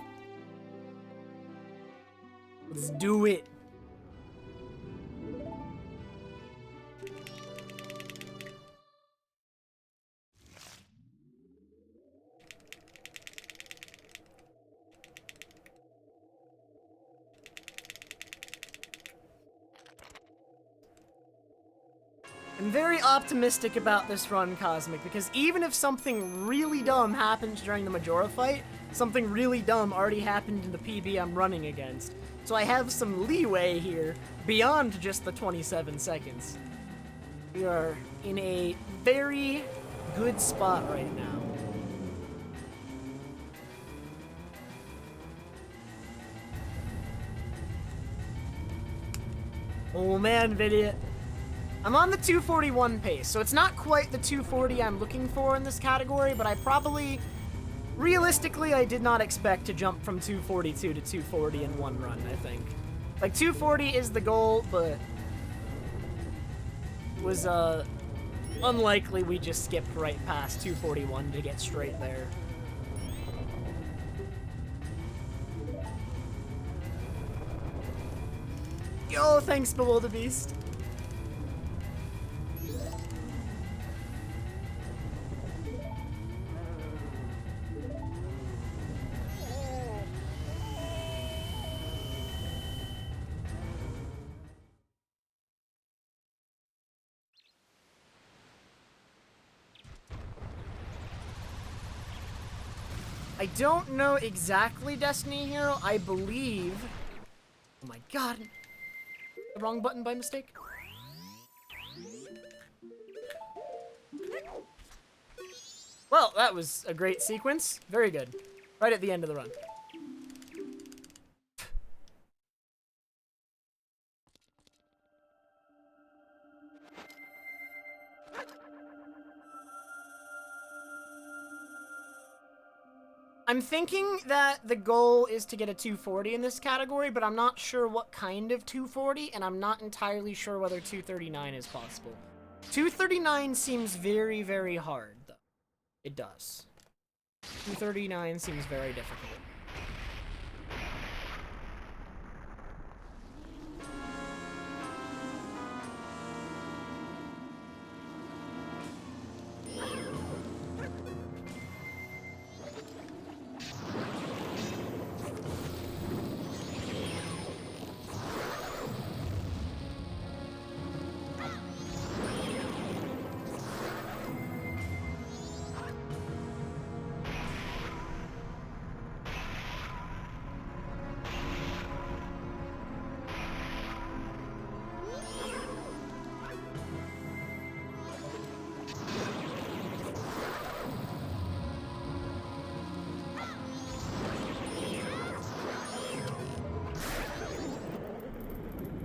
Let's do it! I'm very optimistic about this run, Cosmic, because even if something really dumb happens during the Majora fight, something really dumb already happened in the PB I'm running against. So I have some leeway here beyond just the 27 seconds. We are in a very good spot right now. Oh man, Vidya. I'm on the 241 pace, so it's not quite the 240 I'm looking for in this category, but I probably, realistically, I did not expect to jump from 242 to 240 in one run, I think. Like, 240 is the goal, but it was, unlikely we just skipped right past 241 to get straight there. Yo, thanks, Bewilderbeast. I don't know exactly Destiny Hero. I believe... Oh my god. The wrong button by mistake. Well, that was a great sequence. Very good. Right at the end of the run. I'm thinking that the goal is to get a 240 in this category, but I'm not sure what kind of 240, and I'm not entirely sure whether 239 is possible. 239 seems very, very hard, though. It does. 239 seems very difficult.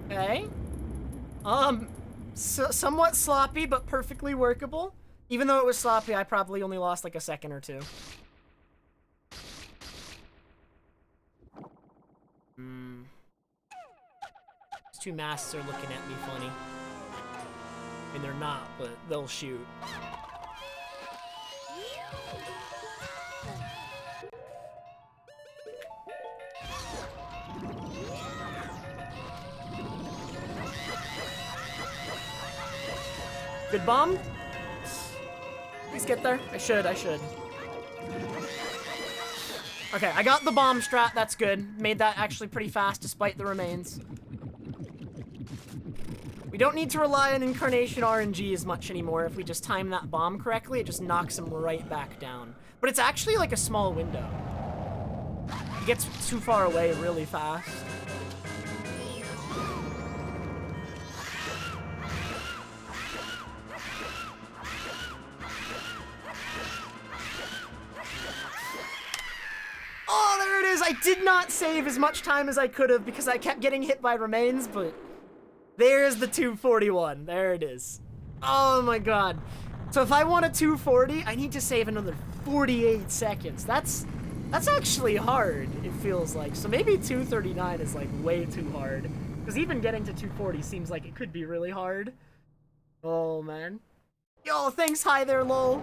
Okay. Somewhat sloppy, but perfectly workable. Even though it was sloppy, I probably only lost like a second or two. These two masks are looking at me funny. I mean, they're not, but they'll shoot. Good bomb? Please get there. I should. Okay, I got the bomb strat. That's good. Made that actually pretty fast despite the remains. We don't need to rely on Incarnation RNG as much anymore. If we just time that bomb correctly, it just knocks him right back down. But it's actually like a small window. It gets too far away really fast. Oh, there it is! I did not save as much time as I could have because I kept getting hit by remains, but there's the 241. There it is. Oh my god. So if I want a 240, I need to save another 48 seconds. That's actually hard, it feels like. So maybe 239 is like way too hard. Because even getting to 240 seems like it could be really hard. Oh man. Yo, thanks, hi there, lol.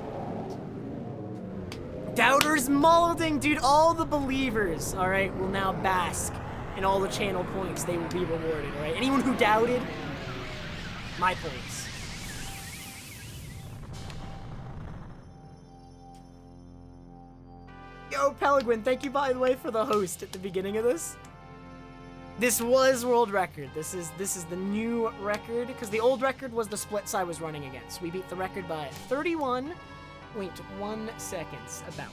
Doubters molding, dude, all the believers, all right, will now bask in all the channel points they will be rewarded, all right? Anyone who doubted, my points. Yo, Pelegrin, thank you, by the way, for the host at the beginning of this. This was world record. This is the new record, because the old record was the splits I was running against. We beat the record by 31.1 seconds, about.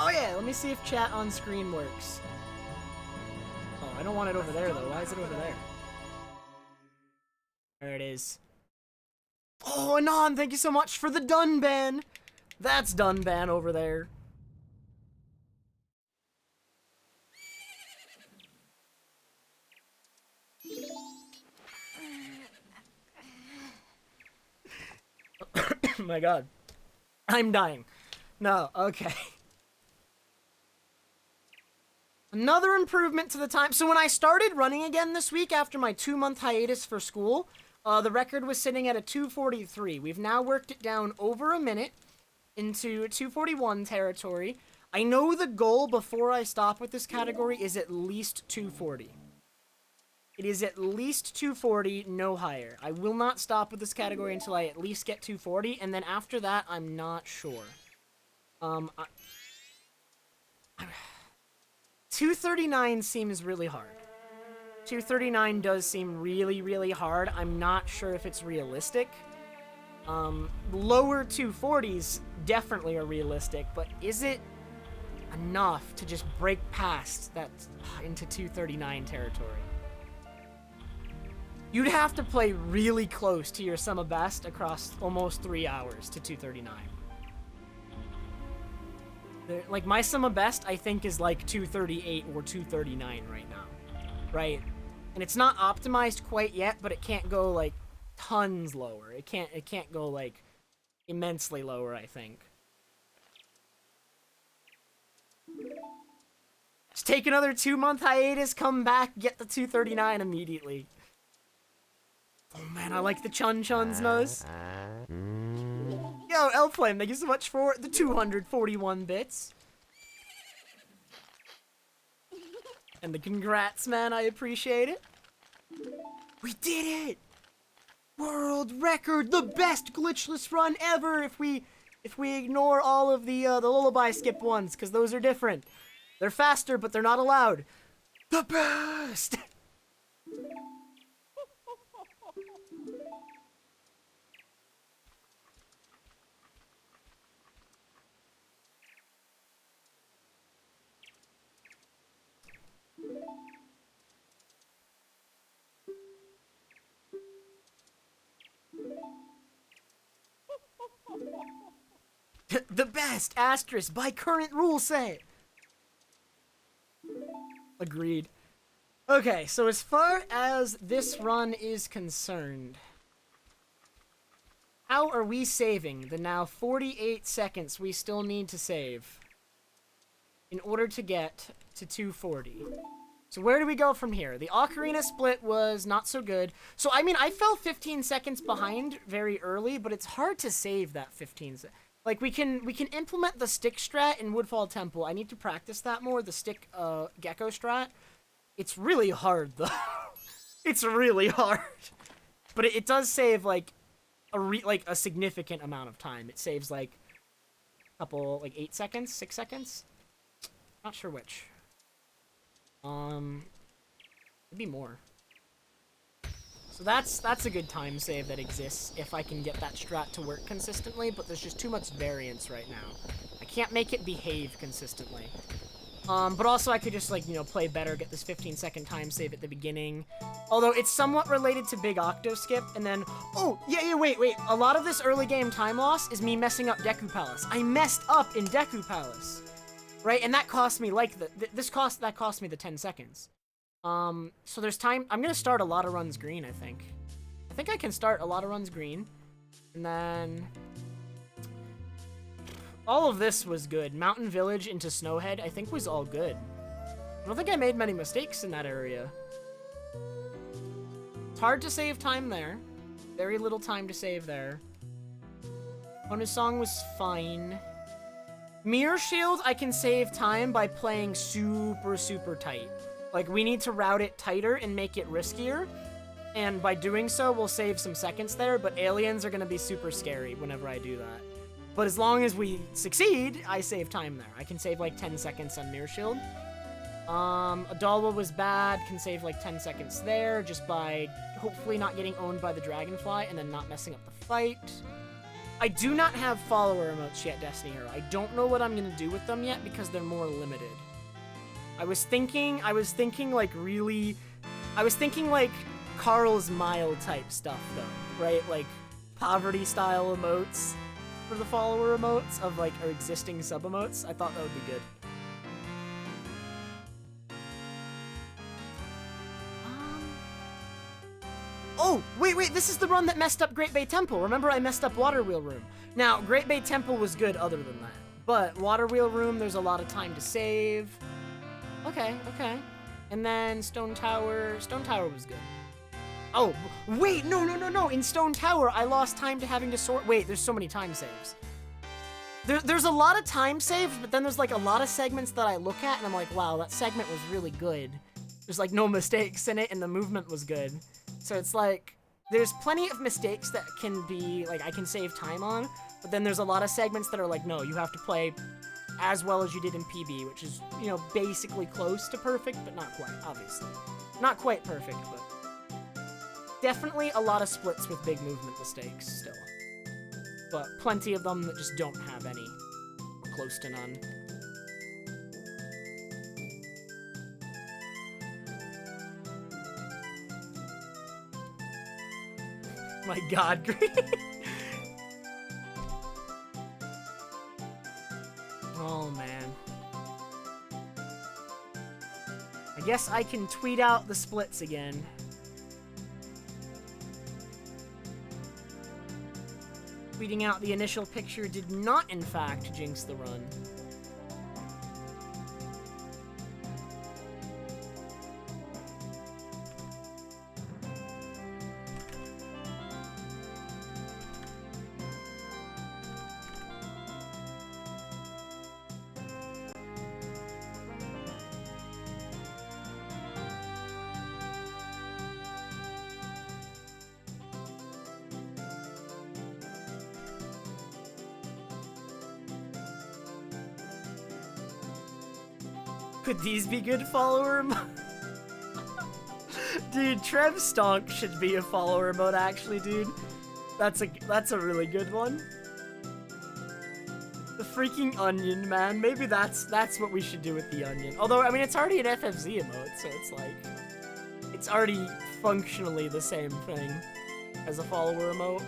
Oh yeah, let me see if chat on screen works. Oh, I don't want it over there though. Why is it over there? There it is. Oh, Anon, thank you so much for the done ban. That's done ban over there. Oh my god. I'm dying. No, okay. Another improvement to the time. So when I started running again this week after my 2-month hiatus for school, the record was sitting at a 243. We've now worked it down over a minute into 241 territory. I know the goal before I stop with this category is at least 240. It is at least 240, no higher. I will not stop with this category until I at least get 240, and then after that, I'm not sure. 239 seems really hard. 239 does seem really, really hard. I'm not sure if it's realistic. Lower 240s definitely are realistic, but is it enough to just break past that into 239 territory? You'd have to play really close to your sum of best across almost 3 hours to 239. Like, my sum of best, I think, is like 238 or 239 right now, right? And it's not optimized quite yet, but it can't go, like, tons lower. It can't go, like, immensely lower, I think. Just take another 2-month hiatus, come back, get the 239 immediately. Oh man, I like the Chun-Chun's nose. Yo, Elflame, thank you so much for the 241 bits. And the congrats, man, I appreciate it. We did it! World record, the best glitchless run ever if we ignore all of the lullaby skip ones, because those are different. They're faster, but they're not allowed. The best! The best, asterisk, by current rules say. Agreed. Okay, so as far as this run is concerned, how are we saving the now 48 seconds we still need to save in order to get to 240? So where do we go from here? The Ocarina split was not so good. So, I mean, I fell 15 seconds behind very early, but it's hard to save that 15 seconds. Like, we can implement the stick strat in Woodfall Temple. I need to practice that more, the stick gecko strat. It's really hard, though. It's really hard. But it does save, like, a significant amount of time. It saves, like, a couple, like, 8 seconds, 6 seconds? Not sure which. Maybe more. So that's a good time save that exists if I can get that strat to work consistently, but there's just too much variance right now. I can't make it behave consistently. But also I could just, like, you know, play better, get this 15-second time save at the beginning. Although it's somewhat related to Big Octo Skip, and then, oh, yeah, wait. A lot of this early game time loss is me messing up Deku Palace. I messed up in Deku Palace, right? And that cost me, like, that cost me the 10 seconds. So there's time. I'm gonna start a lot of runs green, I think. I think I can start a lot of runs green. And then all of this was good. Mountain Village into Snowhead, I think was all good. I don't think I made many mistakes in that area. It's hard to save time there. Very little time to save there. Bonus song was fine. Mirror Shield, I can save time by playing super, super tight. Like, we need to route it tighter and make it riskier. And by doing so, we'll save some seconds there, but aliens are going to be super scary whenever I do that. But as long as we succeed, I save time there. I can save, like, 10 seconds on Mirror Shield. Adalwa was bad, can save, like, 10 seconds there, just by hopefully not getting owned by the Dragonfly and then not messing up the fight. I do not have follower emotes yet, Destiny Hero. I don't know what I'm going to do with them yet because they're more limited. I was thinking like Carl's Mile type stuff though, right? Like poverty style emotes for the follower emotes of like our existing sub emotes. I thought that would be good. Oh, wait, this is the run that messed up Great Bay Temple. Remember I messed up Water Wheel Room. Now, Great Bay Temple was good other than that. But Water Wheel Room, there's a lot of time to save. Okay. And then Stone Tower was good. Oh, wait, no. In Stone Tower, I lost time to having to sort. Wait, there's so many time saves. There's a lot of time saves, but then there's like a lot of segments that I look at and I'm like, wow, that segment was really good. There's like no mistakes in it and the movement was good. So it's like, there's plenty of mistakes that can be, like, I can save time on, but then there's a lot of segments that are like, no, you have to play as well as you did in PB, which is, you know, basically close to perfect, but not quite, obviously. Not quite perfect, but definitely a lot of splits with big movement mistakes still. but plenty of them that just don't have any. Close to none. My god, oh man. I guess I can tweet out the splits again. Tweeting out the initial picture did not, in fact, jinx the run. Could these be good follower emotes? Dude, Trev Stonk should be a follower emote, actually, dude. That's a really good one. The freaking onion, man. Maybe that's what we should do with the onion. Although, I mean, it's already an FFZ emote, so it's like... It's already functionally the same thing as a follower emote.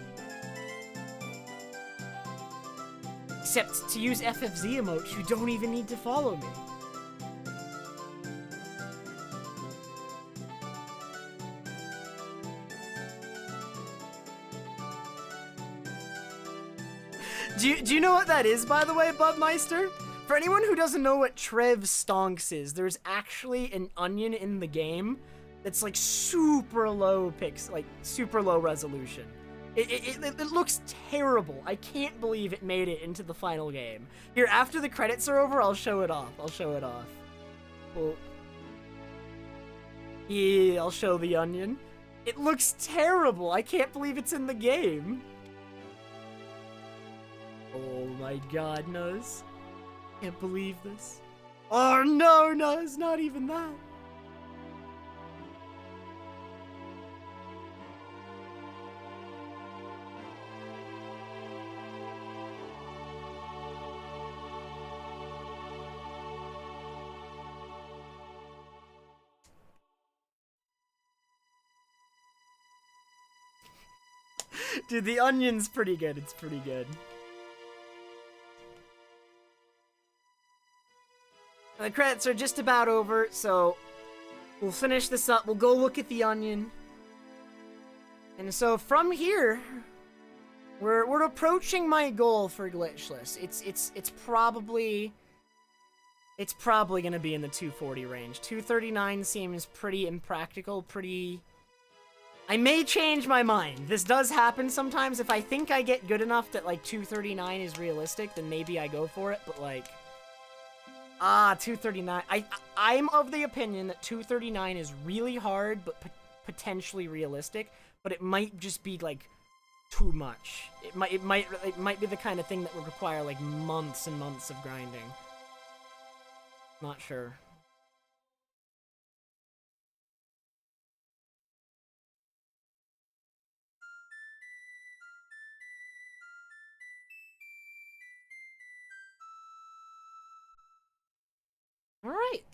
Except, to use FFZ emotes, you don't even need to follow me. Do you know what that is, by the way, Budmeister? For anyone who doesn't know what Trev Stonks is, there's actually an onion in the game that's like super low super low resolution. It looks terrible. I can't believe it made it into the final game. Here, after the credits are over, I'll show it off. Well, yeah, I'll show the onion. It looks terrible. I can't believe it's in the game. Oh my god, Nuz. Can't believe this. Oh no, Nuz, not even that. Dude, the onion's pretty good. It's pretty good. The credits are just about over, so we'll finish this up. We'll go look at the onion. And so from here, we're approaching my goal for Glitchless. It's probably gonna be in the 240 range. 239 seems pretty impractical, I may change my mind. This does happen sometimes. If I think I get good enough that like 239 is realistic, then maybe I go for it, but like 239. I'm of the opinion that 239 is really hard, but potentially realistic. But it might just be like too much. It might be the kind of thing that would require like months and months of grinding. Not sure. All right.